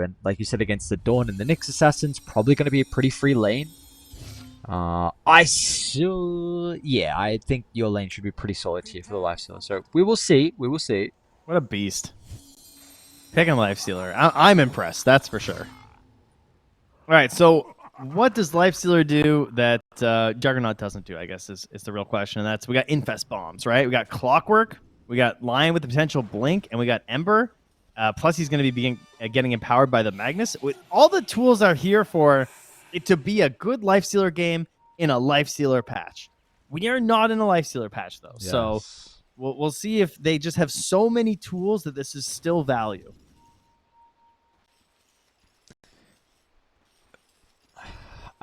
And like you said, against the Dawn and the Nyx Assassins, probably going to be a pretty free lane. I think your lane should be pretty solid here for the Lifestealer. So we will see. We will see. What a beast. Picking Lifestealer. I'm impressed, that's for sure. All right, so what does Lifestealer do that Juggernaut doesn't do, I guess, is the real question. And that's, we got Infest Bombs, right? We got Clockwork, we got Lion with the potential Blink, and we got Ember. Plus, he's going to be getting empowered by the Magnus. All the tools are here for it to be a good Lifestealer game in a Lifestealer patch. We are not in a Lifestealer patch, though. Yes. So we'll see if they just have so many tools that this is still value.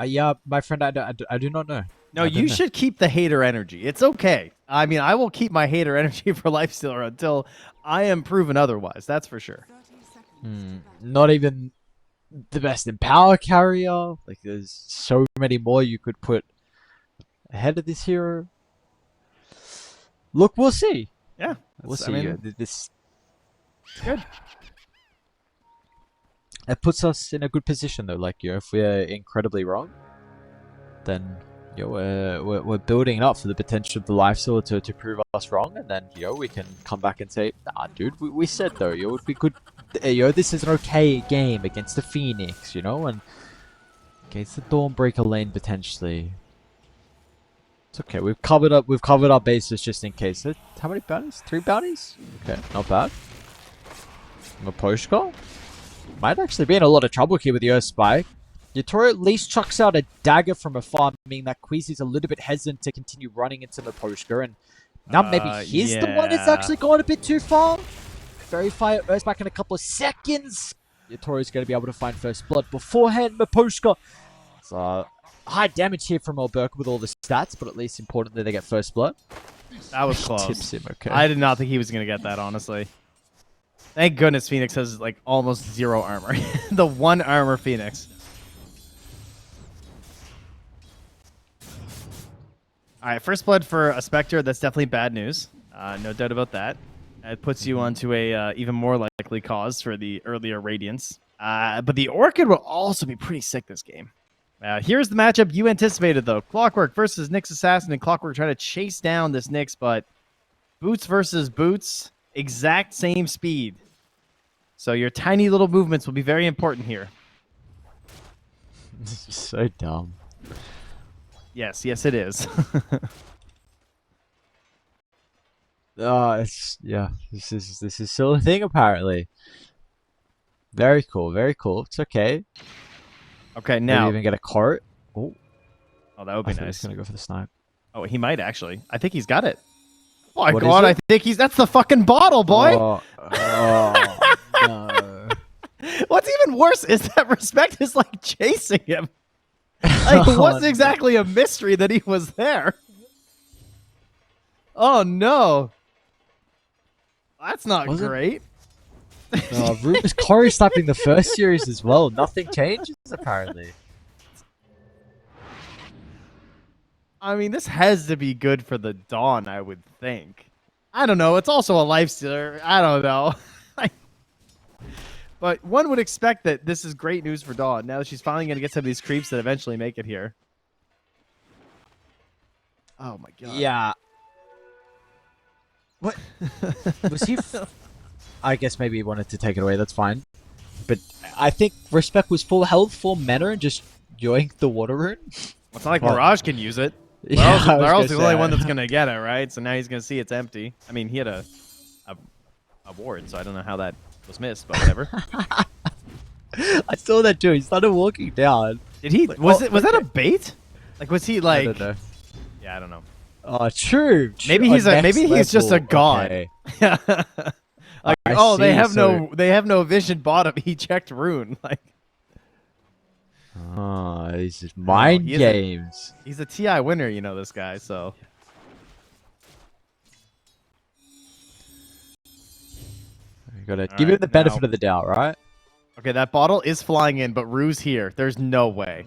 Yeah, my friend, I do not know. No, you should keep the hater energy. It's okay. I mean, I will keep my hater energy for Lifestealer until I am proven otherwise. That's for sure. Not even the best in power carrier. Like, there's so many more you could put ahead of this hero. Look, we'll see. Yeah, we'll see. I mean, this good. It puts us in a good position, though. Like, if we're incredibly wrong, then we're building up for the potential of the Lifestealer to prove us wrong, and then we can come back and say, nah, dude, we said though, it would be good. This is an okay game against the Phoenix, and against the Dawnbreaker lane potentially. It's okay. We've covered our bases just in case. How many bounties? 3 bounties? Okay, not bad. Maposhka might actually be in a lot of trouble here with the Earth Spike. Yatoro at least chucks out a dagger from afar, meaning that Queasy's a little bit hesitant to continue running into Maposhka, and now maybe he's the one that's actually gone a bit too far. Verify Earth Spike in a couple of seconds. Yatoro's going to be able to find first blood beforehand. Maposhka. So high damage here from Alberca with all the stats, but at least important that they get first blood. That was close. Tips him, okay. I did not think he was going to get that, honestly. Thank goodness Phoenix has like almost 0 armor. The 1 armor Phoenix. All right, first blood for a Spectre. That's definitely bad news. No doubt about that. It puts you onto a even more likely cause for the earlier Radiance. But the Orchid will also be pretty sick this game. Here's the matchup you anticipated, though. Clockwork versus Nyx Assassin, and Clockwork trying to chase down this Nyx, but Boots versus Boots, exact same speed. So your tiny little movements will be very important here. This is so dumb. Yes, it is. This is still a thing apparently. Very cool, very cool. It's okay. Okay, now maybe even get a cart. Oh, that would be nice. He's gonna go for the snipe. Oh, he might actually. I think he's got it. Oh my What god, I think that's the fucking bottle, boy. No. What's even worse is that Respect is like chasing him. Like, it wasn't exactly a mystery that he was there. Oh no. That's not great. Rubus Corey sniping the first series as well. Nothing changes apparently. I mean, this has to be good for the Dawn, I would think. I don't know. It's also a Lifestealer. I don't know. But one would expect that this is great news for Dawn. Now that she's finally going to get some of these creeps that eventually make it here. Oh my god. Yeah. What? Was he... I guess maybe he wanted to take it away. That's fine. But I think Respect was full health, full mana, and just yoinked the water rune. It's not like Mirage can use it. Yeah, Mirage is the only one that's going to get it, right? So now he's going to see it's empty. I mean, he had a ward, so I don't know how that was missed, but whatever. I saw that too. He started walking down. Did he? Was that a bait? Like, was he like? I don't know. Yeah, I don't know. Oh, true. Maybe he's just a god. Okay. Like, they have no vision bottom. He checked rune. Like, oh, these just mind games. He's a TI winner, this guy. So. You gotta give him the benefit of the doubt, right? Okay, that bottle is flying in, but Rue's here. There's no way.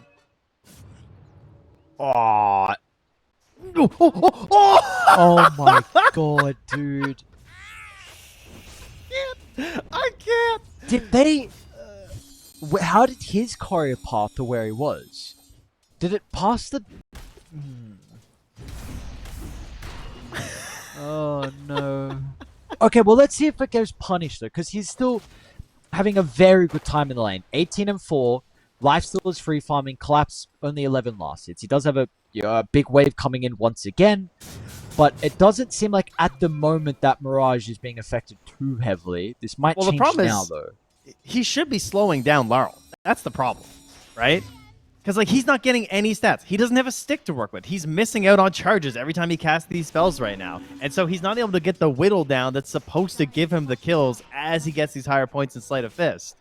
Oh. Oh my god, dude. I can't. Did they... How did his courier path to where he was? Did it pass the... Oh, no. Okay, well, let's see if it goes punished, though, because he's still having a very good time in the lane. 18 and 4. Lifesteal is free farming. Collapse only 11 last hits. He does have a big wave coming in once again. But it doesn't seem like at the moment that Mirage is being affected too heavily. This might change now, though. He should be slowing down Larl. That's the problem, right? Because like he's not getting any stats. He doesn't have a stick to work with. He's missing out on charges every time he casts these spells right now. And so he's not able to get the whittle down that's supposed to give him the kills as he gets these higher points in Sleight of Fist.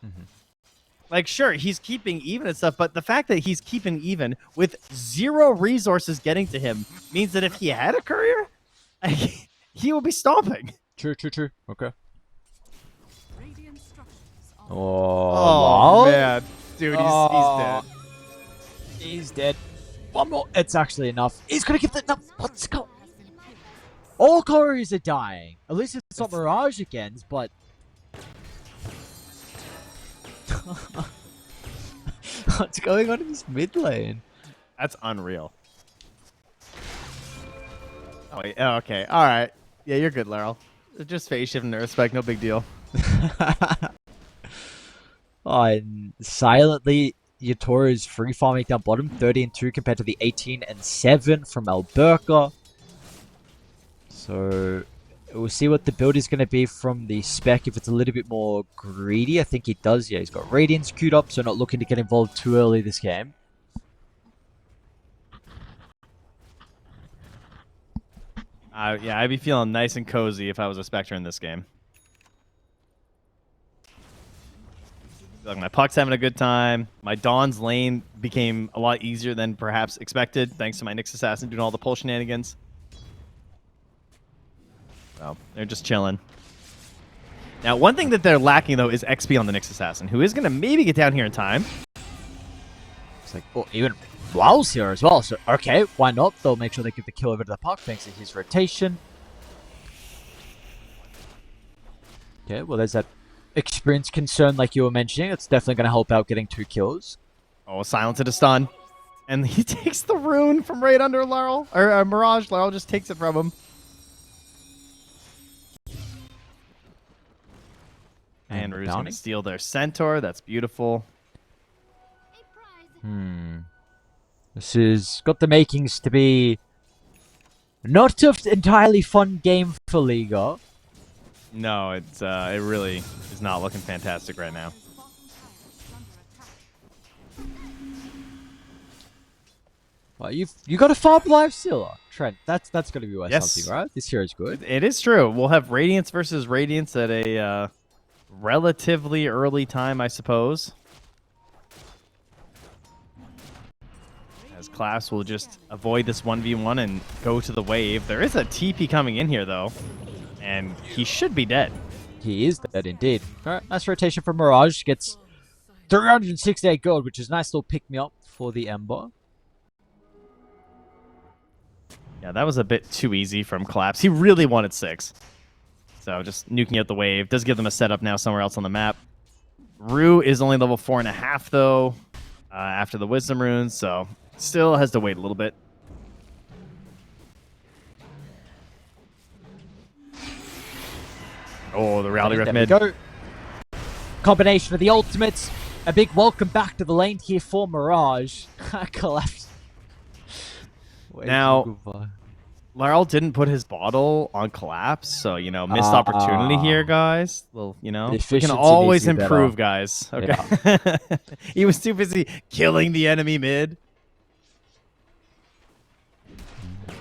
Like, sure, he's keeping even and stuff, but the fact that he's keeping even with 0 resources getting to him means that if he had a courier, he would be stomping. True. Okay. Oh man. Dude, he's dead. He's dead. One more. It's actually enough. He's going to give the... No, let's go. All couriers are dying. At least it's not Mirage again, but... What's going on in this mid lane? That's unreal. Oh, wait. Oh, okay. All right. Yeah, you're good, Laryl. Just phase shift and respect. No big deal. Oh, and silently, Yatora is free farming down bottom, 30 and 2 compared to the 18 and 7 from L1ga. So we'll see what the build is going to be from the spec. If it's a little bit more greedy, I think he does. Yeah, he's got Radiance queued up, so not looking to get involved too early this game. Yeah, I'd be feeling nice and cozy if I was a Spectre in this game. Like my Puck's having a good time. My Dawn's lane became a lot easier than perhaps expected, thanks to my Nyx Assassin doing all the pull shenanigans. So they're just chilling. Now, one thing that they're lacking, though, is XP on the Nyx Assassin, who is going to maybe get down here in time. It's like, oh, even Wow's here as well. So, okay, why not? They'll make sure they give the kill over to the Puck thanks to his rotation. Okay, well, there's that experience concern like you were mentioning. It's definitely going to help out getting 2 kills. Oh, silence it a stun. And he takes the rune from right under Laryl. Or Mirage. Laryl just takes it from him. And Rue's going to steal their Centaur. That's beautiful. This has got the makings to be not an entirely fun game for Liga. No, it really is not looking fantastic right now. Well, you got a farm Lifestealer, Trent. That's going to be worth Yes. something, right? This hero's good. It is true. We'll have Radiance versus Radiance at a relatively early time, I suppose. As Class will just avoid this 1v1 and go to the wave. There is a TP coming in here, though. And he should be dead. He is dead indeed. Alright, nice rotation from Mirage. Gets 368 gold, which is a nice little pick-me-up for the Ember. Yeah, that was a bit too easy from Collapse. He really wanted 6. So just nuking out the wave. Does give them a setup now somewhere else on the map. Rue is only level 4.5, though, after the Wisdom runes. So still has to wait a little bit. Oh, the Rowdy Rift mid. Go. Combination of the ultimates. A big welcome back to the lane here for Mirage. Collapse. Now, Laryl didn't put his bottle on Collapse, so, you know, missed opportunity here, guys. Well, you know, we can always improve, guys. Okay. Yeah. He was too busy killing the enemy mid.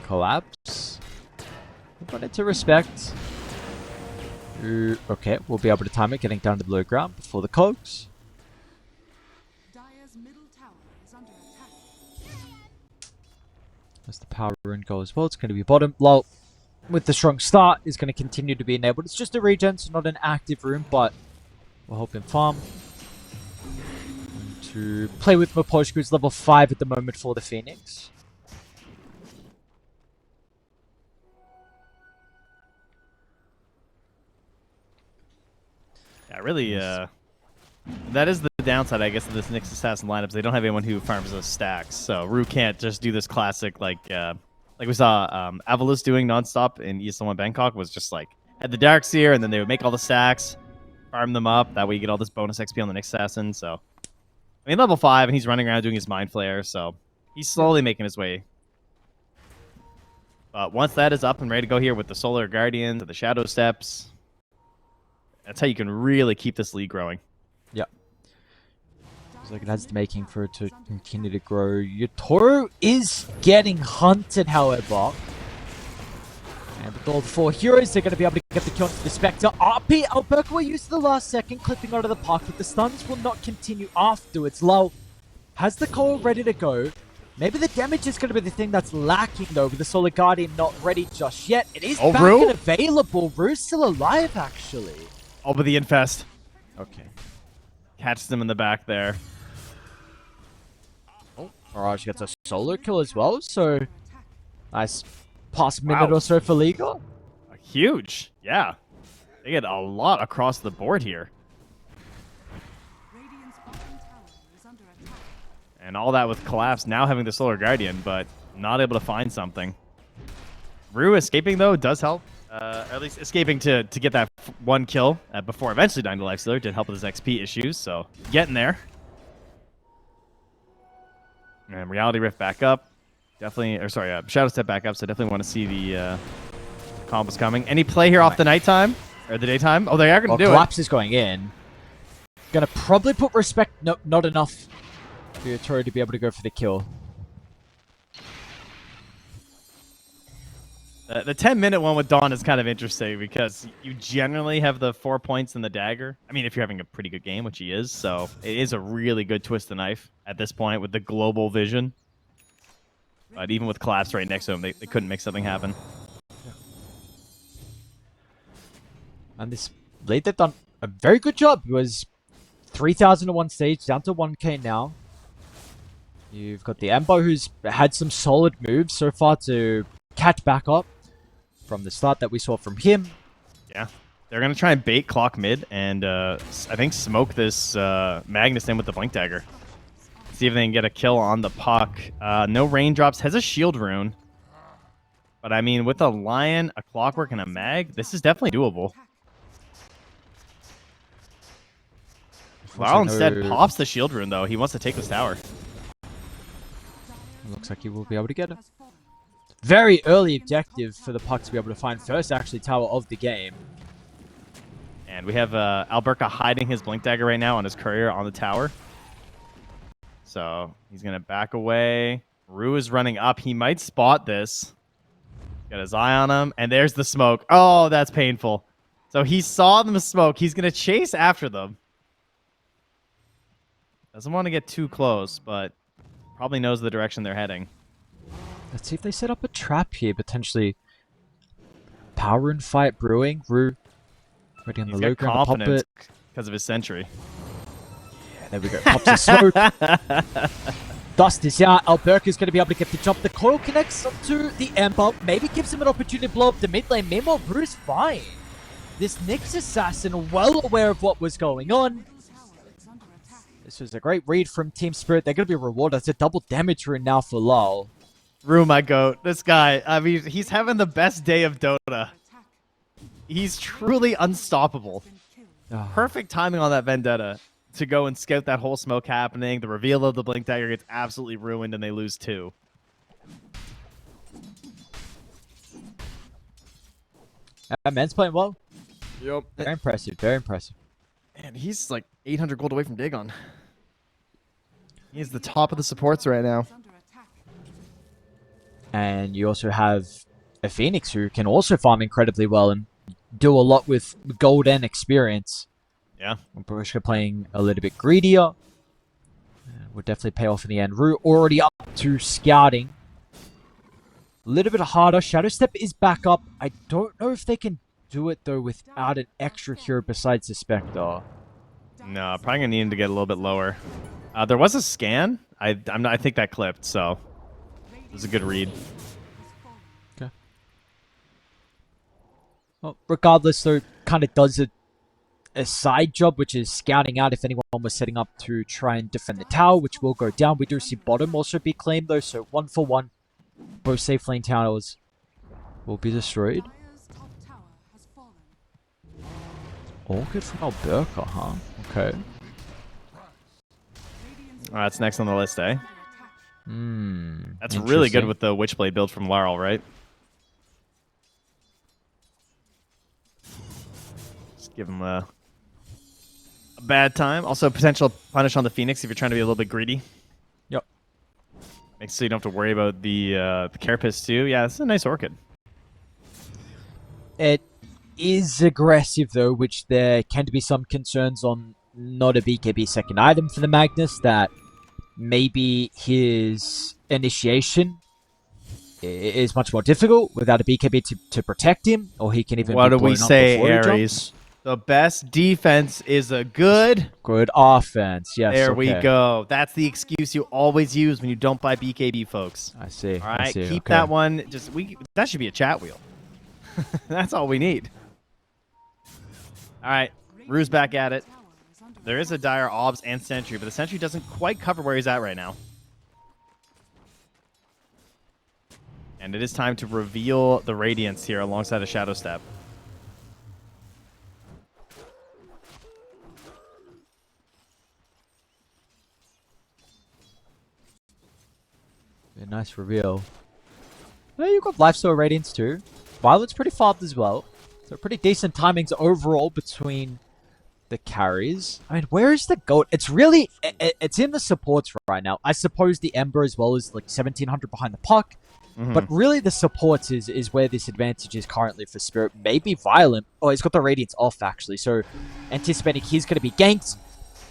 Collapse. Wanted to respect. Okay, we'll be able to time it, getting down to the low ground before the cogs. As the power rune goes as well, it's going to be bottom. Lol, with the strong start, is going to continue to be enabled. It's just a regen, so not an active rune, but we'll help him farm. And to play with Maposhku, who's level 5 at the moment for the Phoenix. Yeah, really, that is the downside, I guess, of this Nyx Assassin lineup is they don't have anyone who farms those stacks. So Rue can't just do this classic like we saw Avalus doing nonstop in ESL1 Bangkok, was just like had the Darkseer and then they would make all the stacks, farm them up. That way you get all this bonus XP on the Nyx Assassin. So I mean, level 5 and he's running around doing his Mind Flare, so he's slowly making his way. But once that is up and ready to go here with the Solar Guardians and the Shadow Steps, that's how you can really keep this league growing. Yep. Looks like it has the making for it to continue to grow. Yotaro is getting hunted, however. And with all the 4 heroes, they're going to be able to get the kill onto the Spectre. RP, L1ga will use the last second, clipping out of the pocket. The stuns will not continue afterwards. Lol has the coil ready to go. Maybe the damage is going to be the thing that's lacking, though, with the Solar Guardian not ready just yet. It is back and available. Rue's still alive, actually. Oh, but the Infest. Okay. Catches them in the back there. Oh, Mirage gets a solo kill as well, so nice past minute or so for Liga. Huge. Yeah. They get a lot across the board here. And all that with Collapse now having the Solar Guardian, but not able to find something. Rue escaping, though, does help. At least escaping to get that 1 kill before eventually dying to Lifestealer did help with his XP issues, so getting there. And Reality Rift back up. Definitely, or sorry, Shadow Step back up, so definitely want to see the combos coming. Any play here off the nighttime? Or the daytime? Oh, they are going to do Collapse is going in. Gonna probably put respect, nope, not enough for Yotaro to be able to go for the kill. The 10-minute one with Dawn is kind of interesting because you generally have the 4 points in the dagger. I mean, if you're having a pretty good game, which he is, so it is a really good twist the knife at this point with the global vision. But even with Collapse right next to him, they couldn't make something happen. And this late, they've done a very good job. It was 3,000 to 1 stage, down to 1k now. You've got the Embo, who's had some solid moves so far to catch back up from the start that we saw from him. Yeah. They're going to try and bait clock mid and I think smoke this Magnus in with the Blink Dagger. See if they can get a kill on the puck. No raindrops. Has a shield rune. But I mean, with a Lion, a Clockwork, and a Mag, this is definitely doable. Varl instead pops the shield rune, though. He wants to take this tower. Looks like he will be able to get it. Very early objective for the puck to be able to find first, actually, tower of the game. And we have L1ga hiding his Blink Dagger right now on his courier on the tower. So he's going to back away. Rue is running up. He might spot this. Got his eye on him. And there's the smoke. Oh, that's painful. So he saw them smoke. He's going to chase after them. Doesn't want to get too close, but probably knows the direction they're heading. Let's see if they set up a trap here, potentially. Power Rune fight brewing. Rue ready on the low ground to pop it. Because of his sentry. Yeah, there we go. Pops a smoke. Dust is out. L1ga is going to be able to get the jump. The coil connects onto the Ember. Maybe gives him an opportunity to blow up the mid lane. Meanwhile, Rue's fine. This Nyx Assassin well aware of what was going on. This was a great read from Team Spirit. They're going to be rewarded. It's a double damage rune now for Lol. Rue, my goat. This guy, I mean, he's having the best day of Dota. He's truly unstoppable. Perfect timing on that Vendetta to go and scout that whole smoke happening. The reveal of the Blink Dagger gets absolutely ruined and they lose 2. Man's playing well. Yep. Very impressive. Very impressive. And he's like 800 gold away from Dagon. He's the top of the supports right now. And you also have a Phoenix who can also farm incredibly well and do a lot with gold and experience. Yeah. Barushka playing a little bit greedier. Would definitely pay off in the end. Rue already up to scouting. A little bit harder. Shadow Step is back up. I don't know if they can do it, though, without an extra hero besides the Spectre. No, probably going to need him to get a little bit lower. There was a scan. I think that clipped, so it was a good read. Okay. Well, regardless, though, kind of does it a side job, which is scouting out if anyone was setting up to try and defend the tower, which will go down. We do see bottom also be claimed, though, so 1 for 1. Both safe lane towers will be destroyed. All good from L1ga, huh? Okay. That's next on the list, eh? That's really good Interesting. with the Witchblade build from Larl, right? Just give him a bad time. Also, potential punish on the Phoenix if you're trying to be a little bit greedy. Yep. Makes so you don't have to worry about the Carapace too. Yeah, it's a nice Orchid. It is aggressive, though, which there can be some concerns on. Not a BKB second item for the Magnus, that maybe his initiation is much more difficult without a BKB to protect him, or he can even What be do we blown up say, before he Ares? jumps. The best defense is a good offense. Yes. There okay. we go. That's the excuse you always use when you don't buy BKB, folks. I see. All right, I see. keep okay. that one. That should be a chat wheel. That's all we need. All right, Rue's back at it. There is a Dire Obs and Sentry, but the Sentry doesn't quite cover where he's at right now. And it is time to reveal the Radiance here alongside a Shadow Step. A nice reveal. Yeah, you've got Lifesteal Radiance too. Violet's pretty fast as well. So pretty decent timings overall between the carries. I mean, where is the goat? It's really, it's in the supports right now. I suppose the Ember as well is like 1700 behind the puck. But really the supports is where this advantage is currently for Spirit. Maybe Violent. Oh, he's got the Radiance off actually. So anticipating he's going to be ganked.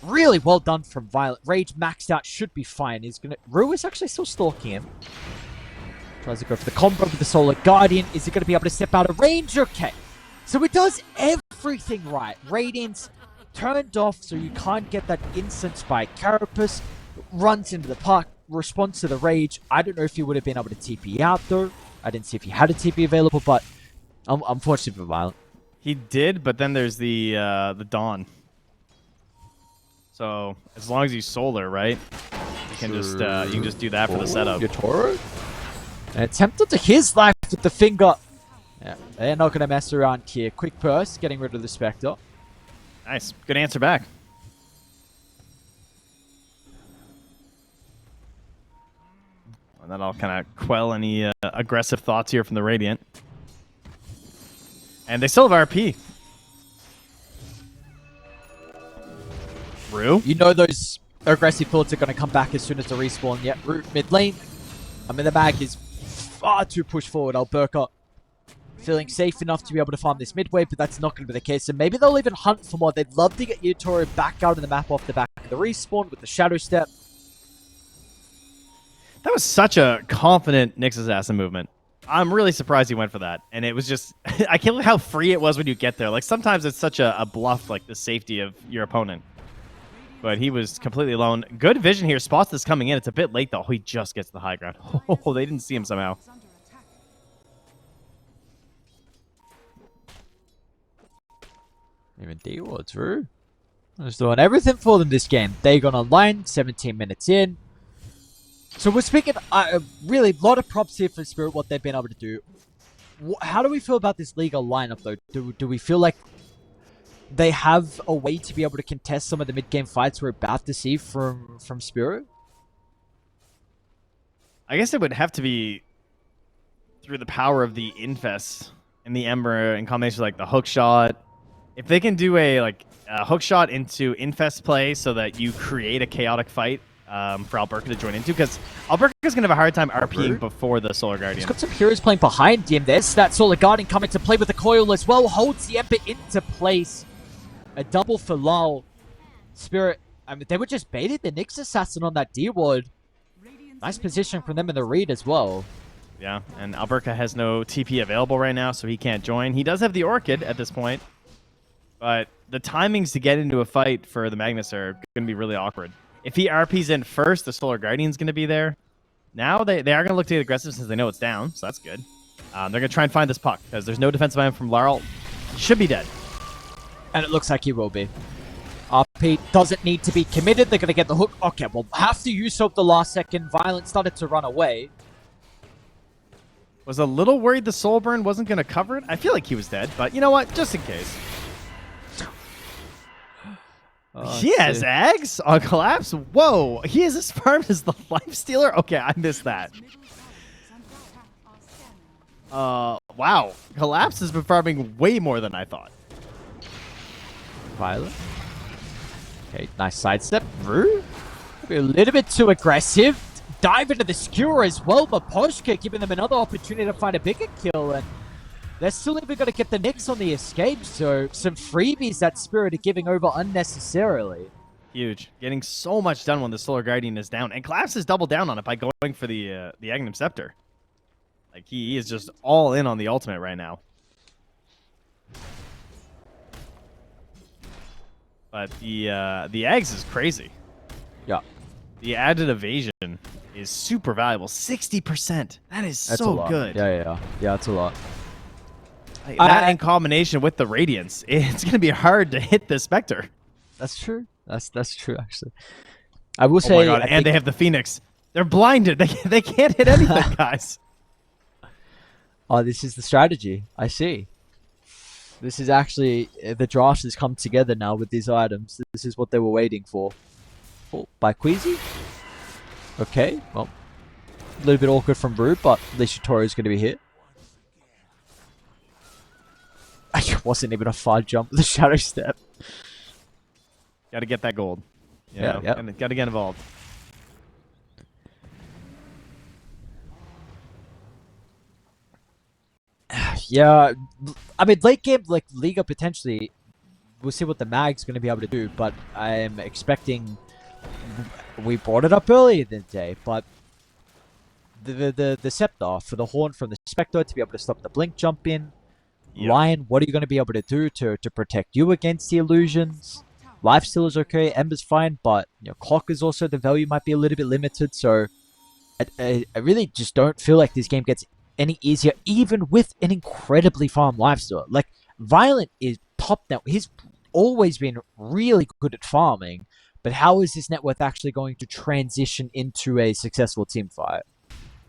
Really well done from Violent. Rage maxed out, should be fine. He's gonna. Rue is actually still stalking him. Tries to go for the combo with the Solar Guardian. Is he going to be able to step out of range? Okay. So it does everything right. Radiance turned off so you can't get that instant spike. Carapace runs into the puck, responds to the Rage. I don't know if he would have been able to TP out though. I didn't see if he had a TP available, but unfortunately for Violent. He did, but then there's the Dawn. So as long as he's solar, right? You can just do that for the setup. Your Toro? And attempted to his life with the finger. Yeah, they're not going to mess around here. Quick burst, getting rid of the Spectre. Nice. Good answer back. And that'll kind of quell any aggressive thoughts here from the Radiant. And they still have RP. Rue? You know those aggressive thoughts are going to come back as soon as the respawn. Yep, Rue mid lane. I mean, the bag is far too pushed forward. L1ga feeling safe enough to be able to farm this midway, but that's not going to be the case. And maybe they'll even hunt for more. They'd love to get Yutoro back out of the map off the back of the respawn with the Shadow Step. That was such a confident Nyx Assassin movement. I'm really surprised he went for that. And it was just... I can't believe how free it was when you get there. Like, sometimes it's such a bluff, like the safety of your opponent. But he was completely alone. Good vision here. Spots this coming in. It's a bit late, though. He just gets the high ground. Oh, they didn't see him somehow. Even D-Ward's Rue. Just doing everything for them this game. They gone online, 17 minutes in. So we're speaking, really, a lot of props here for Spirit, what they've been able to do. How do we feel about this Liga lineup, though? Do we feel like they have a way to be able to contest some of the mid-game fights we're about to see from Spirit? I guess it would have to be through the power of the Infest and the Ember in combination with like the hook shot. If they can do a hook shot into Infest play so that you create a chaotic fight for L1ga to join into, because L1ga is going to have a hard time RPing before the Solar Guardian. He's got some heroes playing behind him. There's that Solar Guardian coming to play with the coil as well. Holds the Ember into place. A double for Lal. Spirit, I mean, they were just baited the Nyx Assassin on that D-Ward. Nice position from them in the read as well. Yeah, and L1ga has no TP available right now, so he can't join. He does have the Orchid at this point, but the timings to get into a fight for the Magnus are going to be really awkward. If he RPs in first, the Solar Guardian's going to be there. Now they are going to look to get aggressive since they know it's down, so that's good. They're going to try and find this puck, because there's no defensive item from Larl. Should be dead. And it looks like he will be. RP doesn't need to be committed. They're going to get the hook. Okay, well, have to use up the last second. Violent started to run away. Was a little worried the soul burn wasn't going to cover it. I feel like he was dead, but you know what? Just in case. He has eggs on collapse. Whoa, he is as farmed as the life stealer. Okay, I missed that. Wow, collapse has been farming way more than I thought. Violet. Okay, nice sidestep. Rue. A little bit too aggressive. Dive into the skewer as well, but Poshka giving them another opportunity to find a bigger kill, and they're still even going to get the nicks on the escape, so some freebies that Spirit are giving over unnecessarily. Huge. Getting so much done when the Solar Guardian is down, and Collapse has doubled down on it by going for the Agnum Scepter. Like, he is just all in on the ultimate right now. But the eggs is crazy. Yeah. The added evasion is super valuable. 60%. That's so good. Yeah, that's a lot. Like, that in combination with the Radiance, it's going to be hard to hit the Spectre. That's true. That's true, actually. I will say... Oh my god, and they have the Phoenix. They're blinded. They can't hit anything, guys. Oh, this is the strategy. I see. This is actually... The draft has come together now with these items. This is what they were waiting for. Oh, by Queasy? Okay, well... A little bit awkward from Brew, but at least Yutori is going to be hit. It wasn't even a far jump with a shadow step. Got to get that gold. Yeah. And got to get involved. Yeah, I mean, late game, like, Liga potentially, we'll see what the Mag's going to be able to do, but I'm expecting, we brought it up earlier in the day, but the Scepter for the Horn from the Spectre to be able to stop the Blink jump in. Yep. Lion, what are you going to be able to do to protect you against the illusions? Lifesteal is okay, Ember's fine, but Clock is also, the value might be a little bit limited, so I really just don't feel like this game gets any easier, even with an incredibly farm lifesteal. Like, Violent is top net. He's always been really good at farming, but how is this net worth actually going to transition into a successful team fight?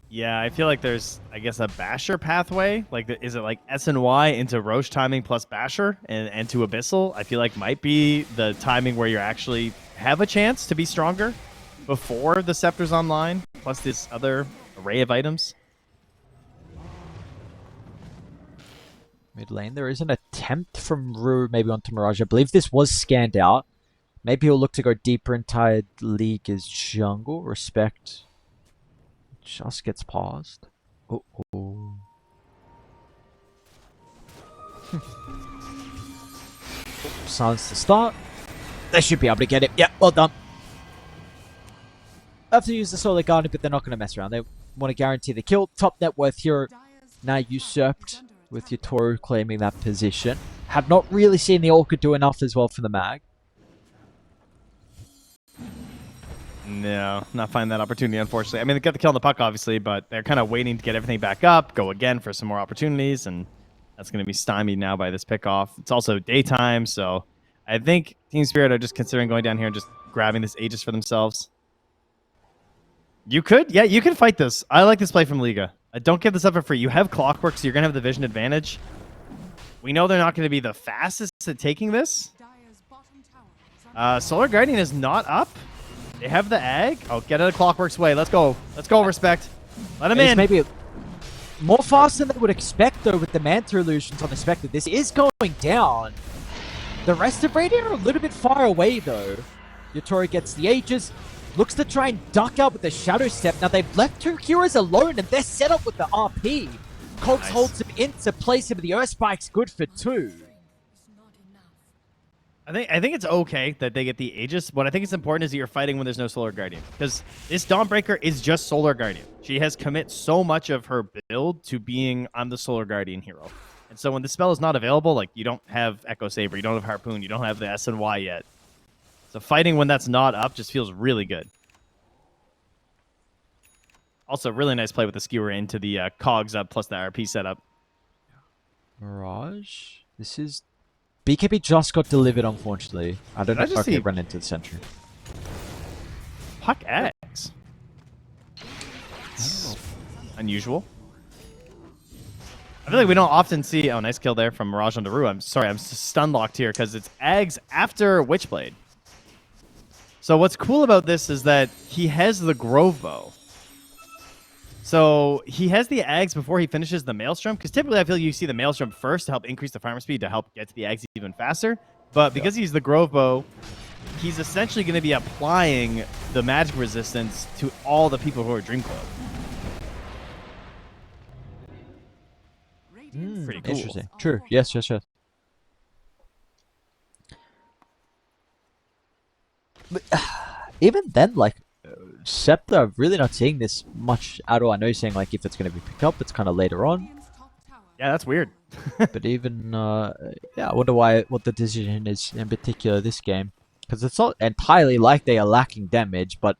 Yeah, I feel like there's, I guess, a Basher pathway. Like, is it like S and Y into Roche timing plus Basher and to Abyssal? I feel like might be the timing where you actually have a chance to be stronger before the Scepter's online, plus this other array of items. Mid lane, there is an attempt from Rue maybe onto Mirage. I believe this was scanned out. Maybe he'll look to go deeper into League as jungle. Respect. Just gets paused. Oh. Silence to start. They should be able to get it. Yeah, well done. Have to use the Solar Guardian, but they're not going to mess around. They want to guarantee the kill. Top net worth hero now usurped with Yutori claiming that position. Have not really seen the Orca do enough as well for the Mag. No, not finding that opportunity, unfortunately. I mean, they got the kill on the puck, obviously, but they're kind of waiting to get everything back up, go again for some more opportunities, and that's going to be stymied now by this pickoff. It's also daytime, so I think Team Spirit are just considering going down here and just grabbing this Aegis for themselves. You could? Yeah, you can fight this. I like this play from Liga. Don't give this up for free. You have Clockwork, so you're going to have the vision advantage. We know they're not going to be the fastest at taking this. Solar Guardian is not up. They have the egg. Oh, get out of Clockwork's way. Let's go. Let's go, Respect. Let him in. Maybe more fast than they would expect, though, with the Manta illusions on the Spectre. This is going down. The rest of Radiant are a little bit far away, though. Yutori gets the Aegis. Looks to try and duck out with the Shadow Step. Now, they've left two heroes alone, and they're set up with the RP. Cogs holds him into place, and the Earth Spike's good for 2. I think it's okay that they get the Aegis. What I think is important is that you're fighting when there's no Solar Guardian. Because this Dawnbreaker is just Solar Guardian. She has commit so much of her build to being, I'm the Solar Guardian hero. And so when the spell is not available, like, you don't have Echo Saber, you don't have Harpoon, you don't have the S and Y yet. So fighting when that's not up just feels really good. Also, really nice play with the skewer into the Cogs up plus the RP setup. Mirage? This is BKB just got delivered, unfortunately. I don't know. Okay, run into the center. Puck X. Unusual. I feel like we don't often see... Oh, nice kill there from Mirage on Daru. I'm sorry, I'm stun locked here because it's Ags after Witchblade. So what's cool about this is that he has the Grove Bow. So he has the Ags before he finishes the Maelstrom, because typically I feel you see the Maelstrom first to help increase the farm speed to help get to the Ags even faster. But because he's the Grove Bow, he's essentially going to be applying the magic resistance to all the people who are Dreamclub. Pretty cool. Interesting. True. Yes. But, even then, like, Scepter, I'm really not seeing this much at all. I know you're saying, like, if it's going to be picked up, it's kind of later on. Yeah, that's weird. But even, yeah, I wonder what the decision is in particular this game. Because it's not entirely like they are lacking damage, but...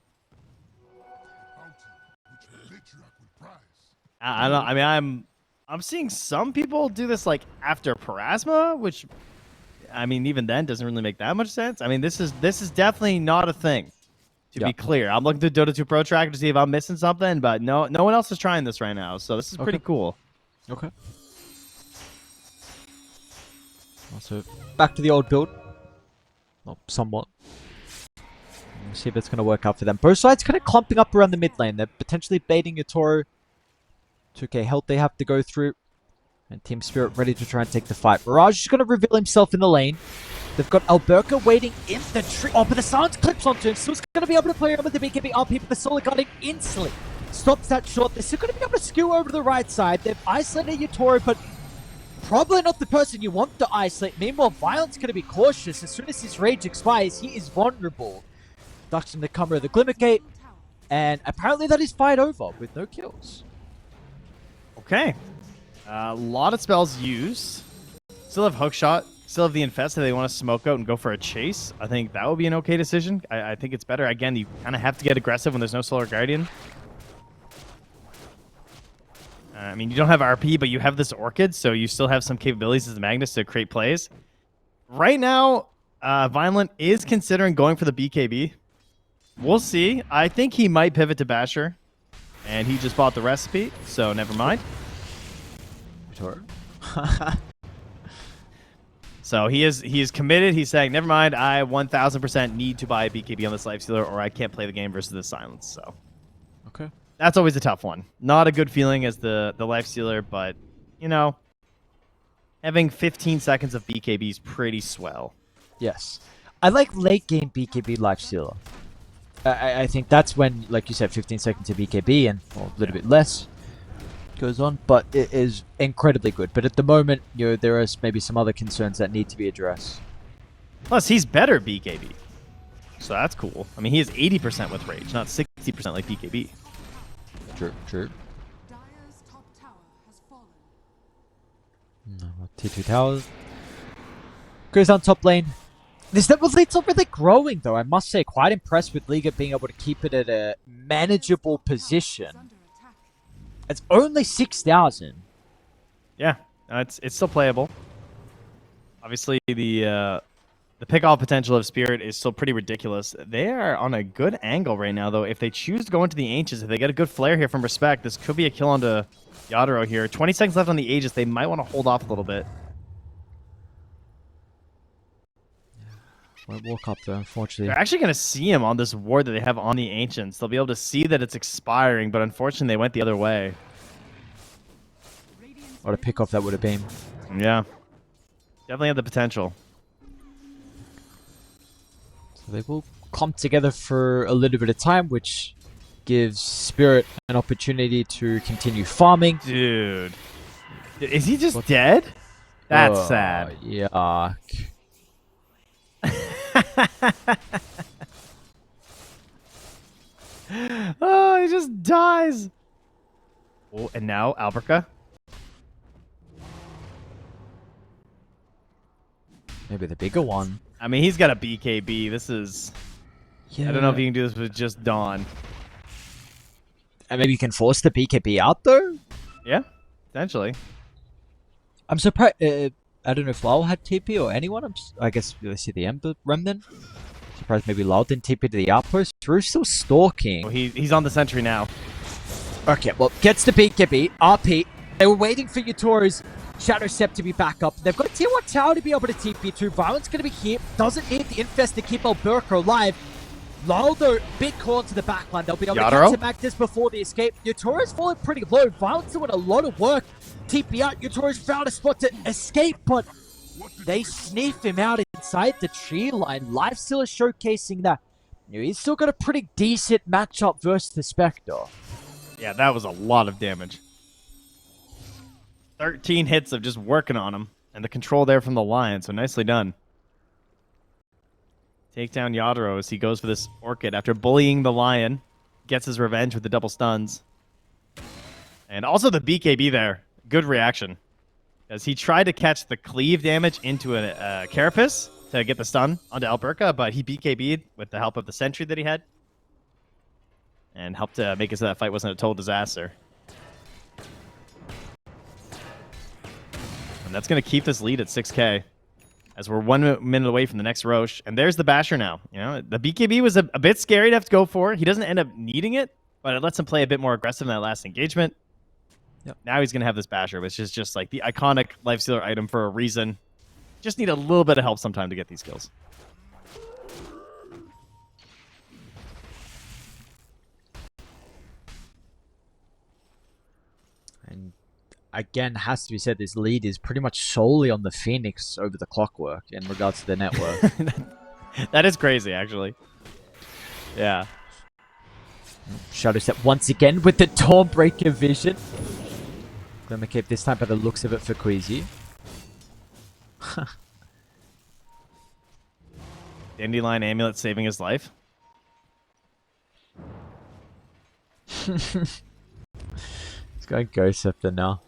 I don't. I mean, I'm seeing some people do this like after Parasma, which, I mean, even then doesn't really make that much sense. I mean, this is definitely not a thing. To be clear, I'm looking through Dota2 Pro Tracker to see if I'm missing something, but no one else is trying this right now, so this is pretty cool. Okay. Also, back to the old build. Well, somewhat. We'll see if it's going to work out for them. Both sides kind of clumping up around the mid lane. They're potentially baiting a Toro. 2k health they have to go through. And Team Spirit ready to try and take the fight. Mirage is going to reveal himself in the lane. They've got L1ga waiting in the tree. Oh, but the silence clips onto him. Still going to be able to play around with the BKB RP, but the solar guarding instantly stops that shot. They're still going to be able to skew over to the right side. They've isolated Yatoro, but probably not the person you want to isolate. Meanwhile, Violent's going to be cautious. As soon as his rage expires, he is vulnerable. Ducks in the cover of the Glimmer Gate, and apparently that is fight over with no kills. Okay. A lot of spells used. Still have Hookshot. Still have the Infest that they want to smoke out and go for a chase. I think that would be an okay decision. I think it's better. Again, you kind of have to get aggressive when there's no Solar Guardian. I mean, you don't have RP, but you have this Orchid, so you still have some capabilities as the Magnus to create plays. Right now, Violent is considering going for the BKB. We'll see. I think he might pivot to Basher, and he just bought the recipe, so never mind. Sure. So he is committed. He's saying, never mind, I 1000% need to buy a BKB on this Lifestealer, or I can't play the game versus this Silence. So okay. That's always a tough one. Not a good feeling as the Lifestealer, but, you know, having 15 seconds of BKB is pretty swell. Yes. I like late game BKB Lifestealer. I think that's when, like you said, 15 seconds of BKB and a little bit less goes on, but it is incredibly good. But at the moment, you know, there are maybe some other concerns that need to be addressed. Plus, he's better BKB, so that's cool. I mean, he is 80% with Rage, not 60% like BKB. True. No, T2 towers. Goes on top lane. This Devil Lead's not really growing, though. I must say, quite impressed with Liga being able to keep it at a manageable position. It's only 6,000. Yeah, it's still playable. Obviously, the pick-off potential of Spirit is still pretty ridiculous. They are on a good angle right now, though. If they choose to go into the Ancients, if they get a good flare here from Respect, this could be a kill onto Yadro here. 20 seconds left on the Aegis. They might want to hold off a little bit. Won't walk up there, unfortunately. They're actually going to see him on this ward that they have on the Ancients. They'll be able to see that it's expiring, but unfortunately they went the other way. What a pick-off that would have been. Yeah. Definitely had the potential. So they will clump together for a little bit of time, which gives Spirit an opportunity to continue farming. Dude. Is he just dead? That's sad. Yuck. Oh, he just dies. Oh, and now L1ga. Maybe the bigger one. I mean, he's got a BKB. This is... Yeah. I don't know if you can do this with just Dawn. And maybe you can force the BKB out, though? Yeah, potentially. I'm surprised... I don't know if Lyle had TP or anyone. I guess we see the Ember Remnant. Surprised maybe Lyle didn't TP to the outpost. Drew's still stalking. Oh, he's on the sentry now. Okay, well, gets the beat, get beat. RP. They were waiting for Yatoro's Shadow Step to be back up. They've got a tier 1 tower to be able to TP to. Violent's going to be here. Doesn't need the Infest to keep L1ga alive. Lyle, though, big call to the backline. They'll be able to get to Magnus before the escape. Yatoro's fallen pretty low. Violent's doing a lot of work. TP out. Yatoro's found a spot to escape, but they sniff him out inside the tree line. Lifesteal is showcasing that he's still got a pretty decent matchup versus the Spectre. Yeah, that was a lot of damage. 13 hits of just working on him. And the control there from the Lion, so nicely done. Take down Yadro as he goes for this Orchid after bullying the Lion. Gets his revenge with the double stuns. And also the BKB there. Good reaction. As he tried to catch the cleave damage into a Carapace to get the stun onto L1ga, but he BKB'd with the help of the sentry that he had. And helped to make it so that fight wasn't a total disaster. And that's going to keep this lead at 6k. As we're 1 minute away from the next Roche. And there's the Basher now. You know, the BKB was a bit scary to have to go for. He doesn't end up needing it, but it lets him play a bit more aggressive in that last engagement. Yep. Now he's going to have this Basher, which is just like the iconic Lifestealer item for a reason. Just need a little bit of help sometime to get these kills. And again, has to be said, this lead is pretty much solely on the Phoenix over the Clockwork in regards to the network. That is crazy, actually. Yeah. Shadow Step once again with the Dawnbreaker vision. Glimmer Cape this time by the looks of it for Queasy. Dandelion Amulet saving his life. He's going Ghost Scepter now.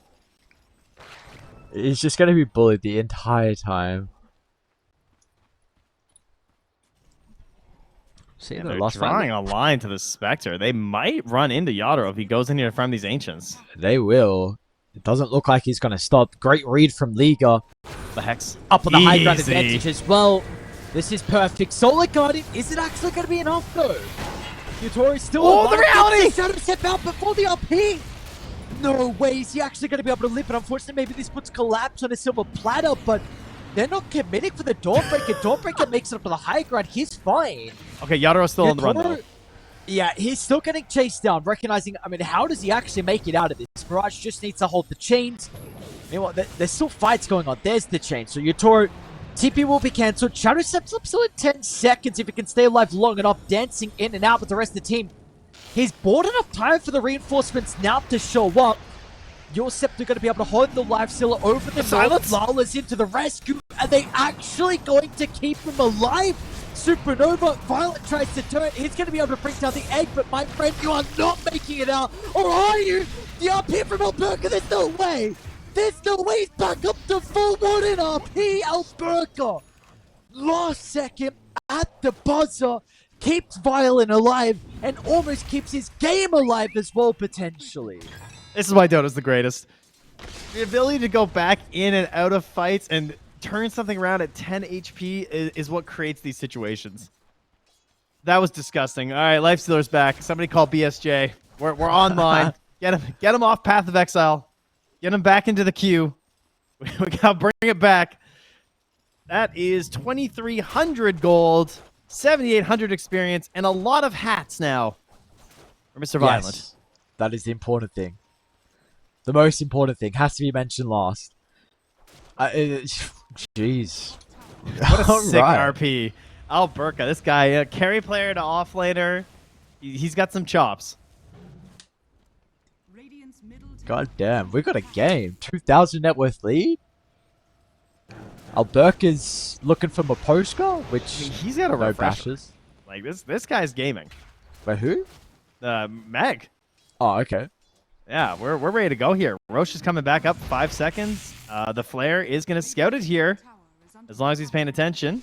He's just going to be bullied the entire time. See, they're drawing a line to the Spectre. They might run into Yadro if he goes in here to farm these Ancients. They will. It doesn't look like he's going to stop. Great read from Liga. The Hex. Up on the high ground advantage as well. This is perfect. Solar Guardian, is it actually going to be enough though? Yutori's still alive. The reality! Shadow Step out before the RP. No way is he actually going to be able to live it. Unfortunately, maybe this puts Collapse on a silver platter, but they're not committing for the Dawnbreaker. Dawnbreaker makes it up to the high ground. He's fine. Okay, Yadro's still on the run though. Yeah, he's still getting chased down, recognizing, I mean, how does he actually make it out of this? Mirage just needs to hold the chains. Meanwhile, there's still fights going on. There's the chain. So Yatoro, TP will be cancelled. Shadow Steps up still in 10 seconds if he can stay alive long enough, dancing in and out with the rest of the team. He's bought enough time for the reinforcements now to show up. Your Scepter going to be able to hold the Lifestealer over the silence. Lala's into the rescue. Are they actually going to keep him alive? Supernova, Violet tries to turn. He's going to be able to bring down the egg, but my friend, you are not making it out. Or are you? The RP from L1ga, there's no way. There's no way he's back up to full 1 in RP. L1ga, last second at the buzzer, keeps Violent alive and almost keeps his game alive as well, potentially. This is why Dota's the greatest. The ability to go back in and out of fights and turn something around at 10 HP is what creates these situations. That was disgusting. All right, Lifestealer's back. Somebody call BSJ. We're online. Get him off Path of Exile. Get him back into the queue. We gotta bring it back. That is 2,300 gold, 7,800 experience, and a lot of hats now for Mr. Violent. Yes, that is the important thing. The most important thing has to be mentioned last. Jeez. What a sick RP. L1ga, this guy, carry player to offlaner. He's got some chops. God damn, we got a game. 2,000 net worth lead. L1ga's looking for Maposka, which he's got a no refresher. bashes. Like this guy's gaming. Wait, who? Meg. Oh, okay. Yeah, we're ready to go here. Roche is coming back up 5 seconds. The flare is going to scout it here, as long as he's paying attention.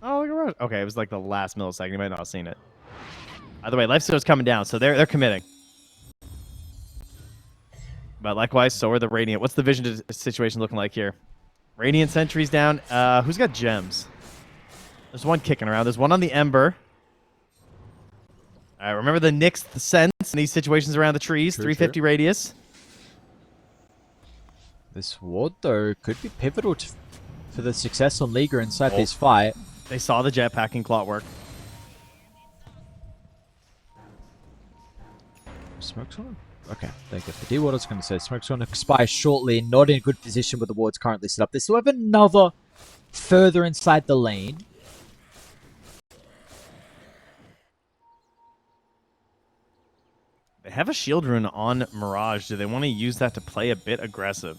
Oh, look at Roche. Okay, it was like the last millisecond. You might not have seen it. Either way, Lifestealer's coming down, so they're committing. But likewise, so are the Radiant. What's the vision situation looking like here? Radiant Sentry's down. Who's got gems? There's one kicking around. There's one on the Ember. All right, remember the Nyx sense in these situations around the trees. True, 350 true. radius. This ward, though, could be pivotal for the success on Liga inside this fight. They saw the jetpack and clockwork. Smoke's on? Okay, there you go. The D-Ward, I was going to say, Smoke's going to expire shortly. Not in a good position with the wards currently set up. They still have another further inside the lane. They have a shield rune on Mirage. Do they want to use that to play a bit aggressive?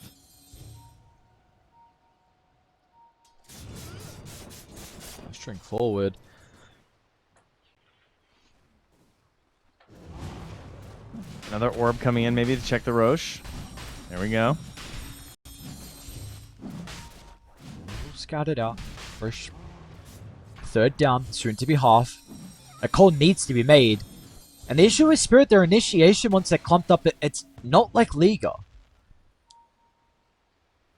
String forward. Another orb coming in maybe to check the Roche. There we go. Scout it out. Roche. Third down, soon to be half. A call needs to be made. And the issue with Spirit, their initiation, once they're clumped up, it's not like Liga.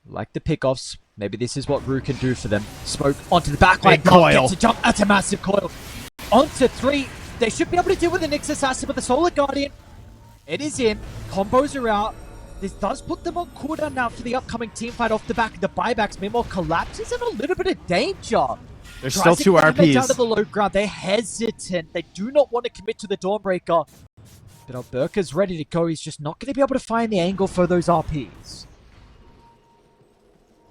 Like the pickoffs, maybe this is what Rue can do for them. Smoke onto the backline. Big coil. Gets a jump. That's a massive coil. Onto 3. They should be able to deal with the Nyx Assassin, but the Solar Guardian, it is in. Combos are out. This does put them on cooldown now for the upcoming team fight off the back of the buybacks. Meanwhile, Collapse is in a little bit of danger. There's still 2 RPs. Down to the low ground. They're hesitant. They do not want to commit to the Dawnbreaker. But Alberca's ready to go. He's just not going to be able to find the angle for those RPs.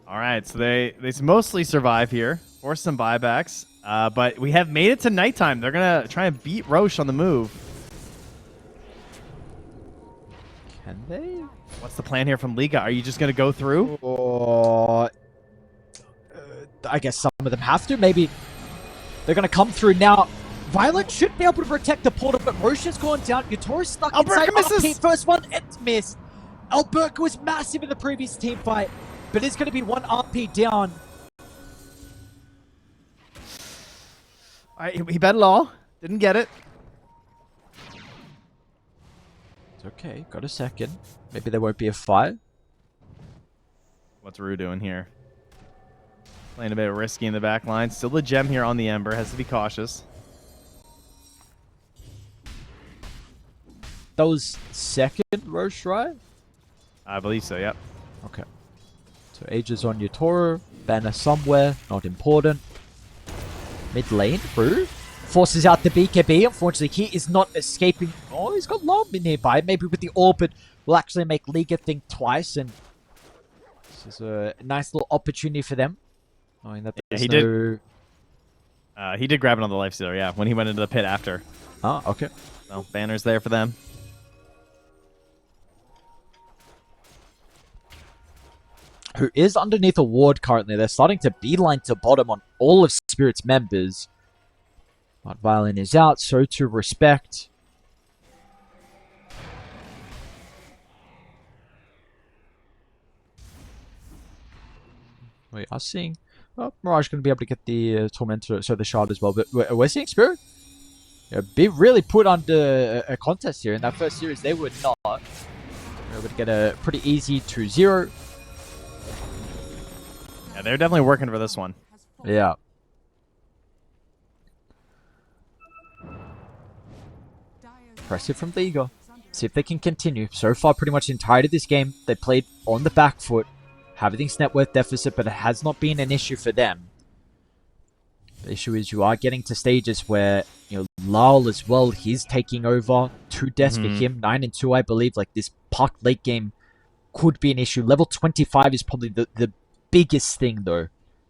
All right, so they mostly survive here. Force some buybacks. But we have made it to nighttime. They're going to try and beat Roche on the move. Can they? What's the plan here from Liga? Are you just going to go through? I guess some of them have to. Maybe they're going to come through now. Violet should be able to protect the portal, but Roche has gone down. Yatora's stuck inside. Misses. First one, it's missed. Alberca was massive in the previous team fight, but it's going to be 1 RP down. All right, he bet it all. Didn't get it. It's okay. Got a second. Maybe there won't be a fight. What's Rue doing here? Playing a bit risky in the back line. Still the gem here on the Ember. Has to be cautious. That was second Roche, right? I believe so, yep. Okay. So Aegis on Yatora. Banner somewhere. Not important. Mid lane. Rue forces out the BKB. Unfortunately, he is not escaping. Oh, he's got Lom nearby. Maybe with the Orbit will actually make Liga think twice. And this is a nice little opportunity for them. Knowing that he did grab it on the Lifestealer, yeah, when he went into the pit after. Oh, okay. So, banner's there for them. Who is underneath a ward currently. They're starting to beeline to bottom on all of Spirit's members. But Violin is out, so to Respect. We are seeing... Oh, Mirage going to be able to get the Tormentor, so the Shard as well. But we're seeing Spirit be really put under a contest here. In that first series, they were not. They were able to get a pretty easy 2-0. Yeah, they're definitely working for this one. Yeah. Impressive from Liga. See if they can continue. So far, pretty much the entirety of this game, they played on the back foot. Having net worth deficit, but it has not been an issue for them. The issue is you are getting to stages where, you know, Lyle as well, he's taking over. 2 deaths for him, 9 and 2, I believe. Like, this Puck late game could be an issue. Level 25 is probably the biggest thing, though,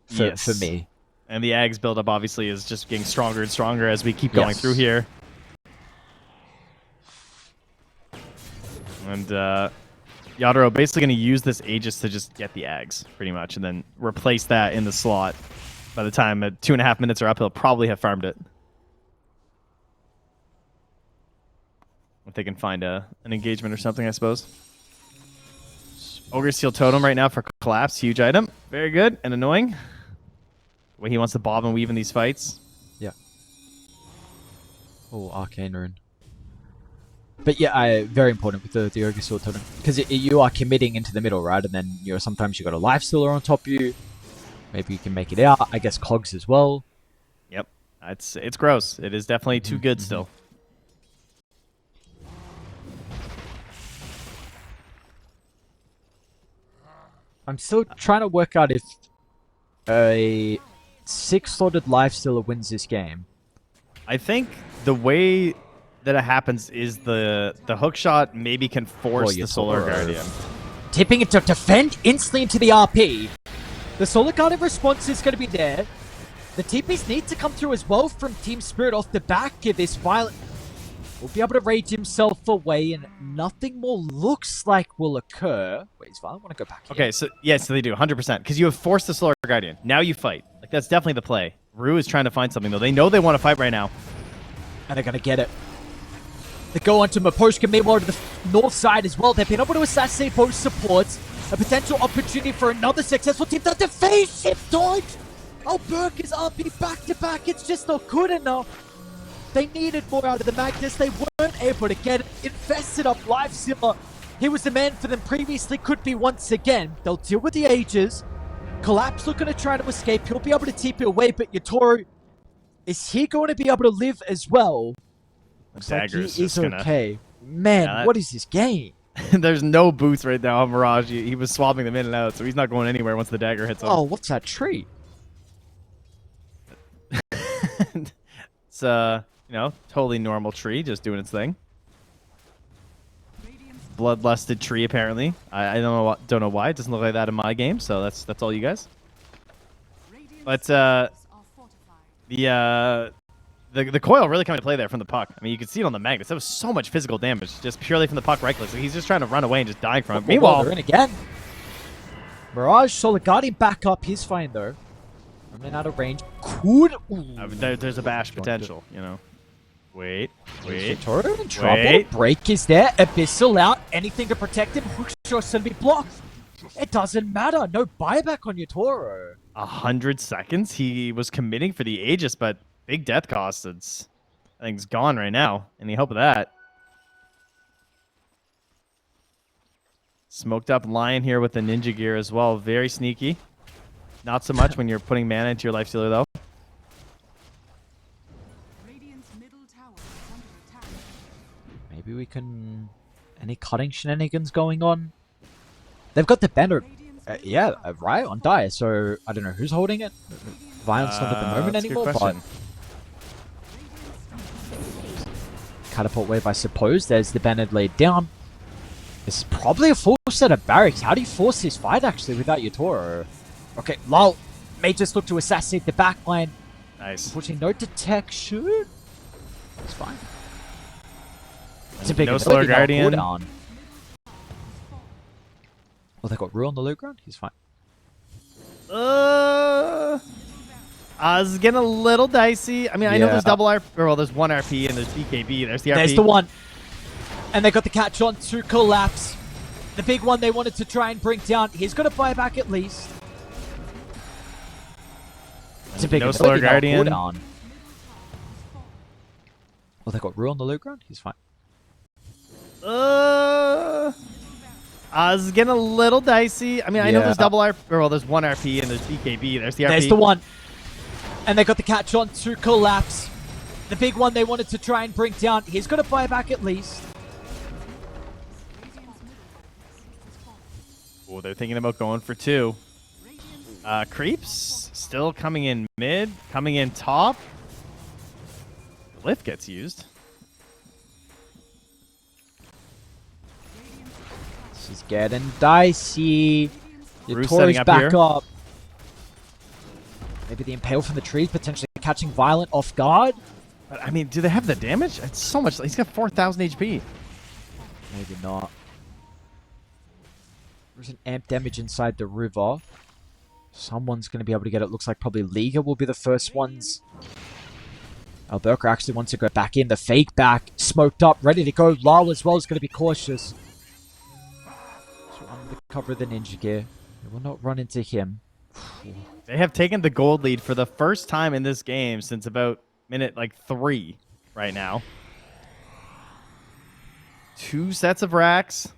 for me. And the Ags buildup, obviously, is just getting stronger and stronger as we keep going through here. And, Yadro basically going to use this Aegis to just get the Ags, pretty much, and then replace that in the slot. By the time 2.5 minutes are up, he'll probably have farmed it. If they can find an engagement or something, I suppose. Ogre Steel Totem right now for Collapse. Huge item. Very good and annoying. The way he wants to bob and weave in these fights. Yeah. Oh, Arcane Rune. But yeah, very important with the Ogre Sword Totem. Because you are committing into the middle, right? And then sometimes you got a Life Stealer on top of you. Maybe you can make it out. I guess Cogs as well. Yep. It's gross. It is definitely too good still. I'm still trying to work out if a 6-slotted Life Stealer wins this game. I think the way that it happens is the hook shot maybe can force the Solar Guardian. Tipping it to defend instantly into the RP. The Solar Guardian response is going to be there. The TPs need to come through as well from Team Spirit off the back of this violent. Will be able to rage himself away, and nothing more looks like will occur. Wait, is Violent want to go back here? Okay, so yes, they do, 100%. Because you have forced the Solar Guardian. Now you fight. Like, that's definitely the play. Rue is trying to find something, though. They know they want to fight right now. And they're going to get it. They go on to Maposhka, meanwhile to the north side as well. They've been able to assassinate both supports. A potential opportunity for another successful team. The defensive dodge! Oh, Burke is RP back-to-back. It's just not good enough. They needed more out of the Magnus. They weren't able to get it. Infested up Life Stealer. He was the man for them previously. Could be once again. They'll deal with the Ages. Collapse looking to try to escape. He'll be able to TP away, but Yatoro, is he going to be able to live as well? Looks like he is okay. Man, what is this game? There's no boots right now on Mirage. He was swapping them in and out, so he's not going anywhere once the dagger hits him. Oh, what's that tree? It's totally normal tree, just doing its thing. Bloodlusted tree, apparently. I don't know why. It doesn't look like that in my game, so that's all you guys. But the coil really coming to play there from the puck. I mean, you can see it on the Magnus. That was so much physical damage just purely from the puck right click. So he's just trying to run away and just dying from it. Meanwhile, they're in again. Mirage Solar Guardian back up. He's fine though. Running out of range. Could there's a bash potential, you know. Wait. Toro in trouble. Break is there. Abyssal out. Anything to protect him. Hookshot's gonna be blocked. It doesn't matter. No buyback on your Toro. 100 seconds. He was committing for the Aegis, but big death cost. I think it's gone right now. Any hope of that? Smoked up Lion here with the ninja gear as well. Very sneaky. Not so much when you're putting mana into your Life Stealer though. Maybe we can... Any cutting shenanigans going on? They've got the banner... right, on Dire, so I don't know who's holding it. Violence not at the moment anymore, but... Catapult wave, I suppose. There's the banner laid down. It's probably a full set of barracks. How do you force this fight, actually, without your Toro? Okay, Lol may just look to assassinate the backline. Nice. Unfortunately, no detection. It's fine. It's a big no Solar Guardian. Well, they got Rue on the low ground. He's fine. I was getting a little dicey. I mean, I know there's double RP, well, there's one RP and there's BKB. There's the RP. There's the one. And they got the catch on to Collapse. The big one they wanted to try and bring down. He's got to buy back at least. It's a big no Solar Guardian. Well, they got Rue on the low ground. He's fine. I was getting a little dicey. I mean, I know there's double RP, well, there's one RP and there's BKB. There's the RP. There's the one. And they got the catch on to Collapse. The big one they wanted to try and bring down. He's got to buy back at least. Oh, they're thinking about going for 2. Creeps still coming in mid, coming in top. Lift gets used. This is getting dicey. Your Toro's back up. Maybe the Impale from the trees potentially catching Violent off guard. But, I mean, do they have the damage? It's so much. He's got 4,000 HP. Maybe not. There's an amp damage inside the river. Someone's going to be able to get it. Looks like probably Liga will be the first ones. Alberca actually wants to go back in. The fake back, smoked up, ready to go. Lal as well is going to be cautious. So under the cover of the ninja gear. They will not run into him. They have taken the gold lead for the first time in this game since about minute 3 right now. 2 sets of racks.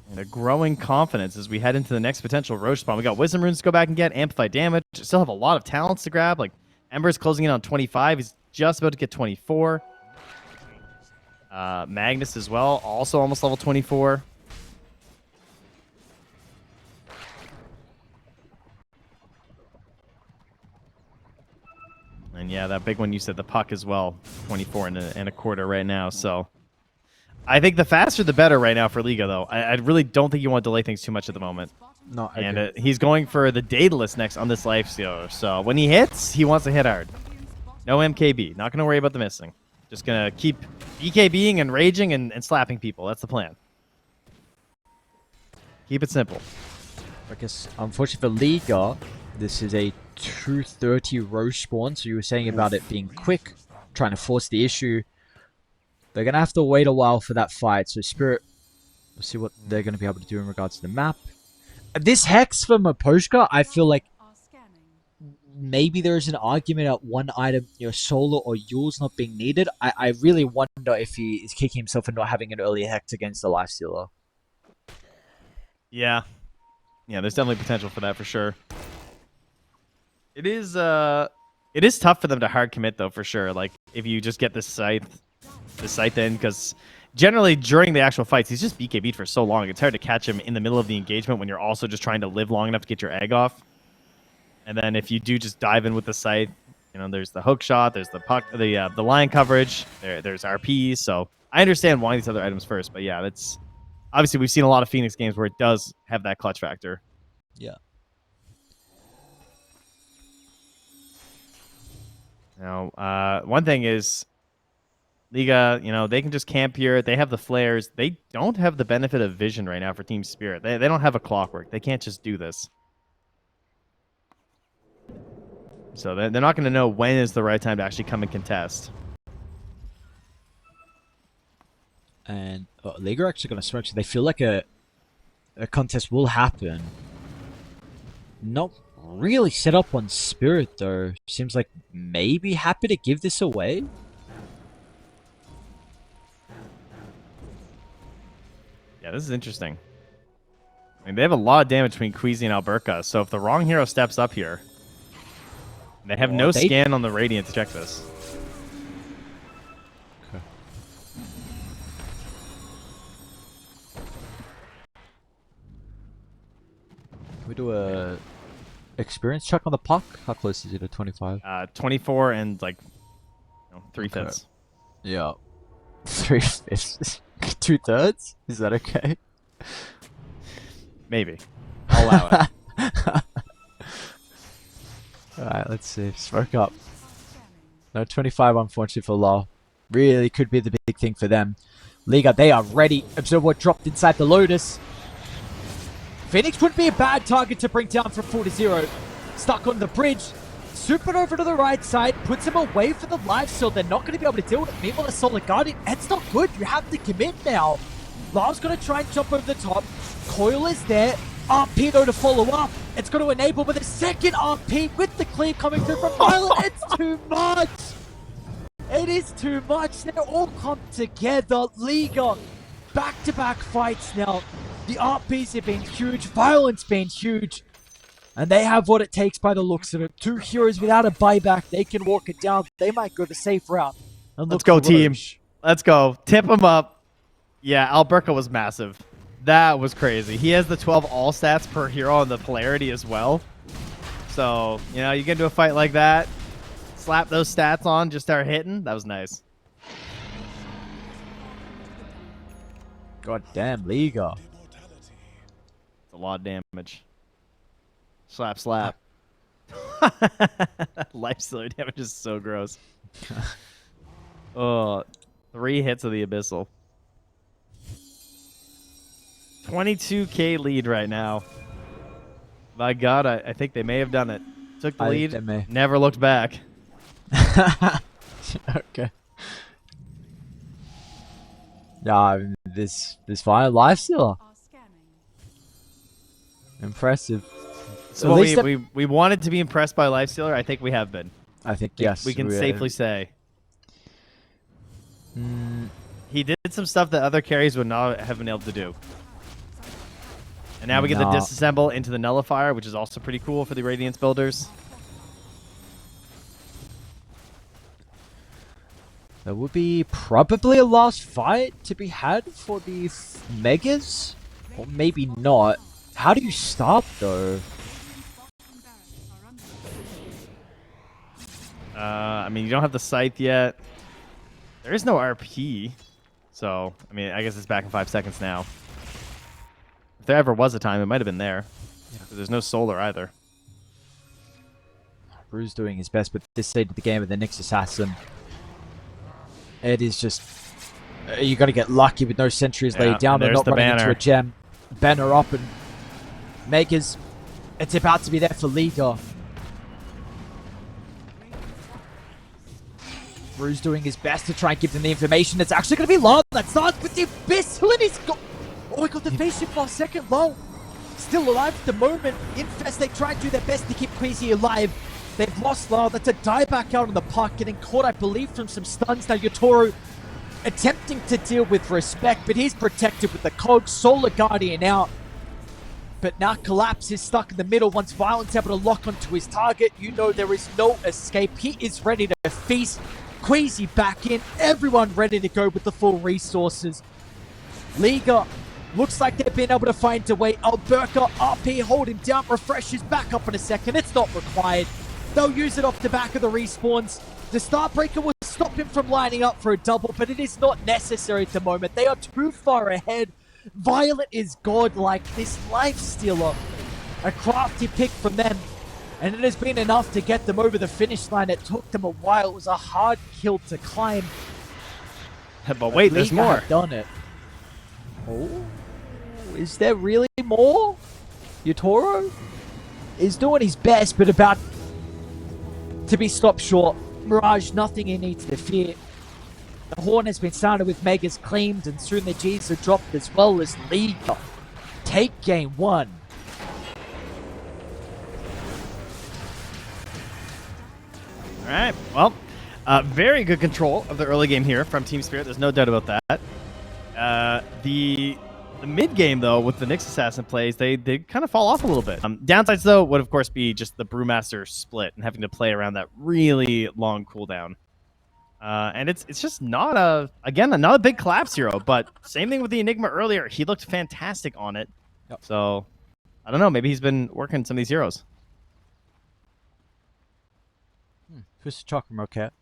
And a growing confidence as we head into the next potential Roche spawn. We got Wisdom Runes to go back and get, Amplified Damage. Still have a lot of talents to grab. Like, Ember's closing in on 25. He's just about to get 24. Magnus as well, also almost level 24. And yeah, that big one you said, the puck as well, 24 and a quarter right now. So I think the faster the better right now for Liga, though. I really don't think you want to delay things too much at the moment. No, and he's going for the Daedalus next on this lifestealer. So when he hits, he wants to hit hard. No MKB. Not going to worry about the missing. Just going to keep BKBing and raging and slapping people. That's the plan. Keep it simple. I guess, unfortunately for Liga, this is a 230 Roche spawn, so you were saying about it being quick, trying to force the issue. They're going to have to wait a while for that fight, so Spirit, we'll see what they're going to be able to do in regards to the map. This Hex for Maposhka, I feel like maybe there is an argument at one item, Solar or Yule's not being needed. I really wonder if he is kicking himself for not having an earlier Hex against the Lifestealer. Yeah. Yeah, there's definitely potential for that for sure. It is tough for them to hard commit though, for sure. Like if you just get the scythe in, because generally during the actual fights he's just BKB'd for so long. It's hard to catch him in the middle of the engagement when you're also just trying to live long enough to get your egg off. And then if you do just dive in with the scythe, there's the hook shot, there's the puck, the line coverage, there's RP. So I understand wanting these other items first, but yeah, that's obviously we've seen a lot of Phoenix games where it does have that clutch factor. Yeah. Now, one thing is, Liga, they can just camp here. They have the flares. They don't have the benefit of vision right now for Team Spirit. They don't have a clockwork. They can't just do this. So they're not going to know when is the right time to actually come and contest. And Liga are actually going to smoke, so they feel like a contest will happen. Not really set up on Spirit, though. Seems like maybe happy to give this away. Yeah, this is interesting. I mean, they have a lot of damage between Queasy and Alberca, so if the wrong hero steps up here, they have no scan on the Radiant to check this. Okay. Can we do a experience check on the puck? How close is it to 25? 24 and like 3/5. Yeah. 3/5. 2/3? Is that okay? Maybe. I'll allow it. Alright, let's see. Smoke up. No, 25 unfortunately for Law. Really could be the big thing for them. Liga, they are ready. Observe what dropped inside the Lotus. Phoenix would be a bad target to bring down from 4 to 0. Stuck on the bridge. Super over to the right side. Puts him away for the lifesteal. They're not going to be able to deal with it. Meanwhile, the Solar Guardian. It's not good. You have to commit now. Law's going to try and jump over the top. Coil is there. RP though to follow up. It's going to enable with a second RP with the clear coming through from Violet. It's too much. It is too much. They all come together. Liga. Back-to-back fights now. The RPs have been huge. Violence been huge. And they have what it takes by the looks of it. 2 heroes without a buyback. They can walk it down. They might go the safe route. And let's go, team. Let's go. Tip them up. Yeah, Alberca was massive. That was crazy. He has the 12 all stats per hero and the polarity as well. So, you get into a fight like that, slap those stats on, just start hitting. That was nice. God damn, Liga. It's a lot of damage. Slap, slap. Lifestealer damage is so gross. Oh, 3 hits of the Abyssal. 22k lead right now. My God, I think they may have done it. Took the lead, never looked back. Okay. Yeah, this fire lifestealer. Impressive. So we wanted to be impressed by Lifestealer. I think we have been. I think yes. We can safely say. He did some stuff that other carries would not have been able to do. And now we get the disassemble into the nullifier, which is also pretty cool for the Radiance builders. There would be probably a last fight to be had for the Megas, or maybe not. How do you stop though? I mean, you don't have the scythe yet. There is no RP, so I mean, I guess it's back in 5 seconds now. If there ever was a time, it might have been there. Yeah. There's no solar either. Bru's doing his best, but this stage of the game with the Nyx Assassin, it is just you got to get lucky with no sentries laid down. They're not running into a gem. Banner up and Megas. It's about to be there for Liga. Bru's doing his best to try and give them the information. It's actually going to be long. That starts with the Abyssal and he's got... Oh, he got the face shift last second. Long. Still alive at the moment. Infest, they try and do their best to keep Quasi alive. They've lost Lau. That's a dieback out on the park. Getting caught, I believe, from some stuns. Now Yotoro attempting to deal with respect, but he's protected with the Cog. Solar Guardian out. But now Collapse is stuck in the middle. Once Violent's able to lock onto his target, you know there is no escape. He is ready to feast. Queasy back in, everyone ready to go with the full resources. Liga looks like they've been able to find a way. L1ga RP holding down, refreshes back up in a second. It's not required. They'll use it off the back of the respawns. The Starbreaker will stop him from lining up for a double, but it is not necessary at the moment. They are too far ahead. Violet is godlike. This Lifestealer, a crafty pick from them. And it has been enough to get them over the finish line. It took them a while. It was a hard kill to climb. But wait, there's more. Done it. Oh, is there really more? Yotoro is doing his best, but about to be stopped short. Mirage, nothing he needs to fear. The horn has been sounded with Megas claimed, and soon the G's are dropped as well as Liga. Take game 1. All right, well, very good control of the early game here from Team Spirit. There's no doubt about that. The mid game, though, with the Nyx Assassin plays, they kind of fall off a little bit. Downsides, though, would, of course, be just the Brewmaster split and having to play around that really long cooldown. And it's just not not a big collapse hero, but same thing with the Enigma earlier. He looked fantastic on it. Yep. So, I don't know, maybe he's been working some of these heroes. Who's Chakram Rocket?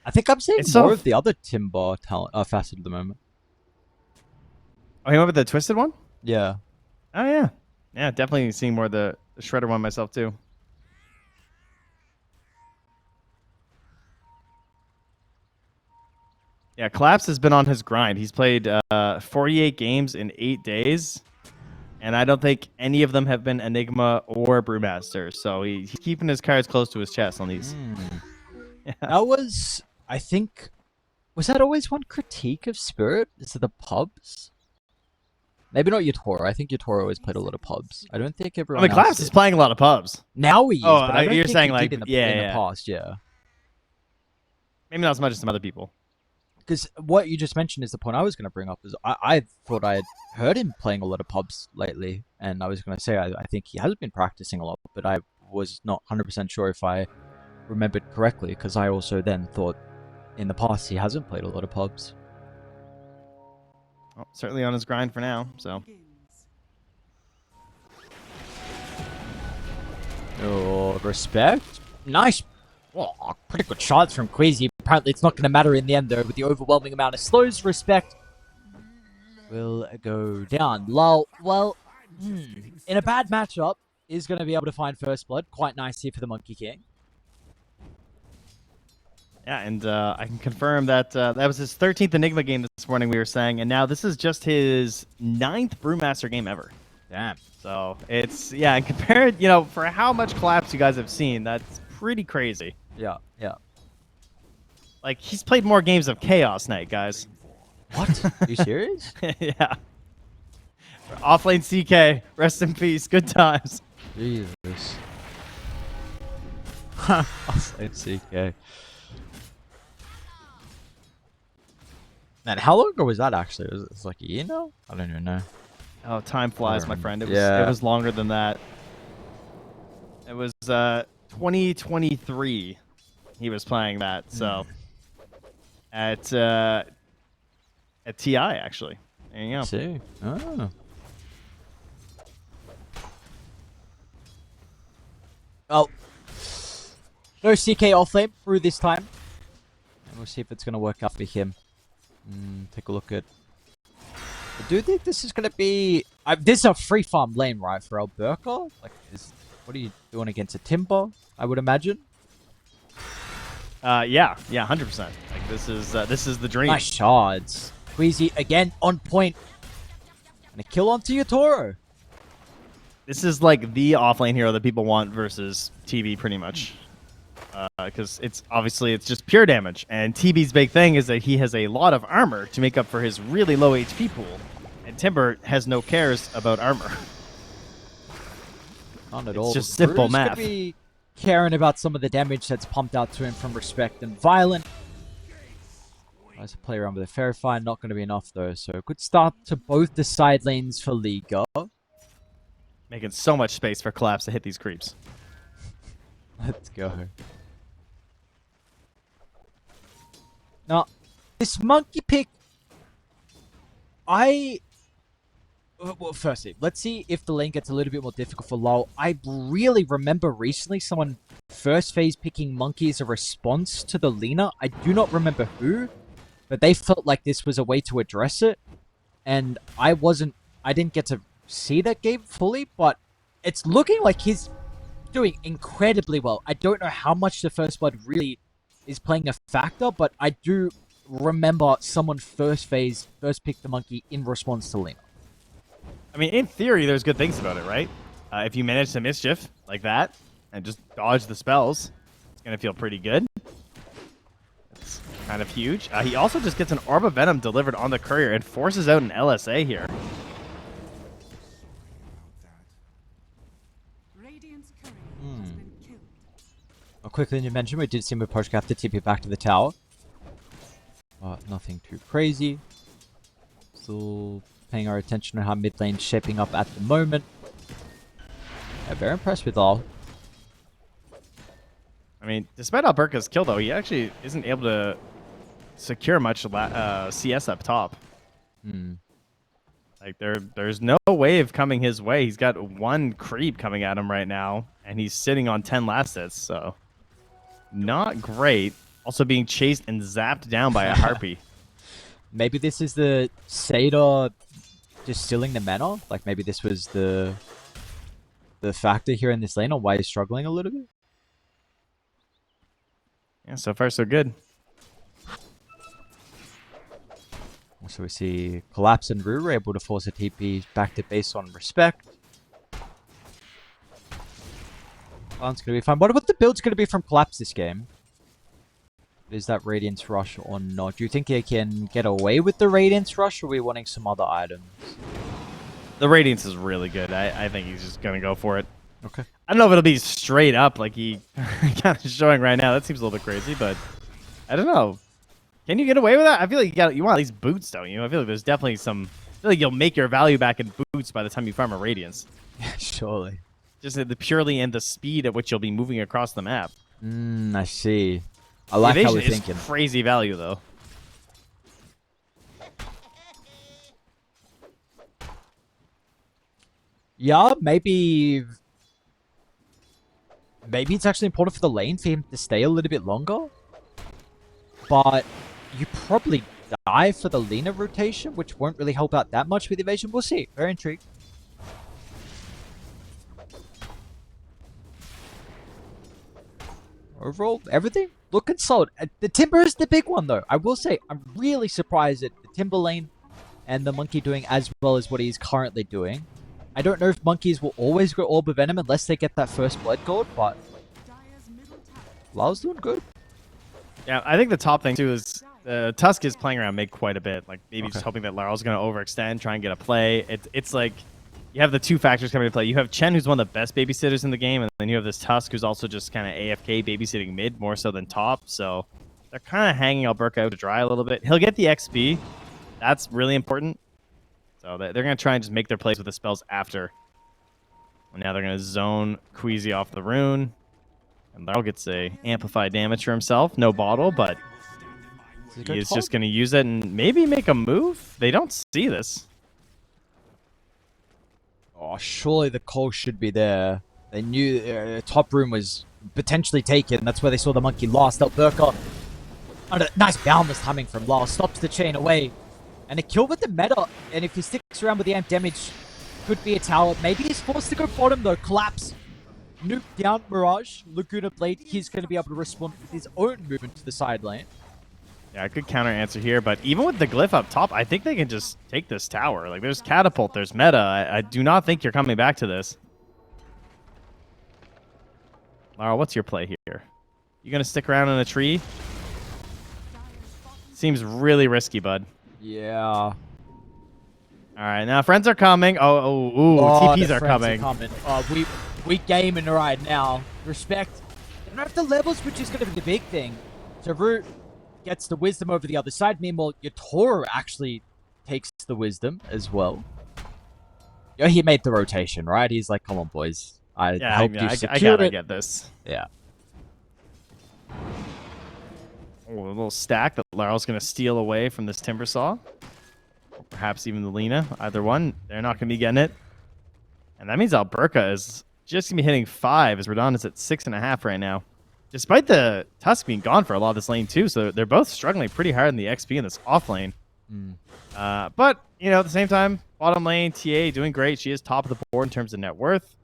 I think I'm seeing more of the other Timber talent facet at the moment. Oh, you remember the Twisted one? Yeah. Oh, yeah. Yeah, definitely seeing more of the Shredder one myself, too. Yeah, Collapse has been on his grind. He's played 48 games in 8 days. And I don't think any of them have been Enigma or Brewmaster. So he's keeping his cards close to his chest on these. Yeah. That was, I think, was that always one critique of Spirit? Is it the pubs? Maybe not Yotoro. I think Yotoro always played a lot of pubs. I don't think everyone. I mean, Collapse is playing a lot of pubs. Now he is. Oh, but I don't you're think saying he like did in the past, yeah. Maybe not as much as some other people. Because what you just mentioned is the point I was going to bring up. Is I thought I had heard him playing a lot of pubs lately, and I was going to say I think he has been practicing a lot, but I was not 100% sure if I remembered correctly, because I also then thought in the past he hasn't played a lot of pubs. Well, certainly on his grind for now, so. Oh, respect. Nice. Oh, pretty good shots from Queasy. Apparently it's not going to matter in the end, though, with the overwhelming amount of slows. Respect will go down. Lol. Well, in a bad matchup, is going to be able to find first blood. Quite nice here for the Monkey King. Yeah, and I can confirm that that was his 13th Enigma game this morning, we were saying, and now this is just his 9th Brewmaster game ever. Damn. So it's, yeah, and compared, you know, for how much Collapse you guys have seen, that's pretty crazy. Yeah, yeah. Like, he's played more games of Chaos Knight, guys. What? Are you serious? Yeah. Offlane CK, rest in peace, good times. Jesus. Offlane CK. Man, how long ago was that actually? It was like a year now? I don't even know. Oh, time flies, my friend. It Yeah. was longer than that. It was 2023. He was playing that, so at TI actually. There you go. I see. Oh. Well, no CK offlane through this time. And we'll see if it's going to work out for him. Take a look at... I do think this is going to be... this is a free farm lane, right, for L1ga? Like, what are you doing against a Timber, I would imagine? Yeah, 100%. Like this is the dream. Nice shards. Queasy again on point. And a kill onto your Toro. This is like the offlane hero that people want versus TB pretty much. Because it's just pure damage. And TB's big thing is that he has a lot of armor to make up for his really low HP pool. And Timber has no cares about armor. Not at all. It's just simple math. Could be caring about some of the damage that's pumped out to him from Respect and Violent. Tries to play around with a Fairy Fire, not going to be enough though. So a good start to both the side lanes for Liga. Making so much space for Collapse to hit these creeps. Let's go. Now, this monkey pick, well, firstly, let's see if the lane gets a little bit more difficult for LoL. I really remember recently someone first phase picking monkey as a response to the Lina. I do not remember who, but they felt like this was a way to address it. And I didn't get to see that game fully, but it's looking like he's doing incredibly well. I don't know how much the First Blood really is playing a factor, but I do remember someone first pick the monkey in response to Lina. I mean, in theory, there's good things about it, right? If you manage to mischief like that and just dodge the spells, it's going to feel pretty good. It's kind of huge. He also just gets an Orb of Venom delivered on the courier and forces out an LSA here. Well, quickly, you mentioned we did see Miposhka have to TP back to the tower. But nothing too crazy. Still paying our attention on how mid lane's shaping up at the moment. Yeah, very impressed with all. I mean, despite L1ga's kill, though, he actually isn't able to secure much CS up top. Like, there's no wave coming his way. He's got one creep coming at him right now, and he's sitting on 10 last hits, so not great. Also being chased and zapped down by a Harpy. Maybe this is the Seder distilling the mana. Like, maybe this was the factor here in this lane on why he's struggling a little bit. Yeah, so far so good. So we see Collapse and Rue are able to force a TP back to base on Respect. It's going to be fine. What the build's going to be from Collapse this game? Is that Radiance Rush or not? Do you think they can get away with the Radiance Rush, or are we wanting some other items? The Radiance is really good. I think he's just going to go for it. Okay. I don't know if it'll be straight up like he kind of showing right now. That seems a little bit crazy, but I don't know. Can you get away with that? I feel like you want at least boots, don't you? I feel like there's definitely some... I feel like you'll make your value back in boots by the time you farm a Radiance. Yeah, surely. Just the purely and the speed at which you'll be moving across the map. I see. I like how we're thinking. Crazy value, though. Yeah, maybe it's actually important for the lane for him to stay a little bit longer. But you probably die for the Lina rotation, which won't really help out that much with evasion. We'll see. Very intrigued. Overall, everything looking solid. The Timber is the big one, though. I will say, I'm really surprised at the Timber lane and the Monkey doing as well as what he's currently doing. I don't know if Monkeys will always go Orb of Venom unless they get that first Blood Gold, but Lau's doing good. Yeah, I think the top thing, too, is Tusk is playing around mid quite a bit. Like, maybe just hoping that Larl's going to overextend, try and get a play. It's like... You have the two factors coming into play. You have Chen, who's one of the best babysitters in the game, and then you have this Tusk, who's also just kind of AFK babysitting mid more so than top. So they're kind of hanging L1ga out to dry a little bit. He'll get the XP. That's really important. So they're going to try and just make their plays with the spells after. And now they're going to zone Queasy off the rune. And Larl gets a amplified damage for himself. No bottle, but he is just going to use it and maybe make a move. They don't see this. Oh, surely the call should be there. They knew top room was potentially taken. That's where they saw the monkey last. L1ga, nice boundless timing from Larl, stops the chain away. And a kill with the meta. And if he sticks around with the amp damage, could be a tower. Maybe he's forced to go bottom though. Collapse. Nuke down Mirage. Laguna Blade. He's going to be able to respond with his own movement to the side lane. Yeah, good counter answer here. But even with the glyph up top, I think they can just take this tower. Like, there's catapult, there's meta. I do not think you're coming back to this. Lara, what's your play here? You going to stick around in a tree? Seems really risky, bud. Yeah. All right, now friends are coming. TPs are coming. We gaming right now. Respect. They don't have the levels, which is going to be the big thing. So Root gets the wisdom over the other side. Meanwhile, Yatoro actually takes the wisdom as well. Yeah, he made the rotation, right? He's like, come on, boys. I gotta get this. Yeah. Oh, a little stack that Larl's going to steal away from this Timber Saw. Or perhaps even the Lina. Either one. They're not going to be getting it. And that means L1ga is just going to be hitting 5 as Radon is at 6.5 right now. Despite the Tusk being gone for a lot of this lane too. So they're both struggling pretty hard in the XP in this off lane. But, you know, at the same time, bottom lane, TA doing great. She is top of the board in terms of net worth.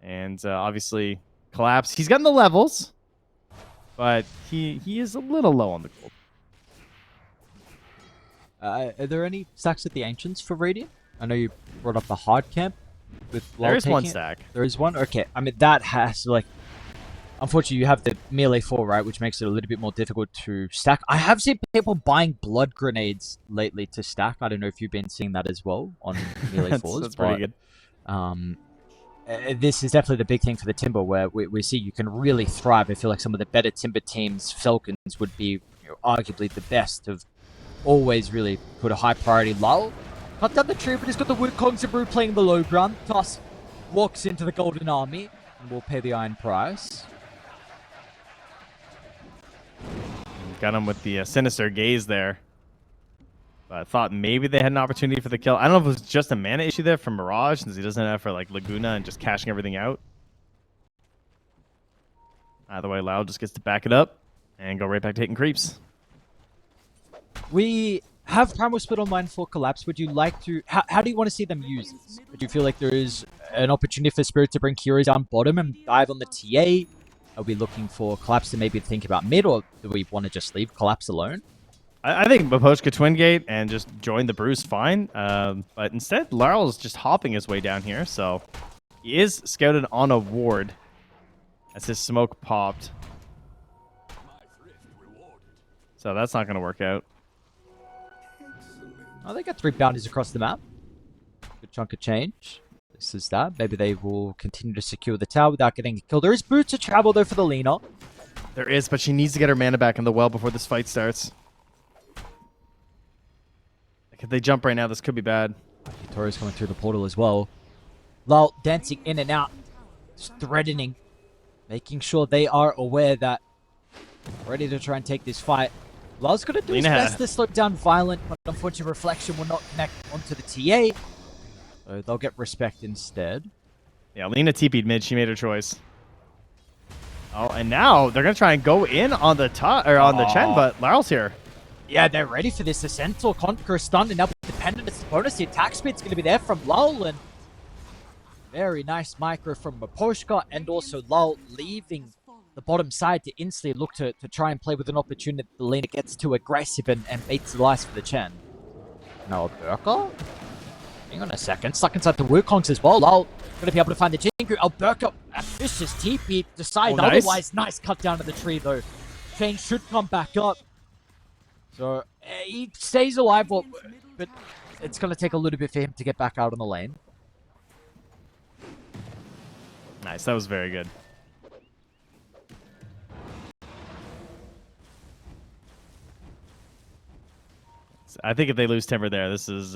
And obviously, Collapse. He's gotten the levels. But he is a little low on the gold. Are there any stacks at the Ancients for Radiant? I know you brought up the hard camp. There is one stack. There is one? Okay. I mean, that has, like... Unfortunately, you have the melee 4, right? Which makes it a little bit more difficult to stack. I have seen people buying blood grenades lately to stack. I don't know if you've been seeing that as well on melee 4s. That's pretty good. This is definitely the big thing for the Timber, where we see you can really thrive. I feel like some of the better Timber teams, Falcons, would be arguably the best of always really put a high priority. Lull cut down the tree, but he's got the Wukongs and Brew playing the low ground. Toss walks into the Golden Army and will pay the iron price. Got him with the sinister gaze there. But I thought maybe they had an opportunity for the kill. I don't know if it was just a mana issue there from Mirage, since he doesn't have for like Laguna and just cashing everything out. Either way, Loud just gets to back it up and go right back to hitting creeps. We have Primal Split online for Collapse. Would you like to... How do you want to see them use this? Do you feel like there is an opportunity for Spirit to bring Heroes down bottom and dive on the TA? Are we looking for Collapse to maybe think about mid, or do we want to just leave Collapse alone? I think Mapochka Twin Gate and just join the Bruce fine. But instead, Larl's just hopping his way down here. So he is scouted on a ward as his smoke popped. So that's not going to work out. Oh, they got 3 bounties across the map. Good chunk of change. This is that. Maybe they will continue to secure the tower without getting killed. There is boots to travel, though, for the Lina. There is, but she needs to get her mana back in the well before this fight starts. Like, if they jump right now, this could be bad. Toro's coming through the portal as well. Lal dancing in and out. Just threatening. Making sure they are aware that ready to try and take this fight. Lal's going to do his best to slow down Violent, but unfortunately Reflection will not connect onto the TA. So they'll get respect instead. Yeah, Lina TP'd mid. She made her choice. Oh, and now they're going to try and go in on the on the Chen, but Larl's here. Yeah, they're ready for this. The Centaur Conqueror stunned, and now with Dependent as the bonus, the attack speed's going to be there from Lul, and very nice micro from Mapochka, and also Lul leaving the bottom side to instantly look to try and play with an opportunity that the Lina gets too aggressive and baits the lice for the Chen. Now, L1ga? Hang on a second. Stuck inside the Wukongs as well. Lul going to be able to find the Jingu. L1ga, vicious TP, decide otherwise. Nice cut down to the tree, though. Chain should come back up. So, he stays alive, but it's going to take a little bit for him to get back out on the lane. Nice, that was very good. I think if they lose Timber there, this is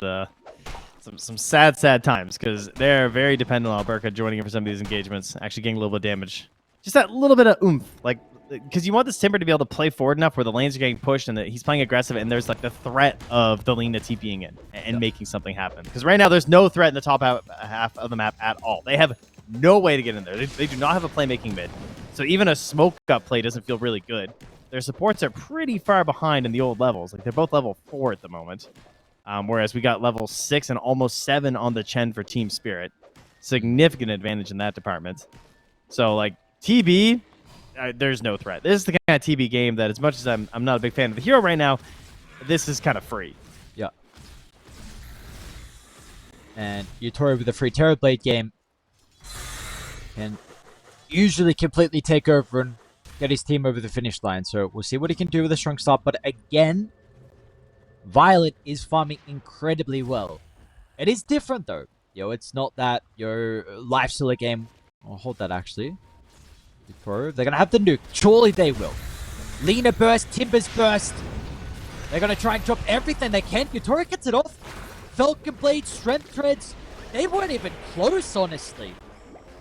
some sad times because they're very dependent on L1ga joining in for some of these engagements, actually getting a little bit of damage. Just that little bit of oomph, like, because you want this Timber to be able to play forward enough where the lanes are getting pushed and that he's playing aggressive and there's like the threat of the Lina TPing in and making something happen. Because right now there's no threat in the top half of the map at all. They have no way to get in there. They do not have a playmaking mid. So even a smoke up play doesn't feel really good. Their supports are pretty far behind in the old levels. Like they're both level 4 at the moment. Whereas we got level 6 and almost 7 on the Chen for Team Spirit. Significant advantage in that department. So like TB, there's no threat. This is the kind of TB game that as much as I'm not a big fan of the hero right now, this is kind of free. Yeah. And Yutori with a free Terrorblade game can usually completely take over and get his team over the finish line. So we'll see what he can do with a strong start. But again, Violet is farming incredibly well. It is different though. It's not that your life stealer game. I'll hold that actually. They're going to have the nuke. Surely they will. Lina burst, Timbers burst. They're going to try and drop everything they can. Yutori gets it off. Falcon Blade, Strength Threads. They weren't even close, honestly.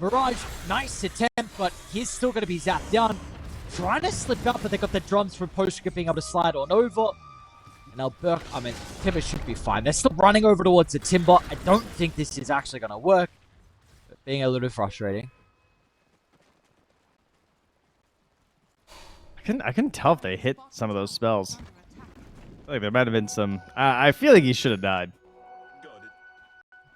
Mirage, nice attempt, but he's still going to be zapped down. Trying to slip out, but they got the drums from Postka being able to slide on over. And L1ga, Timber should be fine. They're still running over towards the Timber. I don't think this is actually going to work. But being a little frustrating. I couldn't tell if they hit some of those spells. Like there might have been some. I feel like he should have died.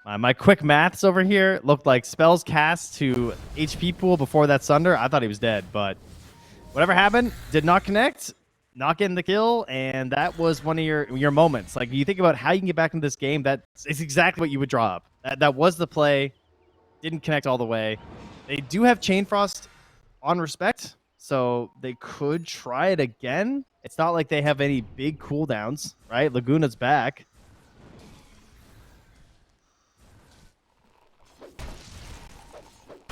My quick maths over here looked like spells cast to HP pool before that Sunder. I thought he was dead, but whatever happened, did not connect, not getting the kill, and that was one of your moments. Like you think about how you can get back into this game, that is exactly what you would draw up. That was the play. Didn't connect all the way. They do have Chain Frost on respect. So they could try it again. It's not like they have any big cooldowns, right? Laguna's back.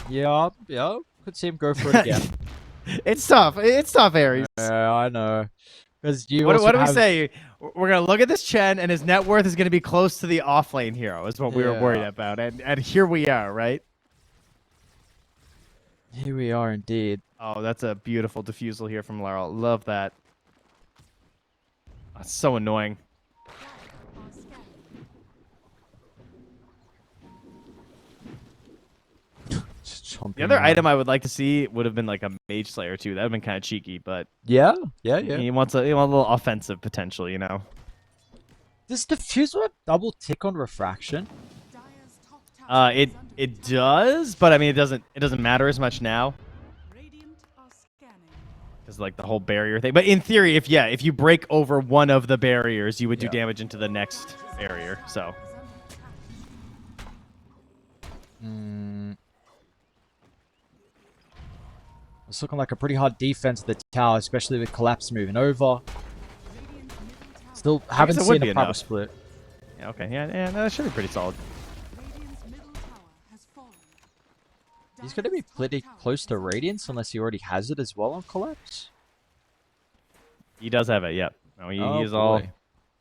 Yeah. Could see him go for it again. It's tough. It's tough, Aries. Yeah, I know. Because what do we say? We're gonna look at this Chen, and his net worth is gonna be close to the off-lane hero. Is what we were worried about, and here we are, right? Here we are, indeed. Oh, that's a beautiful diffusal here from Laurel. Love that. That's so annoying. The other item I would like to see would have been like a Mage Slayer too. That would have been kind of cheeky, but yeah. He wants a little offensive potential, you know. Does diffusal have double tick on refraction? It does, but I mean it doesn't matter as much now. Because like the whole barrier thing. But in theory, if you break over one of the barriers, you would do damage into the next barrier. So. It's looking like a pretty hard defense of the tower, especially with Collapse moving over. Still haven't seen a power split. Yeah, okay. Yeah, that should be pretty solid. He's going to be pretty close to Radiance unless he already has it as well on Collapse. He does have it, yep. No,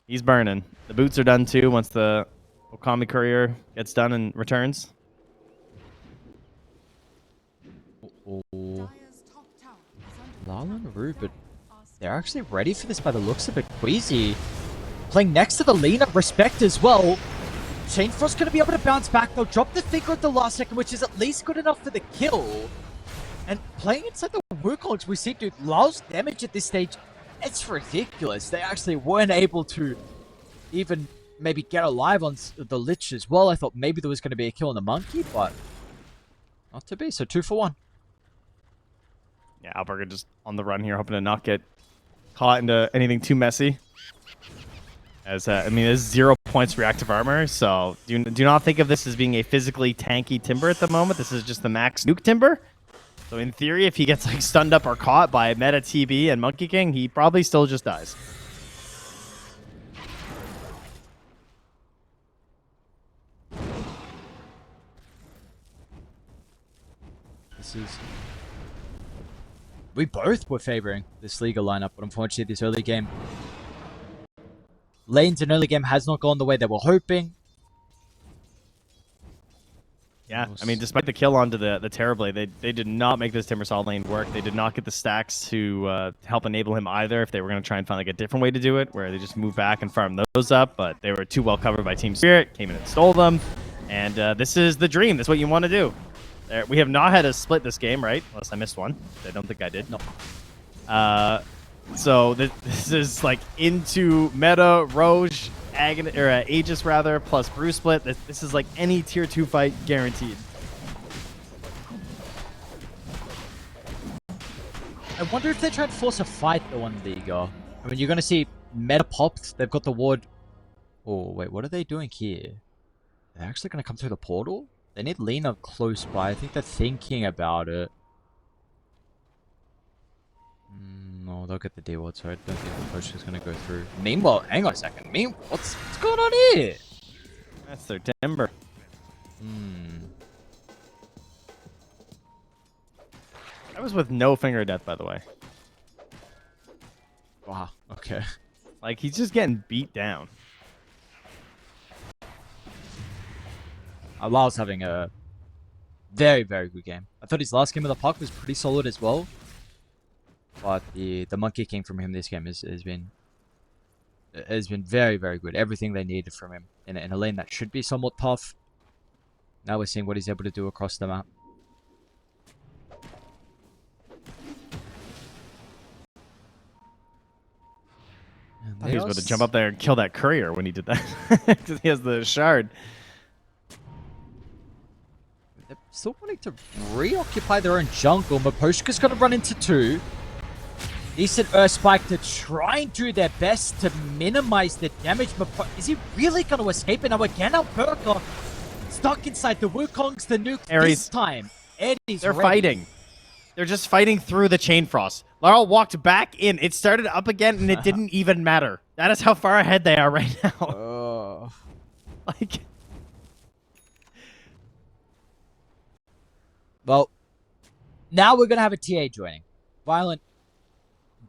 he's burning. The boots are done too once the Okami Courier gets done and returns. Lala and Rupert, they're actually ready for this by the looks of it. Queasy playing next to the Lina, respect as well. Chain Frost going to be able to bounce back. They'll drop the finger at the last second, which is at least good enough for the kill. And playing inside the Wukongs, we see, dude, Lao's damage at this stage, it's ridiculous. They actually weren't able to even maybe get alive on the Lich as well. I thought maybe there was going to be a kill on the Monkey, but not to be. So 2 for 1. Yeah, L1ga just on the run here, hoping to not get caught into anything too messy. As there's 0 points reactive armor, so do not think of this as being a physically tanky Timber at the moment. This is just the max nuke Timber. So in theory, if he gets like stunned up or caught by meta TB and Monkey King, he probably still just dies. We both were favoring this Liga lineup, but unfortunately this early game Lanes in early game has not gone the way they were hoping. Yeah, I mean, despite the kill onto the Terrorblade, they did not make this Timbersaw lane work. They did not get the stacks to help enable him either if they were going to try and find like a different way to do it, where they just move back and farm those up, but they were too well covered by Team Spirit, came in and stole them. And this is the dream. That's what you want to do. We have not had a split this game, right? Unless I missed one. I don't think I did. No. So this is like into meta, Roche, Aegis rather, plus Brew Split. This is like any tier 2 fight guaranteed. I wonder if they try to force a fight though on Liga. I mean, you're going to see meta popped. They've got the ward. Oh, wait, what are they doing here? They're actually going to come through the portal? They need Lina close by. I think they're thinking about it. No, they'll get the D ward, so I don't think the push is going to go through. Meanwhile, hang on a second. What's going on here? That's their Timber. That was with no finger of death, by the way. Wow, okay. Like, he's just getting beat down. Lao's having a very, very good game. I thought his last game of the park was pretty solid as well. But the Monkey King from him this game has been very, very good. Everything they needed from him in a lane that should be somewhat tough. Now we're seeing what he's able to do across the map. He was about to jump up there and kill that courier when he did that. Because he has the shard. They're still wanting to reoccupy their own jungle. Maposhka's going to run into two. Decent Earth Spike to try and do their best to minimize the damage. Is he really going to escape it? Now again, L1ga stuck inside the Wukong's the nuke this time. Eddie's They're ready. fighting. They're just fighting through the Chain Frost. Laurel walked back in. It started up again, and it didn't even matter. That is how far ahead they are right now. Like... Well, now we're going to have a TA joining. Violent.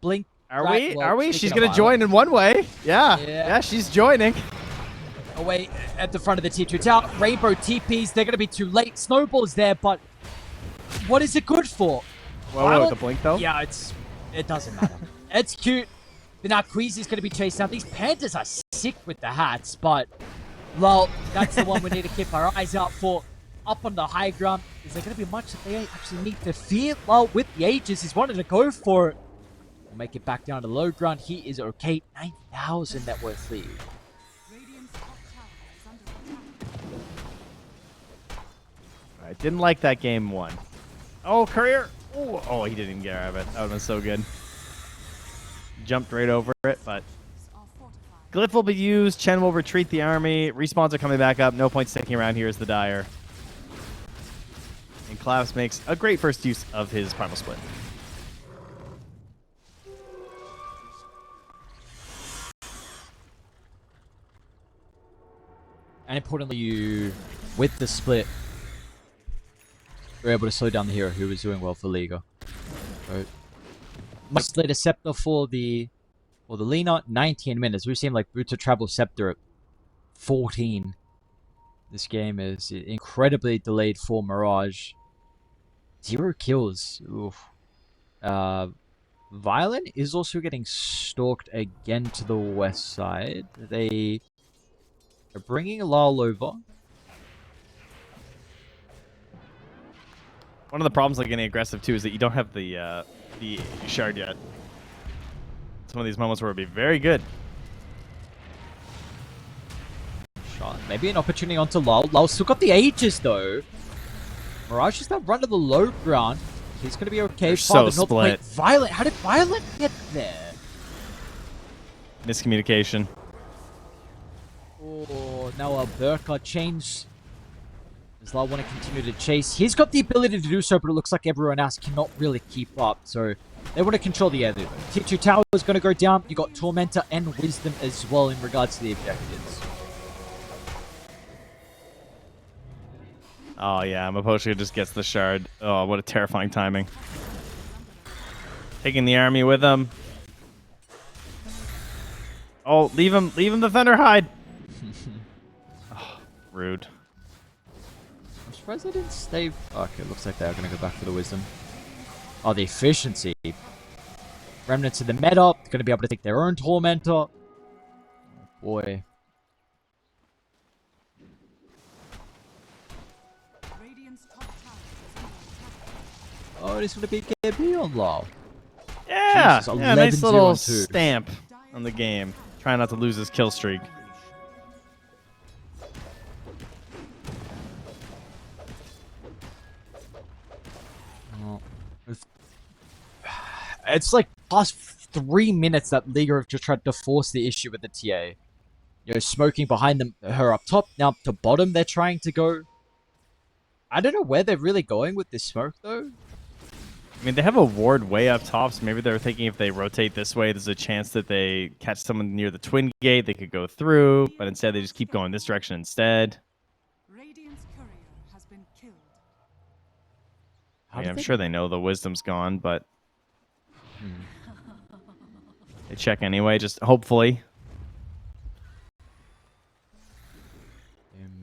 Blink. Are we? She's going to join in one way. Yeah, she's joining. Away at the front of the T2 tower. Rainbow TPs. They're going to be too late. Snowball's there, but what is it good for? Well, with the blink, though? Yeah, it doesn't matter. It's cute. But now Queasy's going to be chased down. These Panthers are sick with the hats, but, well, that's the one we need to keep our eyes out for. Up on the high ground. Is there going to be much that they actually need to fear? Well, with the Aegis, he's wanted to go for it. We'll make it back down to low ground. He is okay. 9,000 net worth lead. I didn't like that game one. Oh, Courier. Ooh. Oh, he didn't even get out of it. That would have been so good. Jumped right over it, but... Glyph will be used. Chen will retreat the army. Respawns are coming back up. No point sticking around here as the Dire. And Klaus makes a great first use of his Primal Split. And importantly, you, with the split, you're able to slow down the hero who was doing well for Liga. Right. Much later Scepter for the Lina, 19 minutes. We've seen like Buta travel Scepter at 14. This game is incredibly delayed for Mirage. 0 kills. Oof. Violent is also getting stalked again to the west side. They are bringing Lal over. One of the problems with getting aggressive too is that you don't have the shard yet. Some of these moments where it'd be very good. Shot. Maybe an opportunity onto Lal. Lal's still got the Aegis though. Mirage is now run to the low ground. He's going to be okay. They're so split. Wait, Violet. How did Violet get there? Miscommunication. Oh, now L1ga changed. Does Lal want to continue to chase? He's got the ability to do so, but it looks like everyone else cannot really keep up. So they want to control the area. T2 Tower is going to go down. You got Tormentor and Wisdom as well in regards to the objectives. Oh yeah, Maposhka just gets the shard. Oh, what a terrifying timing. Taking the army with him. Oh, leave him the Thunder hide. Oh, rude. I'm surprised they didn't stay. Okay, looks like they are going to go back for the wisdom. Oh, the efficiency. Remnants of the meta. Going to be able to take their own tormentor. Oh, boy. Oh, it's going to be KB on low. Yeah, Jesus, yeah, nice little 11-0-2. stamp on the game. Trying not to lose his kill streak. Oh. It's like past 3 minutes that Liga have just tried to force the issue with the TA. You know, smoking behind them, her up top. Now up to bottom, they're trying to go. I don't know where they're really going with this smoke, though. I mean, they have a ward way up top, so maybe they're thinking if they rotate this way, there's a chance that they catch someone near the twin gate. They could go through, but instead they just keep going this direction instead. Radiant's courier has been killed. I mean, I'm sure they know the wisdom's gone, but they check anyway, just hopefully.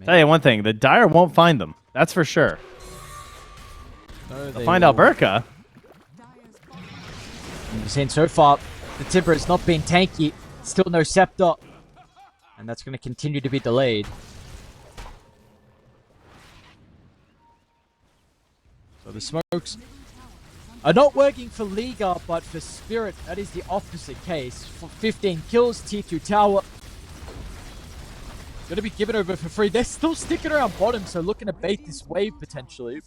Tell you one thing, the Dire won't find them. That's for sure. No, They'll find L1ga. We've seen so far, the Timber has not been tanky. Still no Scepter. And that's going to continue to be delayed. So the smokes are not working for Liga, but for Spirit, that is the opposite case. For 15 kills, T2 Tower. Going to be given over for free. They're still sticking around bottom, so looking to bait this wave potentially.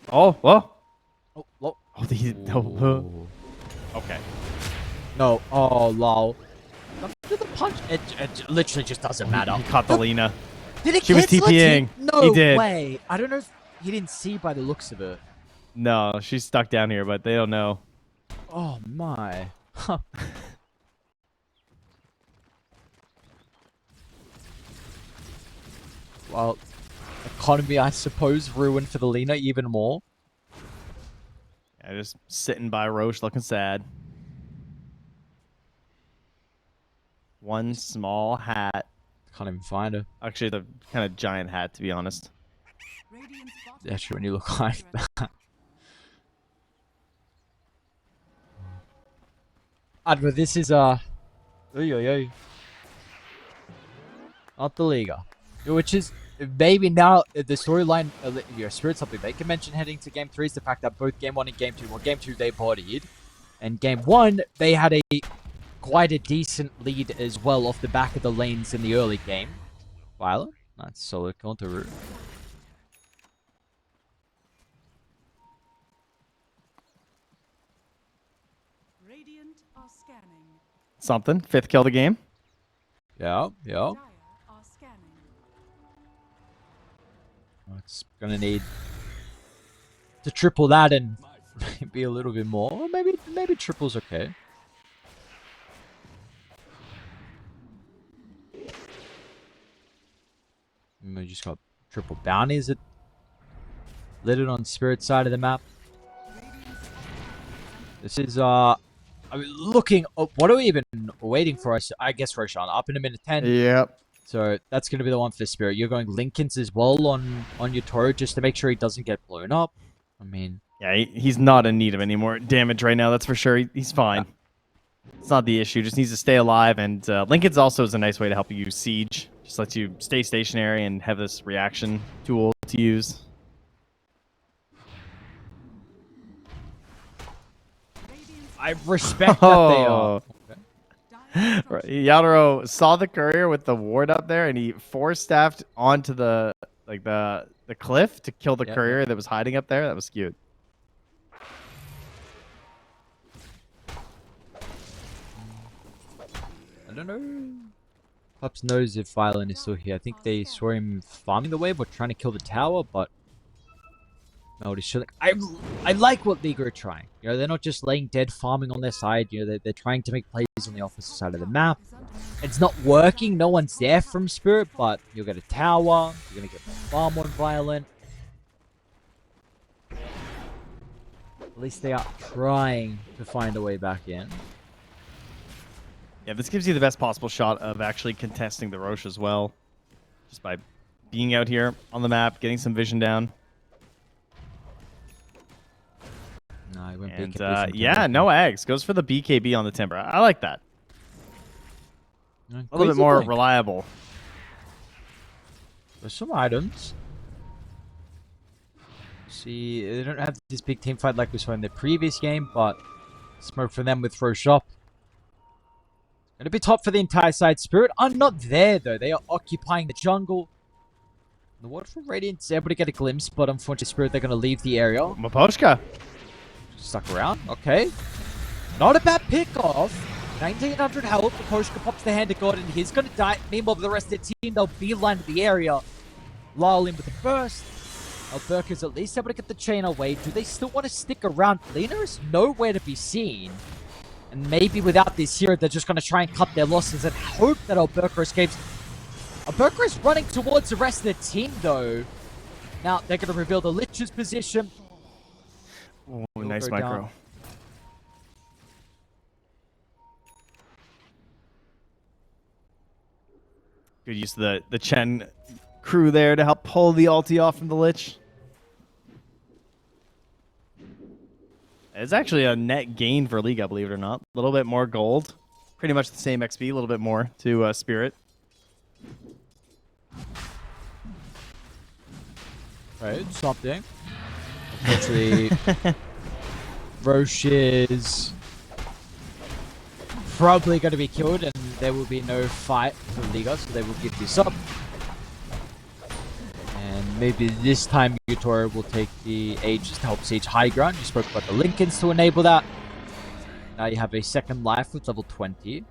Oh, well. Oh, lol. Oh, okay. No, oh, lol. After the punch, it literally just doesn't matter. He caught the Lina. Did it She was cancel a TPing. No He did. way. I don't know if he didn't see by the looks of it. No, she's stuck down here, but they don't know. Oh my. Huh. Well, economy, I suppose, ruined for the Lina even more. Yeah, just sitting by Roche looking sad. One small hat. Can't even find her. Actually, the kind of giant hat, to be honest. Actually, when you look like that. Adva, this is not the Liga, which is maybe now the storyline. Your Spirit, something they can mention heading to Game 3 is the fact that both Game 1 and Game 2, well, Game 2 they bodied, and Game 1 they had quite a decent lead as well off the back of the lanes in the early game. Violet, nice solid counter route. Radiant are scanning. Something. 5th kill of the game. Yeah. Dire are scanning. It's gonna need to triple that and maybe a little bit more. Or maybe triple's okay. We just got triple bounties that lit it on Spirit side of the map. This is I mean, looking. What are we even waiting for? Us, I guess Roshan up in a minute 10. Yep. So that's going to be the one for Spirit. You're going Lincoln's as well on your Toro just to make sure he doesn't get blown up. I mean, Yeah, he's not in need of any more damage right now, that's for sure. He's fine. Yeah. It's not the issue. Just needs to stay alive. And Lincoln's also is a nice way to help you use Siege. Just lets you stay stationary and have this reaction tool to use. I respect that they are. Yadro saw the courier with the ward up there, and he force-staffed onto the cliff to kill the courier that was hiding up there. That was cute. I don't know. Pups knows if Violent is still here. I think they saw him farming the wave or trying to kill the tower, but no, he's shouldn't. I like what Liga are trying. You know, they're not just laying dead farming on their side. You know, they're trying to make plays on the opposite side of the map. It's not working. No one's there from Spirit, but you'll get a tower. You're gonna get more farm on Violent. At least they are trying to find a way back in. Yeah, this gives you the best possible shot of actually contesting the Roche as well. Just by being out here on the map, getting some vision down. No, he went And BKB. yeah, no eggs. Goes for the BKB on the Timber. I like that. A little bit more reliable. There's some items. See, they don't have this big team fight like we saw in the previous game, but smoke for them with Roche up. Gonna be top for the entire side. Spirit are not there though. They are occupying the jungle. The Ward from Radiant's able to get a glimpse, but unfortunately Spirit, they're gonna leave the area. Maposhka. Stuck around. Okay. Not a bad pick off. 1900 health. Maposhka pops the hand of God and he's gonna die. Meanwhile, the rest of the team, they'll beeline to the area. Lyle in with the burst. L1ga's at least able to get the chain away. Do they still want to stick around? Lena is nowhere to be seen. And maybe without this hero, they're just going to try and cut their losses and hope that L1ga escapes. L1ga is running towards the rest of the team, though. Now, they're going to reveal the Lich's position. Oh, nice micro. Down. Good use of the Chen crew there to help pull the ulti off from the Lich. It's actually a net gain for Liga, believe it or not. A little bit more gold. Pretty much the same XP, a little bit more to Spirit. Right, something. Unfortunately, Roche is probably going to be killed and there will be no fight for Liga, so they will give this up. And maybe this time Utora will take the Aegis to help siege high ground. You spoke about the Lincolns to enable that. Now you have a second life with level 20.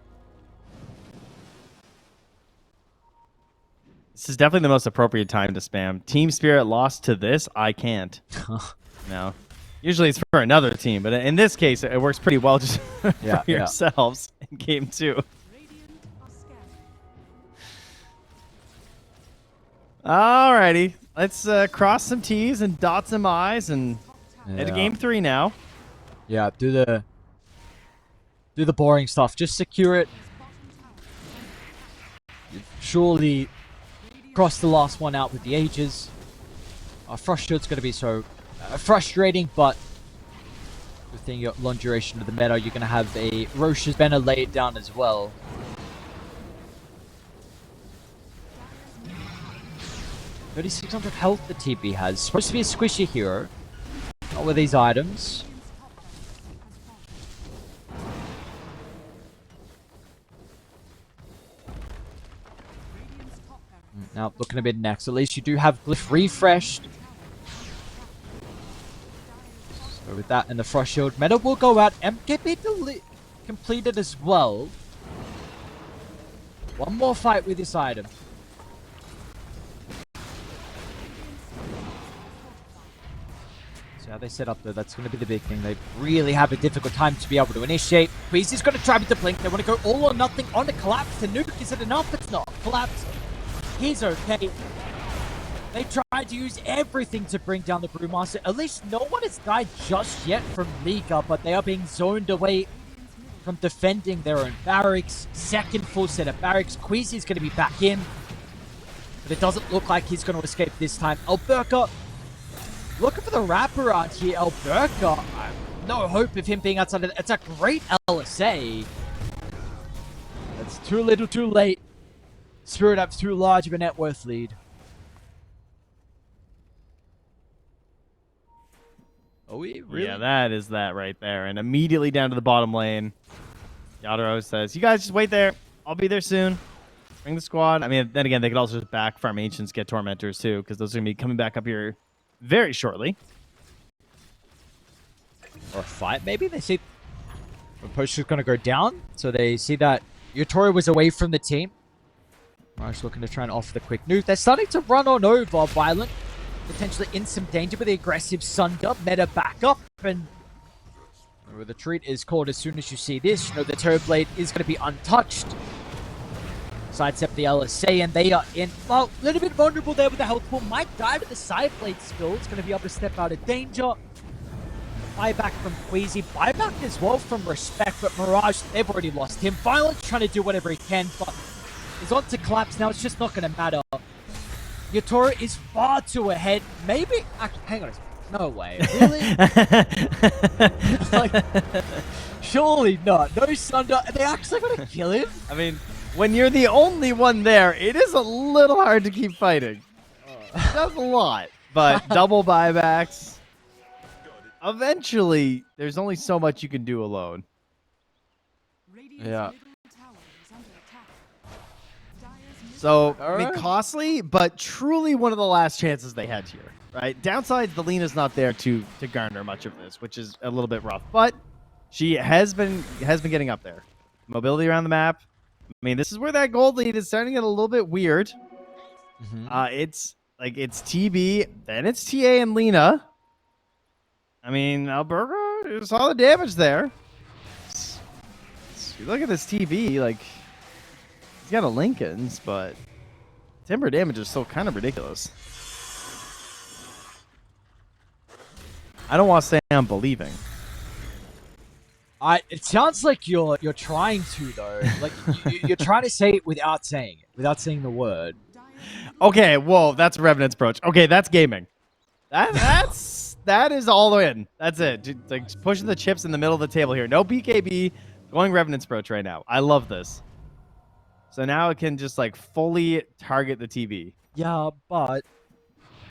This is definitely the most appropriate time to spam. Team Spirit lost to this, I can't. No. Usually it's for another team, but in this case, it works pretty well just for yourselves in game 2. Alrighty, let's cross some T's and dot some I's and head to game 3 now. Yeah, do the boring stuff. Just secure it. Surely cross the last one out with the Aegis. Frost Shield's going to be so frustrating, but within your long duration of the meta, you're going to have a Roche's banner laid down as well. 3600 health the TB has. Supposed to be a squishy hero. Not with these items. Now, looking a bit next. At least you do have Glyph refreshed. So with that and the Frost Shield, meta will go out. MKB completed as well. One more fight with this item. So how they set up though, that's going to be the big thing. They really have a difficult time to be able to initiate. Queasy's going to try with the blink. They want to go all or nothing on the collapse. The nuke, is it enough? It's not. Collapse. He's okay. They tried to use everything to bring down the Brewmaster. At least no one has died just yet from Liga, but they are being zoned away from defending their own barracks. Second full set of barracks. Queasy's going to be back in, but it doesn't look like he's going to escape this time. L1ga looking for the wraparound here. L1ga, no hope of him being outside of it. It's a great LSA. It's too little too late. Spirit have too large of a net worth lead. Are we really? Yeah, that is that right there. And immediately down to the bottom lane, Yadro says, you guys just wait there. I'll be there soon. Bring the squad. I mean, then again, they could also just back farm Ancients, get Tormentors too, because those are going to be coming back up here very shortly. Or a fight, maybe? They see Post is going to go down, so they see that Utori was away from the team. Marsh looking to try and offer the quick nuke. They're starting to run on over Violent. Potentially in some danger with the aggressive Sunder. Meta back up. And the treat is called as soon as you see this. You know, the Terrorblade is going to be untouched. Sidestep the LSA and they are in. Well, a little bit vulnerable there with the health pool. Might die with the side blade spill. It's going to be able to step out of danger. buyback from Queasy, buyback as well from Respect, but Mirage, they've already lost him. Violent's trying to do whatever he can, but he's on to Collapse now. It's just not going to matter. Yatoro is far too ahead. Maybe, actually, hang on a second. No way. Really? Like, surely not. No Sunder. Are they actually going to kill him? I mean, when you're the only one there, it is a little hard to keep fighting. That's a lot. But double buybacks. Eventually, there's only so much you can do alone. Radiant's Yeah. middle tower is under attack. Dire's middle So, I mean, Alright. costly, but truly one of the last chances they had here, right? Downsides, the Lena's not there to garner much of this, which is a little bit rough. But she has been getting up there. Mobility around the map. I mean, this is where that gold lead is starting to get a little bit weird. It's TB, then it's TA and Lena. I mean, L1ga saw the damage there. You look at this TB, like, he's got a Lincoln's, but timber damage is still kind of ridiculous. I don't want to say I'm believing. It sounds like you're trying to, though. Like, you're trying to say it without saying it, without saying the word. Okay, whoa, that's Revenant's approach. Okay, that's gaming. That is all in. That's it. Like pushing the chips in the middle of the table here. No BKB, going Revenant's approach right now. I love this. So now it can just like fully target the TV. Yeah, but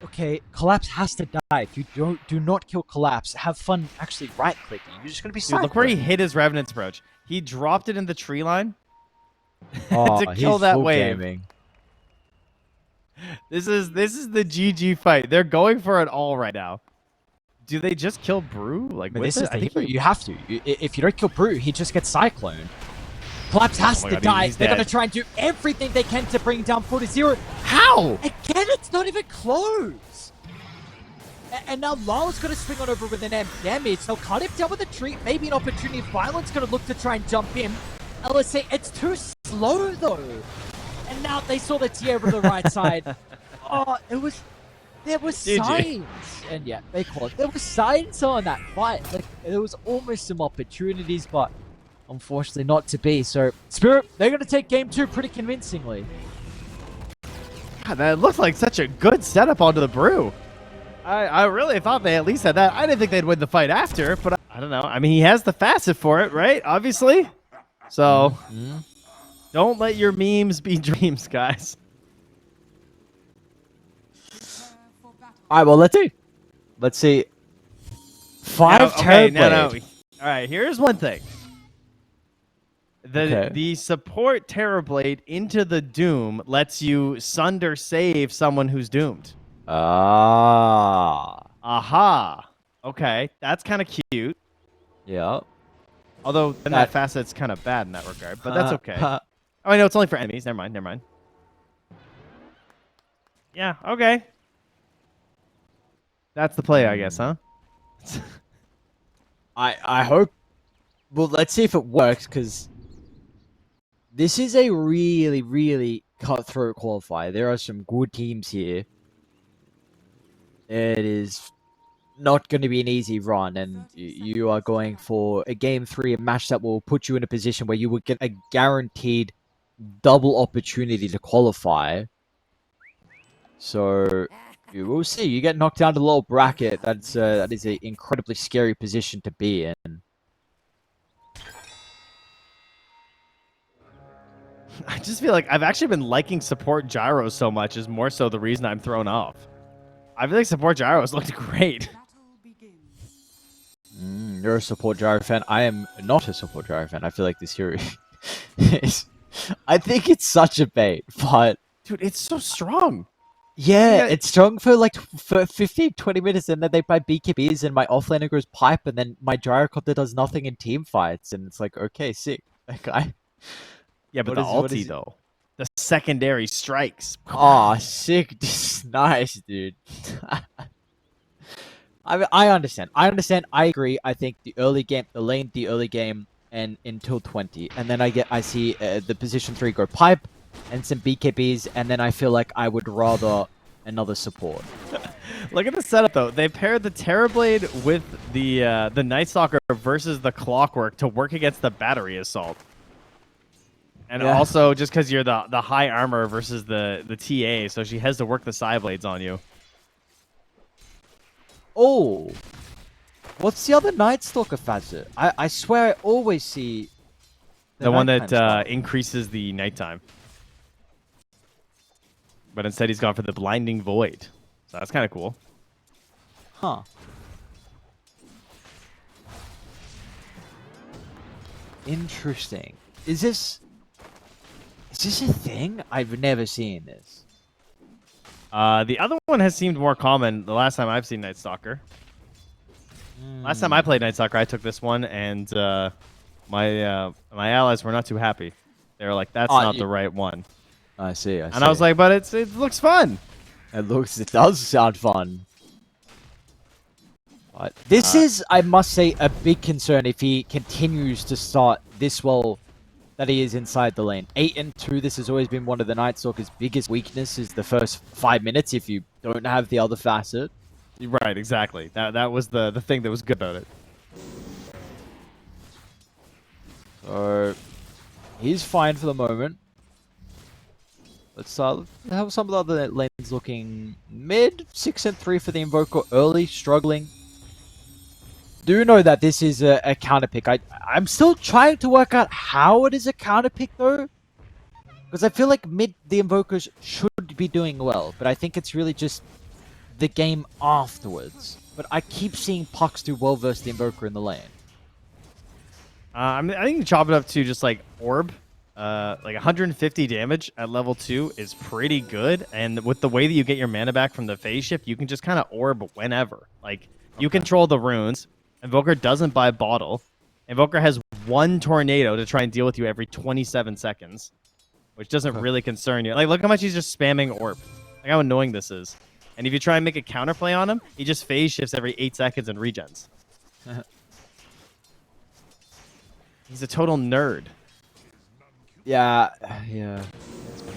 okay, Collapse has to die. If you do not kill Collapse, have fun actually right clicking. You're just gonna be Dude, look where he cycling. hit his Revenant's approach. He dropped it in the tree line Oh, to kill he's that full wave. gaming. This is the GG fight. They're going for it all right now. Do they just kill Brew? Like But with this it? is the I think hero. You have to. If you don't kill Brew, he just gets cycloned. Collapse has Oh my to God, die. he's They're dead. gonna try and do everything they can to bring down 4-0. How? Again, it's not even close. And now Lyle's gonna swing on over with an M damage. They'll cut him down with a tree. Maybe an opportunity. Violent's gonna look to try and jump in. LSA, it's too slow though. And now they saw the TA on the right side. Oh, there was GG. signs. And yeah, they call it. There was signs on that fight. Like, there was almost some opportunities, but unfortunately not to be. So, Spirit, they're going to take game 2 pretty convincingly. God, that looked like such a good setup onto the Brew. I really thought they at least had that. I didn't think they'd win the fight after, but I don't know. I mean, he has the facet for it, right? Obviously. So, don't let your memes be dreams, guys. prepare for battle. Alright, well, let's see. 5 Okay, no. Terrorblade. All right, here's one thing. Okay. The support Terrorblade into the Doom lets you sunder save someone who's doomed. Ah. Aha. Okay, that's kind of cute. Yeah. Although then that facet's kind of bad in that regard, but that's okay. Oh, I know it's only for enemies. Never mind. Yeah, okay. That's the play, I guess, huh? I hope. Well, let's see if it works, because this is a really, really cutthroat qualifier. There are some good teams here. It is not going to be an easy run, and you are going for a game 3, a match that will put you in a position where you will get a guaranteed double opportunity to qualify. So you will see. You get knocked down to the lower bracket. That is an incredibly scary position to be in. I just feel like I've actually been liking support gyros so much is more so the reason I'm thrown off. I feel like support gyros looked great. Battle begins. You're a support gyro fan. I am not a support gyro fan. I feel like this hero is... I think it's such a bait, but... Dude, it's so strong. Yeah, it's strong for like for 15, 20 minutes, and then they buy BKBs, and my offlaner goes pipe, and then my gyrocopter does nothing in team fights, and it's like, okay, sick. Okay. Yeah, but What the is ulti, it? though. The secondary strikes. Aw, sick. Nice, dude. I understand. I agree. I think the early game, the early game, and until 20, and then I see the position 3 go pipe, and some BKBs, and then I feel like I would rather another support. Look at the setup though. They paired the Terrorblade with the Night Stalker versus the Clockwork to work against the Battery Assault. And Yeah. also just because you're the high armor versus the TA, so she has to work the side blades on you. Oh, what's the other Night Stalker facet? I swear I always see The one nighttime that stuff. increases the nighttime. But instead he's gone for the Blinding Void. So that's kind of cool. Huh. Interesting. Is this a thing? I've never seen this. The other one has seemed more common the last time I've seen Night Stalker. Last time I played Night Stalker, I took this one, and my allies were not too happy. They were like, "That's not the right one." I see. And I was like, "But it looks fun." it does sound fun. But this is, I must say, a big concern if he continues to start this well that he is inside the lane. 8-2, this has always been one of the Night Stalker's biggest weaknesses, the first 5 minutes if you don't have the other facet. Right, exactly. That was the thing that was good about it. So he's fine for the moment. Let's have some of the other lanes looking mid. 6-3 for the Invoker early, struggling. Do know that this is a counter pick. I'm still trying to work out how it is a counter pick though, because I feel like mid the Invokers should be doing well, but I think it's really just the game afterwards. But I keep seeing Pucks do well versus the Invoker in the lane. I think you can chop it up to just like Orb. Like 150 damage at level 2 is pretty good, and with the way that you get your mana back from the phase shift, you can just kind of orb whenever. Like, you control the runes. Invoker doesn't buy bottle. Invoker has one tornado to try and deal with you every 27 seconds, which doesn't really concern you. Like, look how much he's just spamming orb. Like how annoying this is. And if you try and make a counterplay on him, he just phase shifts every 8 seconds and regens. He's a total nerd. Yeah.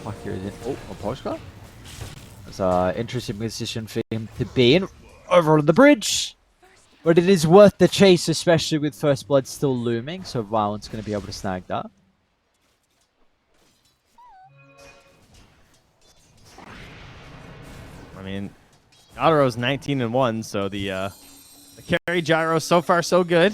Puck here is in. Oh, a postcard? It's an interesting position for him to be in. Over on the bridge. But it is worth the chase, especially with First Blood still looming. So Violent's going to be able to snag that. I mean, Gyro's 19-1, so the carry Gyro so far so good.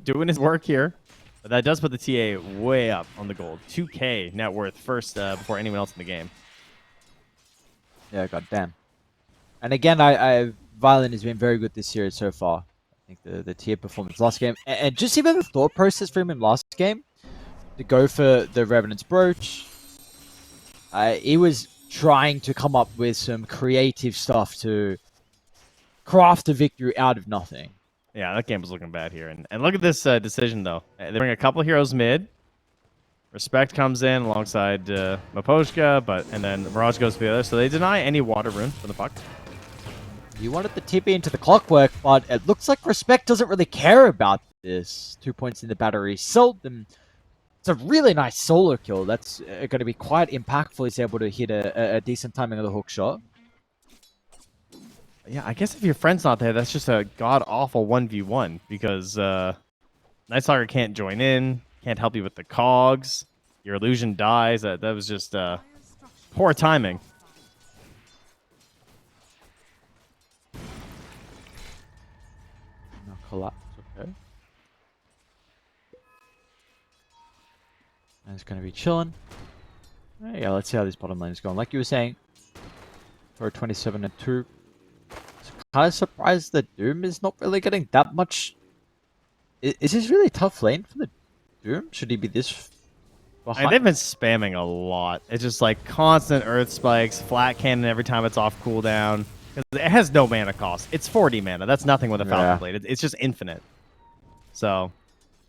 Doing his work here. But that does put the TA way up on the gold. 2K net worth first before anyone else in the game. Yeah, goddamn. And again, Violent has been very good this series so far. I think the tier performance last game, and just even the thought process for him in last game to go for the Revenant's Brooch. He was trying to come up with some creative stuff to craft a victory out of nothing. Yeah, that game was looking bad here. And look at this decision, though. They bring a couple heroes mid. Respect comes in alongside Maposhka, and then Mirage goes for the other. So they deny any water rune for the puck. You wanted the TP into the Clockwork, but it looks like Respect doesn't really care about this. 2 points in the battery. Seldom. It's a really nice solo kill. That's going to be quite impactful. He's able to hit a decent timing of the hook shot. Yeah, I guess if your friend's not there, that's just a god-awful 1v1 because Night Stalker can't join in, can't help you with the cogs, your illusion dies. That was just poor timing. No collapse, okay. And it's going to be chilling. Yeah, let's see how this bottom lane is going. Like you were saying, for 27-2. Kind of surprised that Doom is not really getting that much. Is this really tough lane for the Doom? Should he be this behind? They've been spamming a lot. It's just like constant earth spikes, flat cannon every time it's off cooldown. It has no mana cost. It's 40 mana. That's nothing with a Falcon Blade. It's just infinite. So,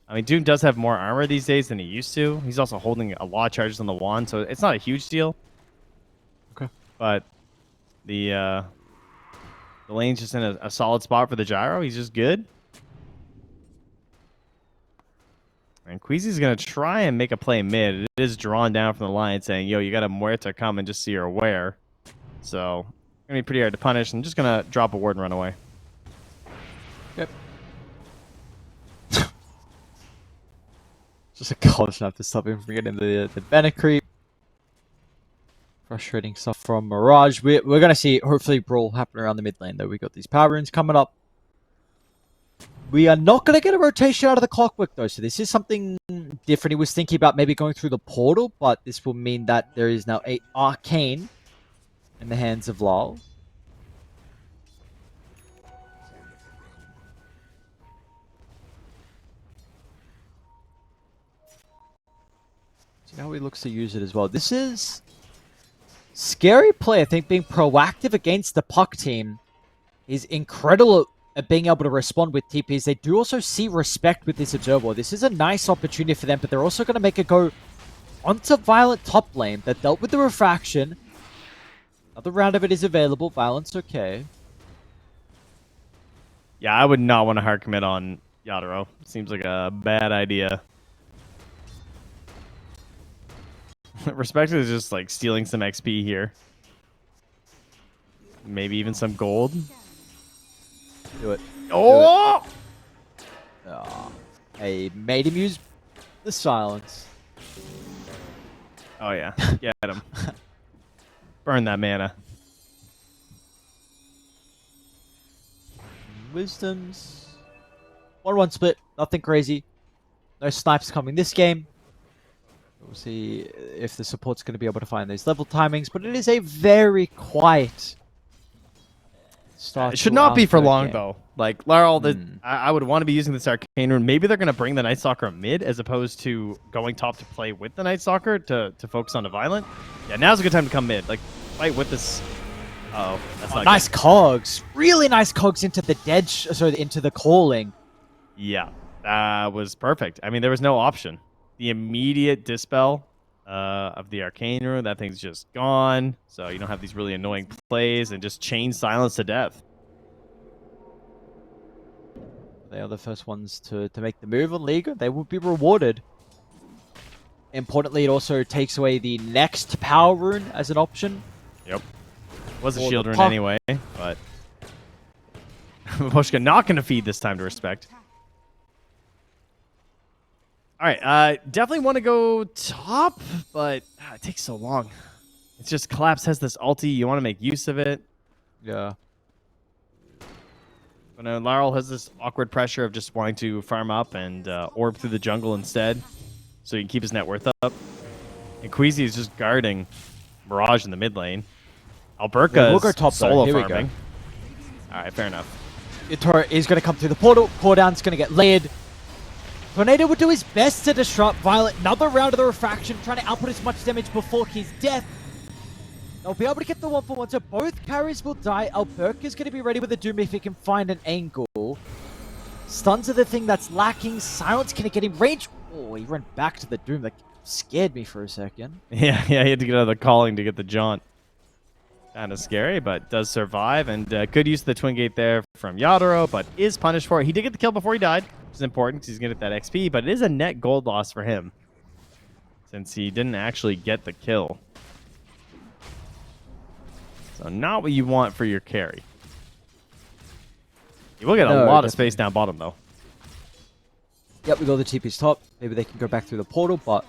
I mean, Doom does have more armor these days than he used to. He's also holding a lot of charges on the wand, so it's not a huge deal. Okay. But the lane's just in a solid spot for the Gyro. He's just good. And Queasy's going to try and make a play mid. It is drawn down from the line saying, yo, you got a Muerta coming just so you're aware. So Gonna be pretty hard to punish. I'm just gonna drop a ward and run away. Yep. Just a cold snap to stop him from getting the banner creep. Frustrating stuff from Mirage. We're going to see, hopefully, brawl happen around the mid lane, though. We got these power runes coming up. We are not going to get a rotation out of the clockwork, though, so this is something different. He was thinking about maybe going through the portal, but this will mean that there is now a arcane in the hands of Lal. See how he looks to use it as well. This is scary play. I think being proactive against the puck team is incredible at being able to respond with TPs. They do also see respect with this observer. This is a nice opportunity for them, but they're also going to make it go onto Violet top lane. That dealt with the refraction. Another round of it is available. Violence okay. Yeah, I would not want to hard commit on Yadro. Seems like a bad idea. Respect is just like stealing some XP here. Maybe even some gold. Do it. Oh! Hey, made him use the silence. Oh yeah, get him. Burn that mana. Wisdoms. 1-1 split. Nothing crazy. No snipes coming this game. We'll see if the support's going to be able to find those level timings, but it is a very quiet start. It should not be for long, though. Like, Laral, I would want to be using this Arcane Rune. Maybe they're going to bring the Night Stalker mid as opposed to going top to play with the Night Stalker to focus on the Violent. Yeah, now's a good time to come mid. Like, fight with this. Uh-oh, that's not nice good. cogs. Really nice cogs into the dead, into the calling. Yeah, that was perfect. I mean, there was no option. The immediate dispel of the Arcane Rune, that thing's just gone. So you don't have these really annoying plays and just chain silence to death. They are the first ones to make the move on Liga. They will be rewarded. Importantly, it also takes away the next power rune as an option. Yep. Was a Or shield the rune puck. anyway, but Maposhka not going to feed this time to respect. All right, definitely want to go top, but it takes so long. It's just Collapse has this ulti. You want to make use of it. Yeah. But Laral has this awkward pressure of just wanting to farm up and orb through the jungle instead, so he can keep his net worth up. And Queasy is just guarding Mirage in the mid lane. Alberca Yeah, we'll is go top though. solo Here we go. farming. All right, fair enough. Yatoro is going to come through the portal. Coredown's going to get layered. Tornado would do his best to disrupt Violet. Another round of the refraction, trying to output as much damage before his death. They'll be able to get the 1-for-1, so both carries will die. Alberca's going to be ready with the Doom if he can find an angle. Stuns are the thing that's lacking. Silence can get him range. Oh, he ran back to the Doom. That scared me for a second. Yeah, he had to get out of the calling to get the jaunt. Kind of scary, but does survive. And good use of the Twin Gate there from Yadoro, but is punished for it. He did get the kill before he died, which is important because he's going to get that XP, but it is a net gold loss for him since he didn't actually get the kill. So not what you want for your carry. You will get a lot of space down bottom, though. Yep, we got the TP's top. Maybe they can go back through the portal, but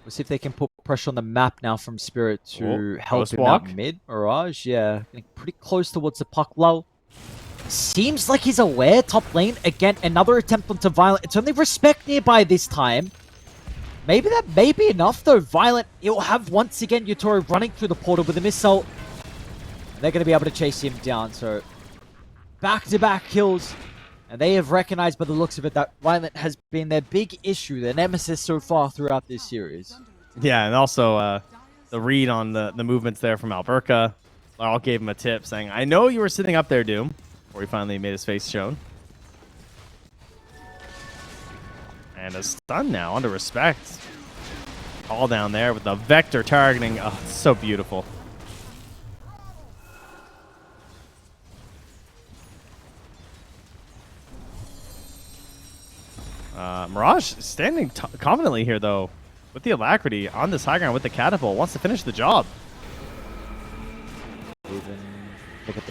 we'll see if they can put pressure on the map now from Spirit to help him out mid. Mirage, yeah. Getting pretty close towards the puck lull. Seems like he's aware top lane. Again, another attempt onto Violent. It's only Respect nearby this time. Maybe that may be enough, though. Violent, he'll have once again Yatoro running through the portal with a missile. They're going to be able to chase him down, so back-to-back kills. And they have recognized by the looks of it that Violent has been their big issue, their nemesis so far throughout this series. Yeah, and also the read on the movements there from Alberca. Laral gave him a tip saying, I know you were sitting up there, Doom, before he finally made his face shown. And a stun now onto Respect. All down there with the vector targeting. Oh, it's so beautiful. Mirage standing confidently here, though, with the alacrity on this high ground with the catapult. Wants to finish the job.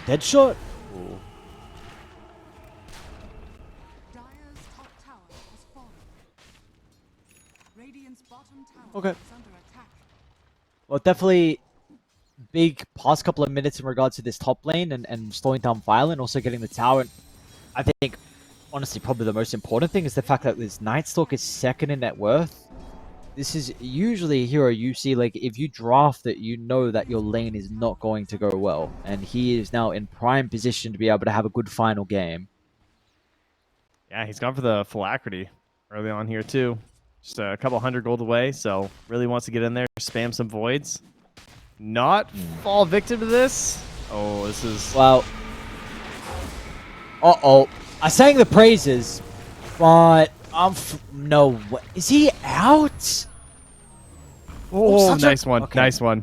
dead shot? Ooh. Dire's top tower has fallen. Radiant's bottom tower Okay. is under attack. Well, definitely big past couple of minutes in regards to this top lane and slowing down Violent, also getting the tower. And I think, honestly, probably the most important thing is the fact that this Nightstalk is second in net worth. This is usually a hero you see, like, if you draft it, you know that your lane is not going to go well. And he is now in prime position to be able to have a good final game. Yeah, he's gone for the Phylactery early on here, too. Just a couple hundred gold away, so really wants to get in there, spam some voids. Not fall victim to this. Oh, this is... Well, I sang the praises, but no, is he out? Oh, such a- nice one. okay. Nice one.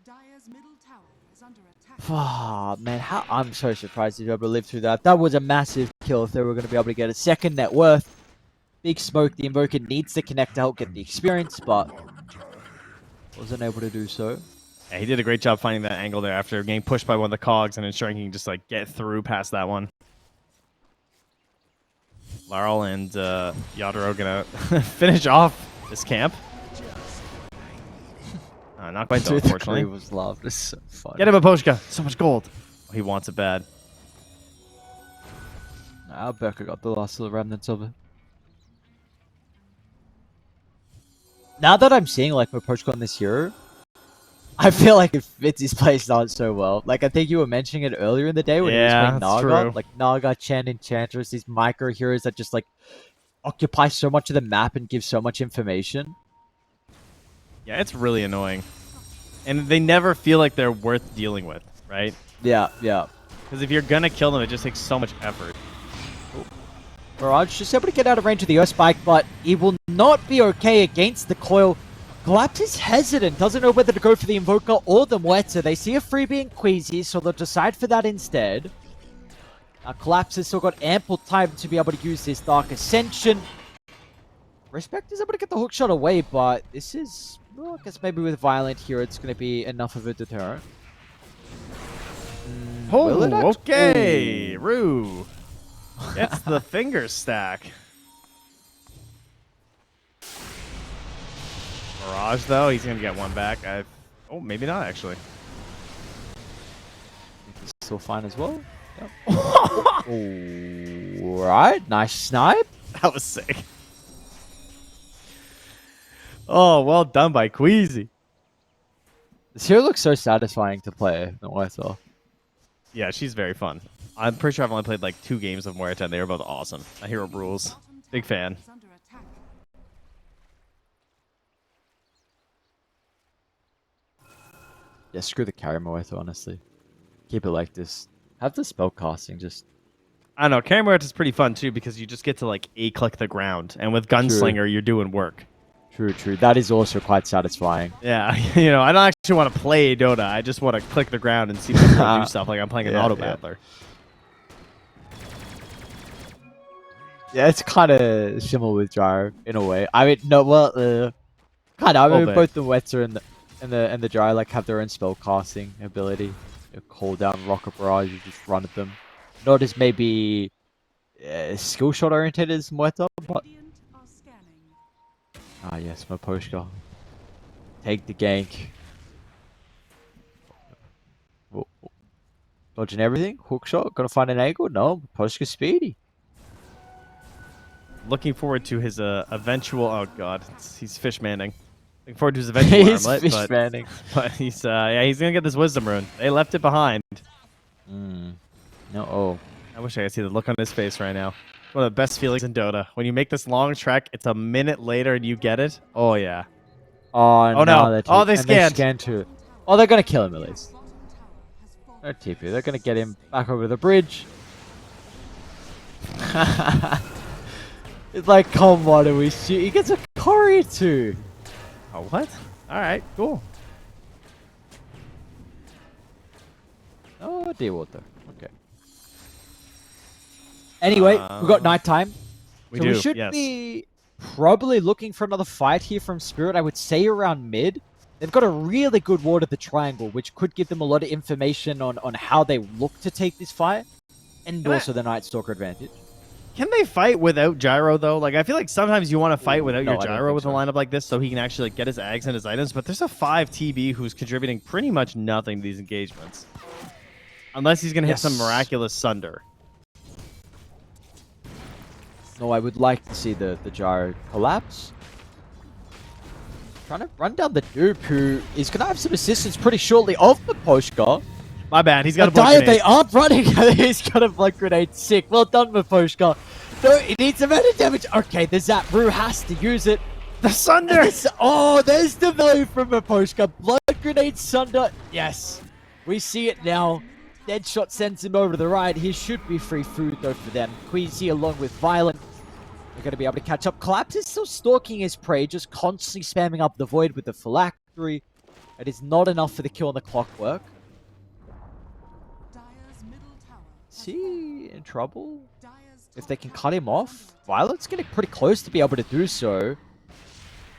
Dire's middle tower is under attack. Oh, man, I'm so surprised he's able to live through that. That was a massive kill if they were going to be able to get a second net worth. Big smoke, the Invoker needs to connect to help get the experience, but wasn't able to do so. Yeah, he did a great job finding that angle there after getting pushed by one of the cogs and ensuring he can just like get through past that one. Larl and Yadro gonna finish off this camp. Not quite though, unfortunately. was loved. It's so fun. Get him a Poshka. So much gold. Oh, he wants it bad. Becca got the last little remnants of it. Now that I'm seeing like Mopochka on this hero, I feel like it fits his playstyle so well. Like I think you were mentioning it earlier in the day when he was playing that's Naga. true. Like Naga, Chen, Enchantress, these micro heroes that just like occupy so much of the map and give so much information. Yeah, it's really annoying. And they never feel like they're worth dealing with, right? Yeah, yeah. Because if you're gonna kill them, it just takes so much effort. Mirage just able to get out of range of the Earth Spike, but he will not be okay against the coil. Collapse is hesitant, doesn't know whether to go for the Invoker or the Muerta. They see a freebie in Queasy, so they'll decide for that instead. Collapse has still got ample time to be able to use this Dark Ascension. Respect is able to get the hook shot away, but this is, well, I guess maybe with Violent here, it's going to be enough of a deterrent. Will it Oh, act- okay. Ooh. Rue. It's the finger stack. Mirage, though, he's going to get one back. Oh, maybe not, actually. He's still fine as well. Yep. Alright, nice snipe. That was sick. Oh, well done by Queasy. This hero looks so satisfying to play, the Muerta. Yeah, she's very fun. I'm pretty sure I've only played like 2 games of Muerta, and they were both awesome. That hero rules. Bottom tower Big fan. is under attack. Yeah, screw the carry Muerta, honestly. Keep it like this. Have the spell casting just... I don't know. Carry Muerta is pretty fun, too, because you just get to like A-click the ground. And with Gunslinger, you're doing work. True, true. That is also quite satisfying. Yeah, you know, I don't actually want to play Dota. I just want to click the ground and see people do stuff like I'm playing an Yeah, auto yeah. battler. Yeah, it's kind of similar with Gyro in a way. I mean, no, well, kind of. I mean, bit. both the Muerta and the Gyro like have their own spell casting ability. You call down Rocket Barrage, you just run at them. Not as maybe skill shot oriented as Muerta, but Radiant are scanning. ah yes, Mopochka. Take the gank. Oh, oh. Dodging everything. Hook shot. Gonna find an angle. No, Mopochka's speedy. Looking forward to his eventual. Oh god, he's fish manning. Looking forward to his eventual He's armlet, fish but, fanning. but he's he's gonna get this wisdom rune. They left it behind. No, oh. I wish I could see the look on his face right now. One of the best feelings in Dota. When you make this long trek, it's a minute later and you get it. Oh yeah. Oh, Oh, no. they're Oh, they and scanned. scanned too. Oh, they're gonna kill him at least. Bottom tower has fallen. No TP. They're gonna get him back over the bridge. It's like, come on, are we shoot? He gets a courier too. Oh what? All right, cool. Oh, dear water. Okay. Anyway, we've got nighttime. We So do. we should yes. be probably looking for another fight here from Spirit. I would say around mid. They've got a really good ward of the triangle, which could give them a lot of information on how they look to take this fight, and also the Night Stalker advantage. Can they fight without gyro though? Like I feel like sometimes you want to fight without No, your I don't gyro think with a so. lineup like this, so he can actually like get his Ags and his items. But there's a 5 TB who's contributing pretty much nothing to these engagements, unless he's gonna hit some Yes. miraculous Sunder. No, I would like to see the gyro collapse. Trying to run down the dupe who is going to have some assistance pretty shortly of the Poshka. My bad. He's got a blood Dire, grenade. they aren't running. He's got a blood grenade. Sick. Well done, Maposhka. No, he needs a bit of damage. Okay, the Zap Rue has to use it. The Sunder. Oh, there's the value from Maposhka. Blood grenade Sunder. Yes. We see it now. Deadshot sends him over to the right. He should be free food, though, for them. Queasy along with Violent. They're going to be able to catch up. Collapse is still stalking his prey, just constantly spamming up the Void with the phylactery. It is not enough for the kill on the clockwork. Dire's middle tower. Is he in trouble? Dire's If they can cut him off, Violet's getting pretty close to be able to do so.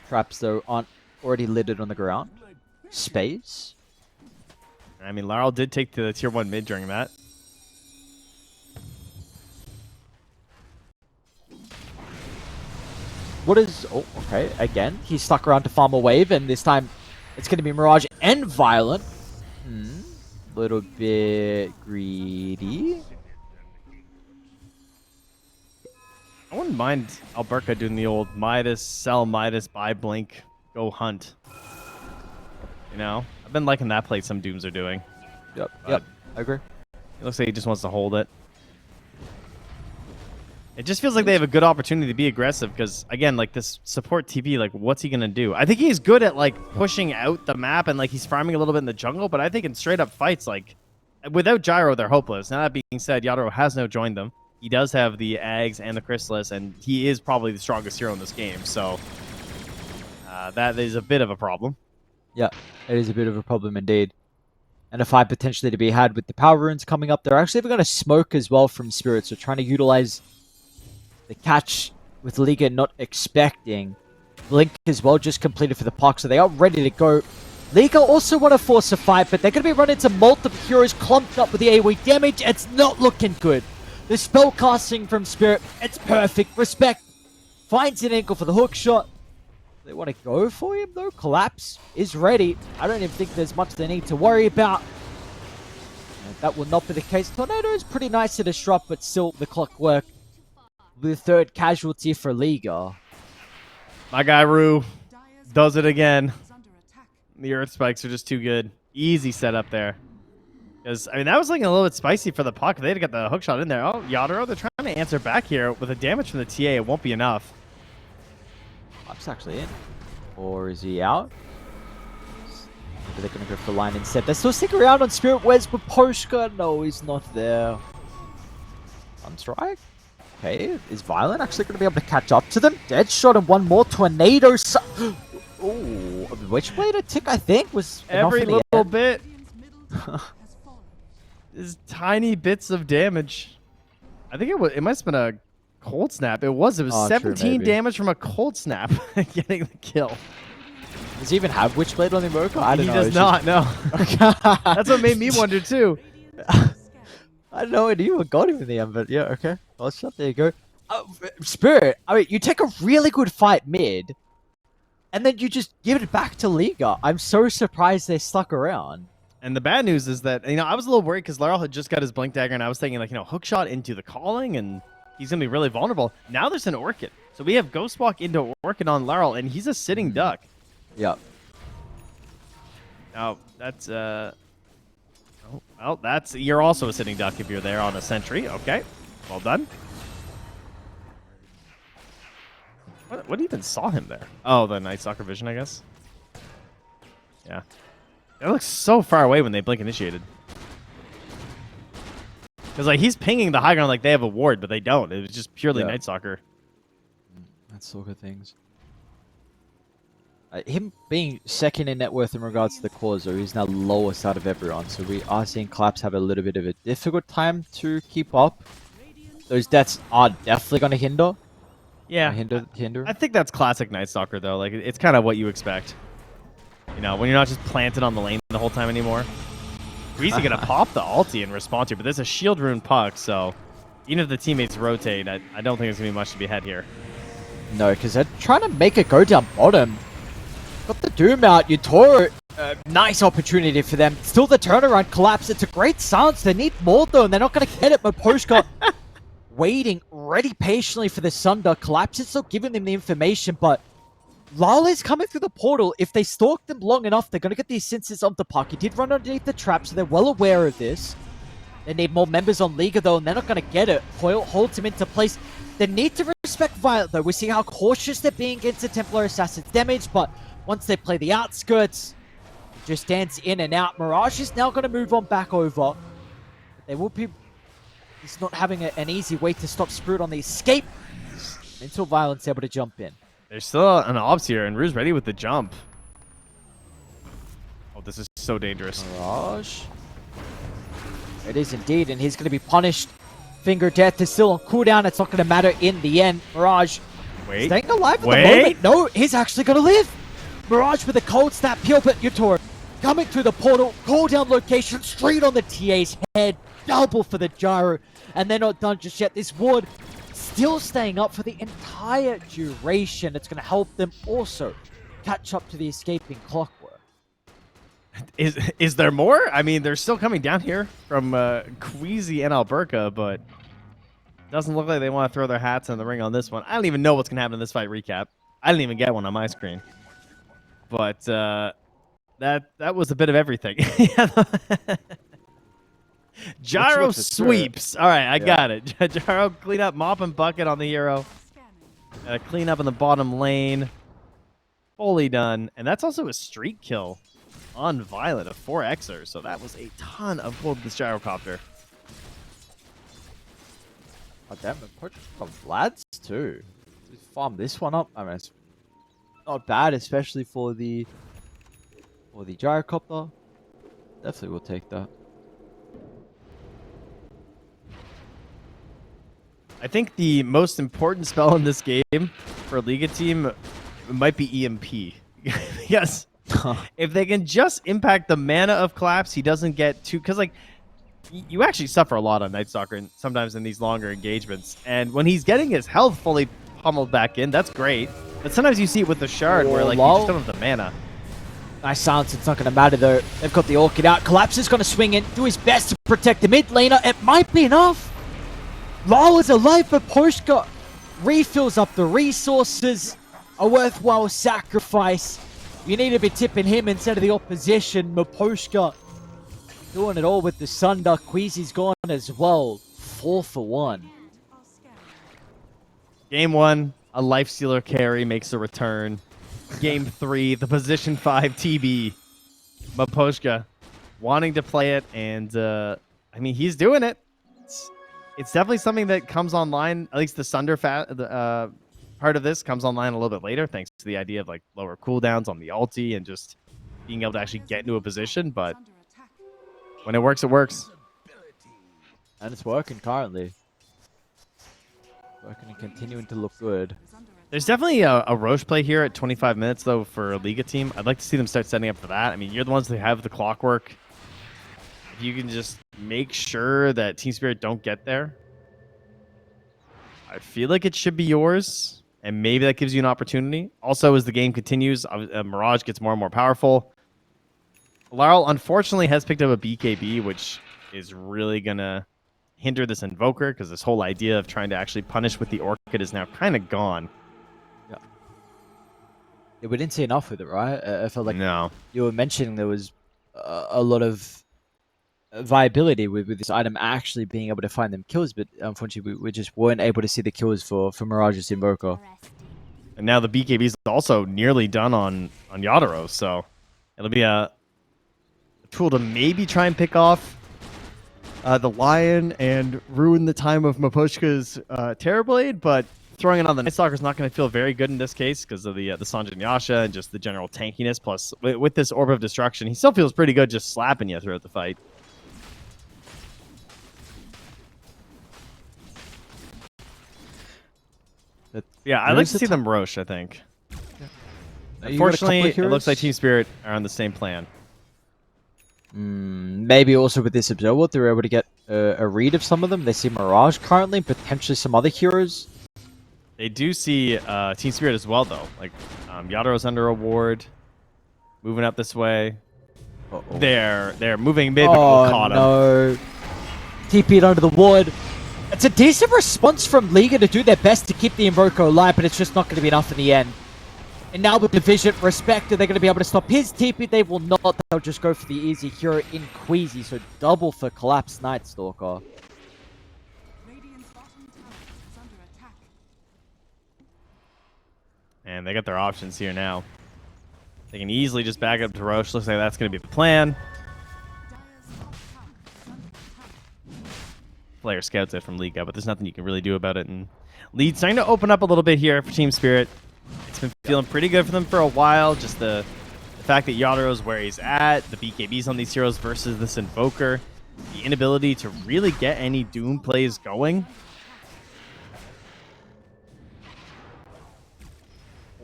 Traps, though, aren't already littered on the ground. Space. I mean, Laurel did take the tier 1 mid during that. What is... Oh, okay. Again, he's stuck around to farm a wave, and this time it's going to be Mirage and Violent. Little bit greedy. I wouldn't mind Alberca doing the old Midas, sell Midas, buy Blink, go hunt. You know? I've been liking that play some Dooms are doing. Yep, But yep. I agree. It looks like he just wants to hold it. It just feels like they have a good opportunity to be aggressive because, again, like this support TV, like what's he going to do? I think he's good at like pushing out the map and like he's farming a little bit in the jungle, but I think in straight up fights, like without Gyro, they're hopeless. Now that being said, Yadro has now joined them. He does have the Ags and the Chrysalis, and he is probably the strongest hero in this game, so that is a bit of a problem. Yeah, it is a bit of a problem indeed. And a fight potentially to be had with the power runes coming up. They're actually going to smoke as well from Spirit, so trying to utilize the catch with Liga not expecting. Blink as well just completed for the Puck, so they are ready to go. Liga also want to force a fight, but they're going to be running into multiple heroes clumped up with the AoE damage. It's not looking good. The spell casting from Spirit, it's perfect. Respect finds an ankle for the hook shot. They want to go for him though. Collapse is ready. I don't even think there's much they need to worry about. And that will not be the case. Tornado is pretty nice to disrupt, but still the clockwork. The third casualty for Liga. My guy Rue Dire's does it again. is under attack. The Earth Spikes are just too good. Easy setup there. Because, I mean, that was looking a little bit spicy for the Puck. They'd got the hook shot in there. Oh, Yadro, they're trying to answer back here. With the damage from the TA, it won't be enough. Collapse actually in. Or is he out? Maybe they're going to go for line instead. They're still sticking around on Spirit. Where's Poshka? No, he's not there. On strike. Okay, is Violent actually going to be able to catch up to them? Dead shot and one more tornado. Ooh, Witchblade tick, I think, was enough Every in the little end. bit Radiant's middle tower has fallen. is tiny bits of damage. I think it must have been a cold snap. It was. It was Oh, true, 17 maybe. damage from a cold snap getting the kill. Does he even have Witchblade on the Invoker? I don't He know. does it's not, no. just- That's what made me wonder, too. I had no idea what got him in the end, but yeah, okay. Well, shot, there you go. Spirit, I mean, you take a really good fight mid, and then you just give it back to Liga. I'm so surprised they stuck around. And the bad news is that, I was a little worried because Laurel had just got his Blink Dagger, and I was thinking, hook shot into the calling, and he's going to be really vulnerable. Now there's an Orchid. So we have Ghostwalk into Orchid on Laurel, and he's a sitting duck. Yep. Now, that's, oh, well, you're also a sitting duck if you're there on a sentry. Okay, well done. What even saw him there? Oh, the Night Stalker vision, I guess. Yeah. It looks so far away when they blink initiated. Because, he's pinging the high ground like they have a ward, but they don't. It was just purely Yeah. Night Stalker. That's all good things. Him being second in net worth in regards to the cause, though, he's now lowest out of everyone. So we are seeing Collapse have a little bit of a difficult time to keep up. Those deaths are definitely going to hinder. Yeah. Hinder. I think that's classic Night Stalker, though. It's kind of what you expect. You know, when you're not just planted on the lane the whole time anymore. Queasy gonna pop the ulti in response to, but there's a shield rune puck, so even if the teammates rotate, I don't think there's gonna be much to be had here. No, because they're trying to make it go down bottom. Got the Doom out, Utoro. Nice opportunity for them. Still the turnaround collapse. It's a great silence. They need more though, and they're not going to get it. Moposhka waiting, ready patiently for the Sunder. Collapse is still giving them the information, but Lala is coming through the portal. If they stalk them long enough, they're going to get these senses of the puck. He did run underneath the trap, so they're well aware of this. They need more members on Liga though, and they're not going to get it. Coil holds him into place. They need to respect Violet though. We see how cautious they're being against the Templar Assassin's damage, but once they play the outskirts, it just stands in and out. Mirage is now going to move on back over. They will be... He's not having an easy way to stop Spirit on the escape until Violet's able to jump in. There's still an obs here, and Rue's ready with the jump. Oh, this is so dangerous. Mirage. It is indeed, and he's going to be punished. Finger Death is still on cooldown. It's not going to matter in the end. Mirage staying alive at the moment. No, he's actually going to live. Mirage with a cold snap peel, but Utoro coming through the portal. Cooldown location straight on the TA's head. Double for the gyro. And they're not done just yet. This ward still staying up for the entire duration. It's going to help them also catch up to the escaping Clockwork. Is there more? I mean, they're still coming down here from Queasy and L1ga, but doesn't look like they want to throw their hats in the ring on this one. I don't even know what's going to happen in this fight recap. I didn't even get one on my screen. But that was a bit of everything. Gyro sweeps. All right, I got it. Gyro clean up, mop and bucket on the hero. Clean up in the bottom lane. Fully done. And that's also a streak kill on Violet, a 4xer. So that was a ton of gold with this gyrocopter. Oh, damn it. Got Vlad's too. Farm this one up. I mean, it's not bad, especially for the gyrocopter. Definitely will take that. I think the most important spell in this game for a Liga team might be EMP. Yes. If they can just impact the mana of Collapse, he doesn't get too... Because, like, you actually suffer a lot on Night Stalker and sometimes in these longer engagements. And when he's getting his health fully pummeled back in, that's great. But sometimes you see it with the Shard where, like, you just don't have the mana. Nice silence. It's not going to matter, though. They've got the Orchid out. Collapse is going to swing in, do his best to protect the mid laner. It might be enough. Lal is alive, but Poshka refills up the resources. A worthwhile sacrifice. You need to be tipping him instead of the opposition. Moposhka doing it all with the Sunder. Queasy's gone as well. 4 for 1. Game 1, a Lifestealer carry makes a return. Game 3, the position 5 TB. Moposhka wanting to play it, and I mean, he's doing it. It's definitely something that comes online, at least the Sunder part of this comes online a little bit later, thanks to the idea of like lower cooldowns on the ulti and just being able to actually get into a position. But when it works, it works. And it's working currently. Working and continuing to look good. There's definitely a Roche play here at 25 minutes, though, for a Liga team. I'd like to see them start setting up for that. I mean, you're the ones that have the clockwork. If you can just make sure that Team Spirit don't get there, I feel like it should be yours, and maybe that gives you an opportunity. Also, as the game continues, Mirage gets more and more powerful. Laurel, unfortunately, has picked up a BKB, which is really going to hinder this Invoker, because this whole idea of trying to actually punish with the Orchid is now kind of gone. Yeah, we didn't see enough with it, right? I felt like no. You were mentioning there was a lot of viability with this item actually being able to find them kills, but unfortunately we just weren't able to see the kills for Mirage's Invoker. And now the BKB is also nearly done on Yadaro, so it'll be a tool to maybe try and pick off the Lion and ruin the time of Moposhka's Terrorblade, but throwing it on the Night Stalker is not going to feel very good in this case because of the Sanjin Yasha and just the general tankiness. Plus, with this Orb of Destruction, he still feels pretty good just slapping you throughout the fight. Yeah, I'd like to see them Roche, I think. Yeah. You got a couple Unfortunately, of it looks like heroes? Team Spirit are on the same plan. Maybe also with this observer, they're able to get a read of some of them. They see Mirage currently, potentially some other heroes. They do see Team Spirit as well, though. Like, Yadaro's under a ward, moving up this way. Uh-oh. They're moving mid, but Oh, caught him. no. TP'd under the ward. It's a decent response from Liga to do their best to keep the Invoker alive, but it's just not going to be enough in the end. And now with Division, Respected, they're going to be able to stop his TP. They will not. They'll just go for the easy hero in Queasy. So double for Collapsed Night Stalker. Radiant's bottom tower is under attack. And they got their options here now. They can easily just back up to Roche. Looks like that's going to be the plan. Dire's top tower is under attack. Player scouts it from Liga, but there's nothing you can really do about it. And lead's starting to open up a little bit here for Team Spirit. It's been feeling pretty good for them for a while. Just the fact that Yadaro's where he's at, the BKBs on these heroes versus this Invoker, the inability to really get any Doom plays going.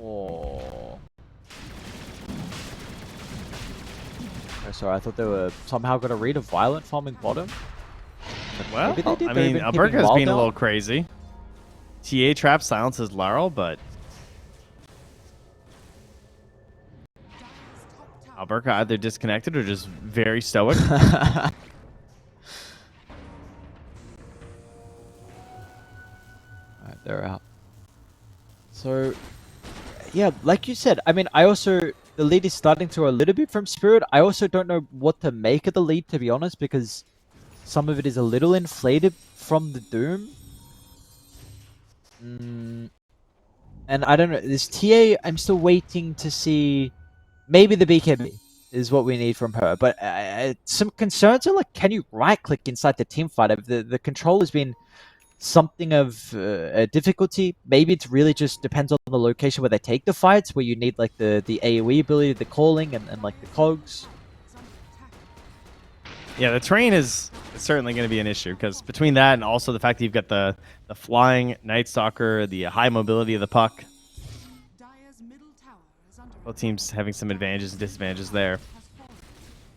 Oh. Sorry, I thought they were somehow going to read a Violent farming bottom. Well, Maybe they did. I They've mean, been keeping Alberca's Wild being a down. little crazy. TA trap silences Laurel, but Dire's top tower. Alberca either disconnected or just very stoic. Alright, they're out. So, yeah, like you said, I mean, the lead is starting to a little bit from Spirit. I also don't know what to make of the lead, to be honest, because some of it is a little inflated from the Doom. And I don't know, this TA, I'm still waiting to see, maybe the BKB is what we need from her. But some concerns are like, can you right-click inside the team fight? The control has been something of a difficulty. Maybe it really just depends on the location where they take the fights, where you need like the AoE ability, the calling, and like the cogs. Is under attack. Yeah, the terrain is certainly going to be an issue because between that and also the fact that you've got the flying Night Stalker, the high mobility of the puck, Dire's middle tower is under both teams having some advantages and disadvantages there. has fallen.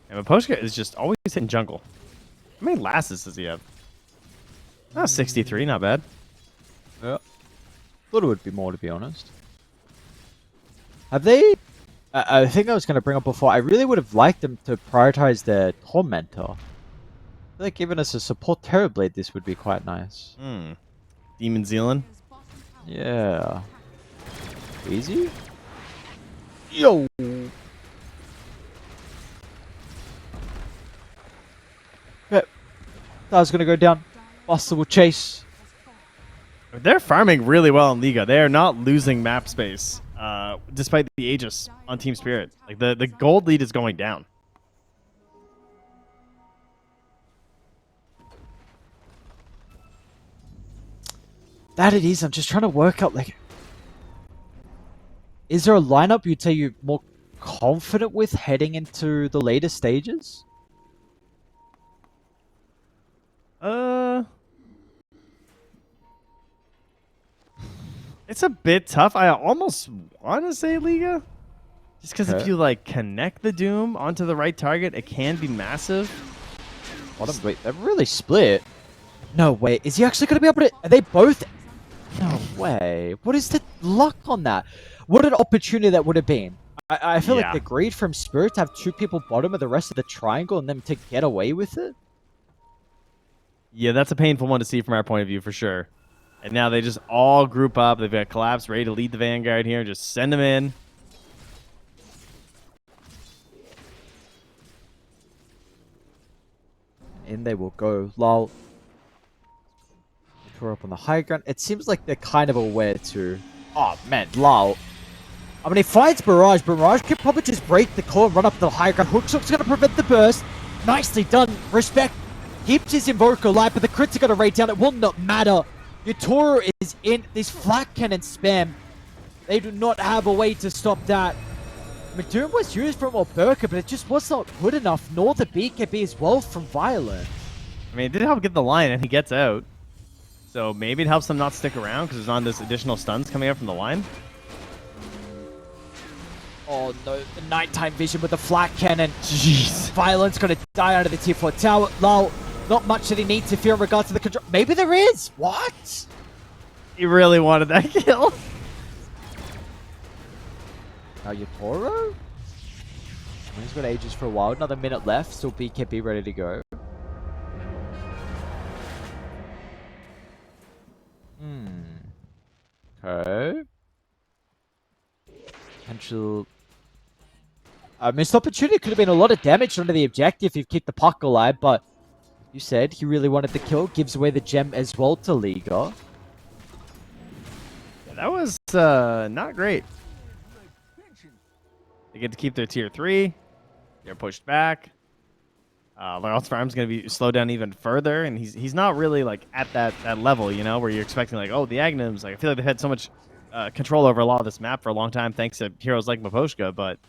And Maposhka is just always hitting jungle. How many lasses does he have? Oh, 63, not bad. Yeah. Thought it would be more, to be honest. Have they... I think I was going to bring up before, I really would have liked them to prioritize their Tormentor. I feel like giving us a support Terrorblade, this would be quite nice. Demon Zealand. Dire's bottom tower Yeah. is under attack. Easy? Yo! Yep. That was going to go down. Buster will chase. They're farming really well in Liga. They are not losing map space, despite the Aegis on Team Spirit. Like the gold lead is going down. That it is. I'm just trying to work out, like... Is there a lineup you'd say you're more confident with heading into the later stages? It's a bit tough. I almost want to say Liga. Just because if Okay. you like connect the Doom onto the right target, it can be massive. Wait, they're really split. No way. Is he actually going to be able to... Are they both... No way. What is the luck on that? What an opportunity that would have been. I feel like Yeah. the greed from Spirit to have two people bottom of the rest of the triangle and them to get away with it. Yeah, that's a painful one to see from our point of view for sure. And now they just all group up. They've got Collapse ready to lead the Vanguard here. Just send them in. In they will go. Lol. Tore up on the high ground. It seems like they're kind of aware too. Oh man, lol. I mean, he finds Barrage. Barrage can probably just break the core and run up the high ground. Hookshot's going to prevent the burst. Nicely done. Respect. Keeps his Invoker alive, but the crits are going to raid down. It will not matter. Your Toro is in. These flak cannon spam. They do not have a way to stop that. Madoom was used from Alberca, but it just was not good enough. Nor the BKB as well from Violent. I mean, it did help get the line, and he gets out. So maybe it helps them not stick around because there's not this additional stuns coming out from the line. Oh no, the nighttime vision with the flak cannon. Jeez. Violence gonna die out of the tier 4 tower. Lol, not much that he needs to fear in regards to the control. Maybe there is. What? He really wanted that kill. Now Yatoro? He's got ages for a while. Another minute left. Still BKB ready to go. Okay. Potential. Missed opportunity. Could have been a lot of damage under the objective if you've kicked the puck alive, but you said he really wanted the kill. Gives away the gem as well to Liga. Yeah, that was not great. They get to keep their tier 3. They're pushed back. Laurel's Farm's going to be slowed down even further, and he's not really like at that level, you know, where you're expecting like, oh, the Agnums. Like I feel like they've had so much control over a lot of this map for a long time, thanks to heroes like Miposhka, but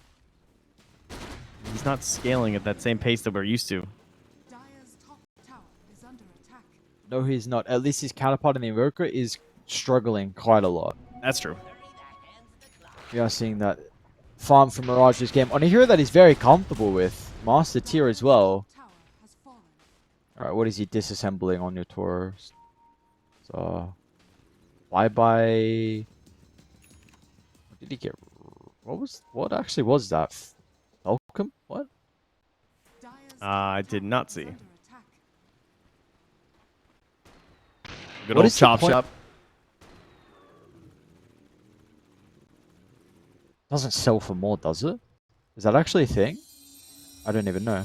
he's not scaling at that same pace that we're used to. Dire's top tower is under attack. No, he's not. At least his counterpart in the Invoker is struggling quite a lot. That's true. We are seeing that farm from Mirage this game on a hero that he's very comfortable with. Master tier as well. Tower has fallen. Alright, what is he disassembling on your tour? So, bye-bye. What did he get? What actually was that? Falcon? What? Dire's I did not see. under attack. Good What old is the chop point- shop. Doesn't sell for more, does it? Is that actually a thing? I don't even know.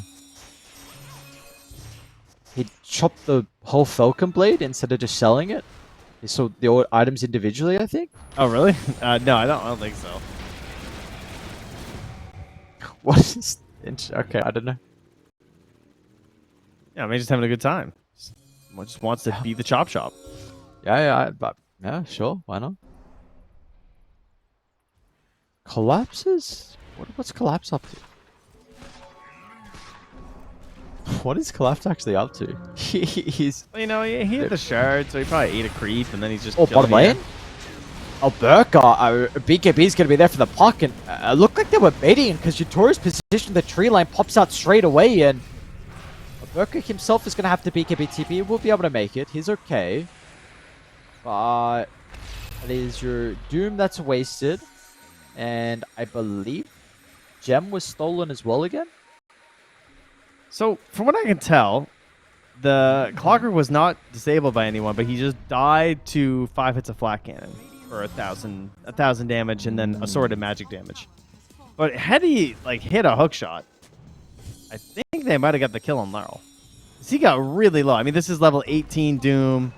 He chopped the whole Falcon blade instead of just selling it. He sold the items individually, I think. Oh really? No, I don't think so. What is? Okay, I don't know. Yeah, maybe just having a good time. Just wants to be the chop shop. But yeah, sure, why not? Collapses? What's Collapse up to? What is Collapse actually up to? He's Well, you know, he hit the shard, so he probably ate a creep, and then he's just. oh, chilling bottom lane. here. Oh, Burka, BKB's gonna be there for the puck, and looked like they were baiting because Yatoro's position, the tree line pops out straight away, and Burka himself is gonna have to BKB TP. We'll be able to make it. He's okay, but it is your Doom that's wasted, and I believe Gem was stolen as well again. So, from what I can tell, the Clogger was not disabled by anyone, but he just died to 5 hits of flat cannon for 1,000 damage, and then assorted magic damage. But had he like hit a hook shot, I think they might have got the kill on Laurel. 'Cause he got really low. I mean, this is level 18 Doom.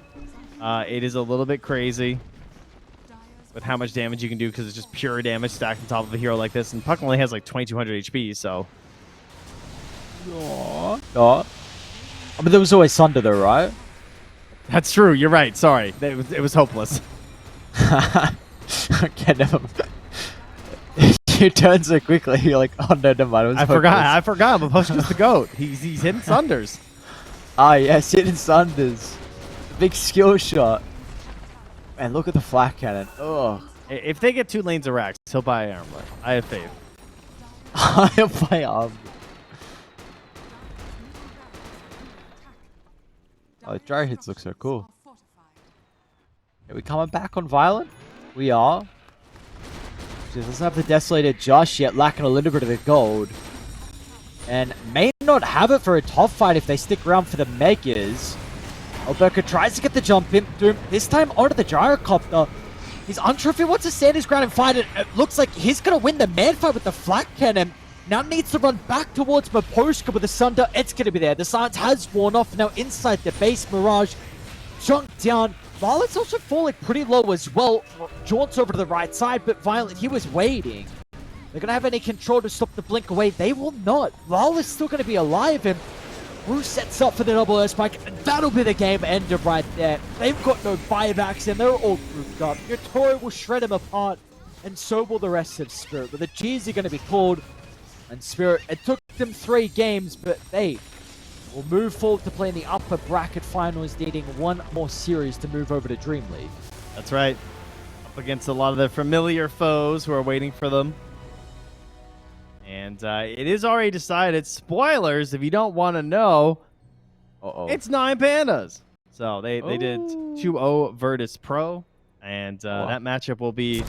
It is a little bit crazy with how much damage you can do because it's just pure damage stacked on top of a hero like this. And Puck only has like 2,200 HP, so. Oh. I mean, there was always Sunder though, right? That's true. You're right. Sorry. It was hopeless. Okay, never mind. You turn so quickly. You're like, oh no, never mind. It was I hopeless. forgot. Miposhka's the GOAT. He's hitting Sunders. Ah, yes, hitting Sunders. Big skill shot. Man, look at the flat cannon. Oh. If they get 2 lanes of racks, he'll buy armor. I have faith. I'll play arm. Oh, the dry hits look so cool. Are we coming back on Violent? We are. She doesn't have the Desolator just yet, lacking a little bit of the gold. And may not have it for a top fight if they stick around for the Megas. Alberca tries to get the jump in. Doom, this time onto the Gyrocopter. He's unsure if he wants to stand his ground and fight it. It looks like he's going to win the man fight with the flat cannon. Now needs to run back towards Miposhka with the Sunder. It's going to be there. The silence has worn off. Now inside the base, Mirage junked down. Violet's also falling pretty low as well. Jaunts over to the right side, but Violet, he was waiting. They're going to have any control to stop the blink away. They will not. Violet's still going to be alive, and Bruce sets up for the double air spike, and that'll be the game ender right there. They've got no buybacks, and they're all grouped up. Yatoro will shred him apart, and so will the rest of Spirit. But the G's are going to be called, and Spirit, it took them 3 games, but they will move forward to play in the upper bracket finals, needing 1 more series to move over to DreamLeague. That's right. Up against a lot of their familiar foes who are waiting for them. And it is already decided. Spoilers, if you don't want to know, Uh-oh. it's 9 Pandas. So they did 2-0 Virtus Pro, and Wow. that matchup will be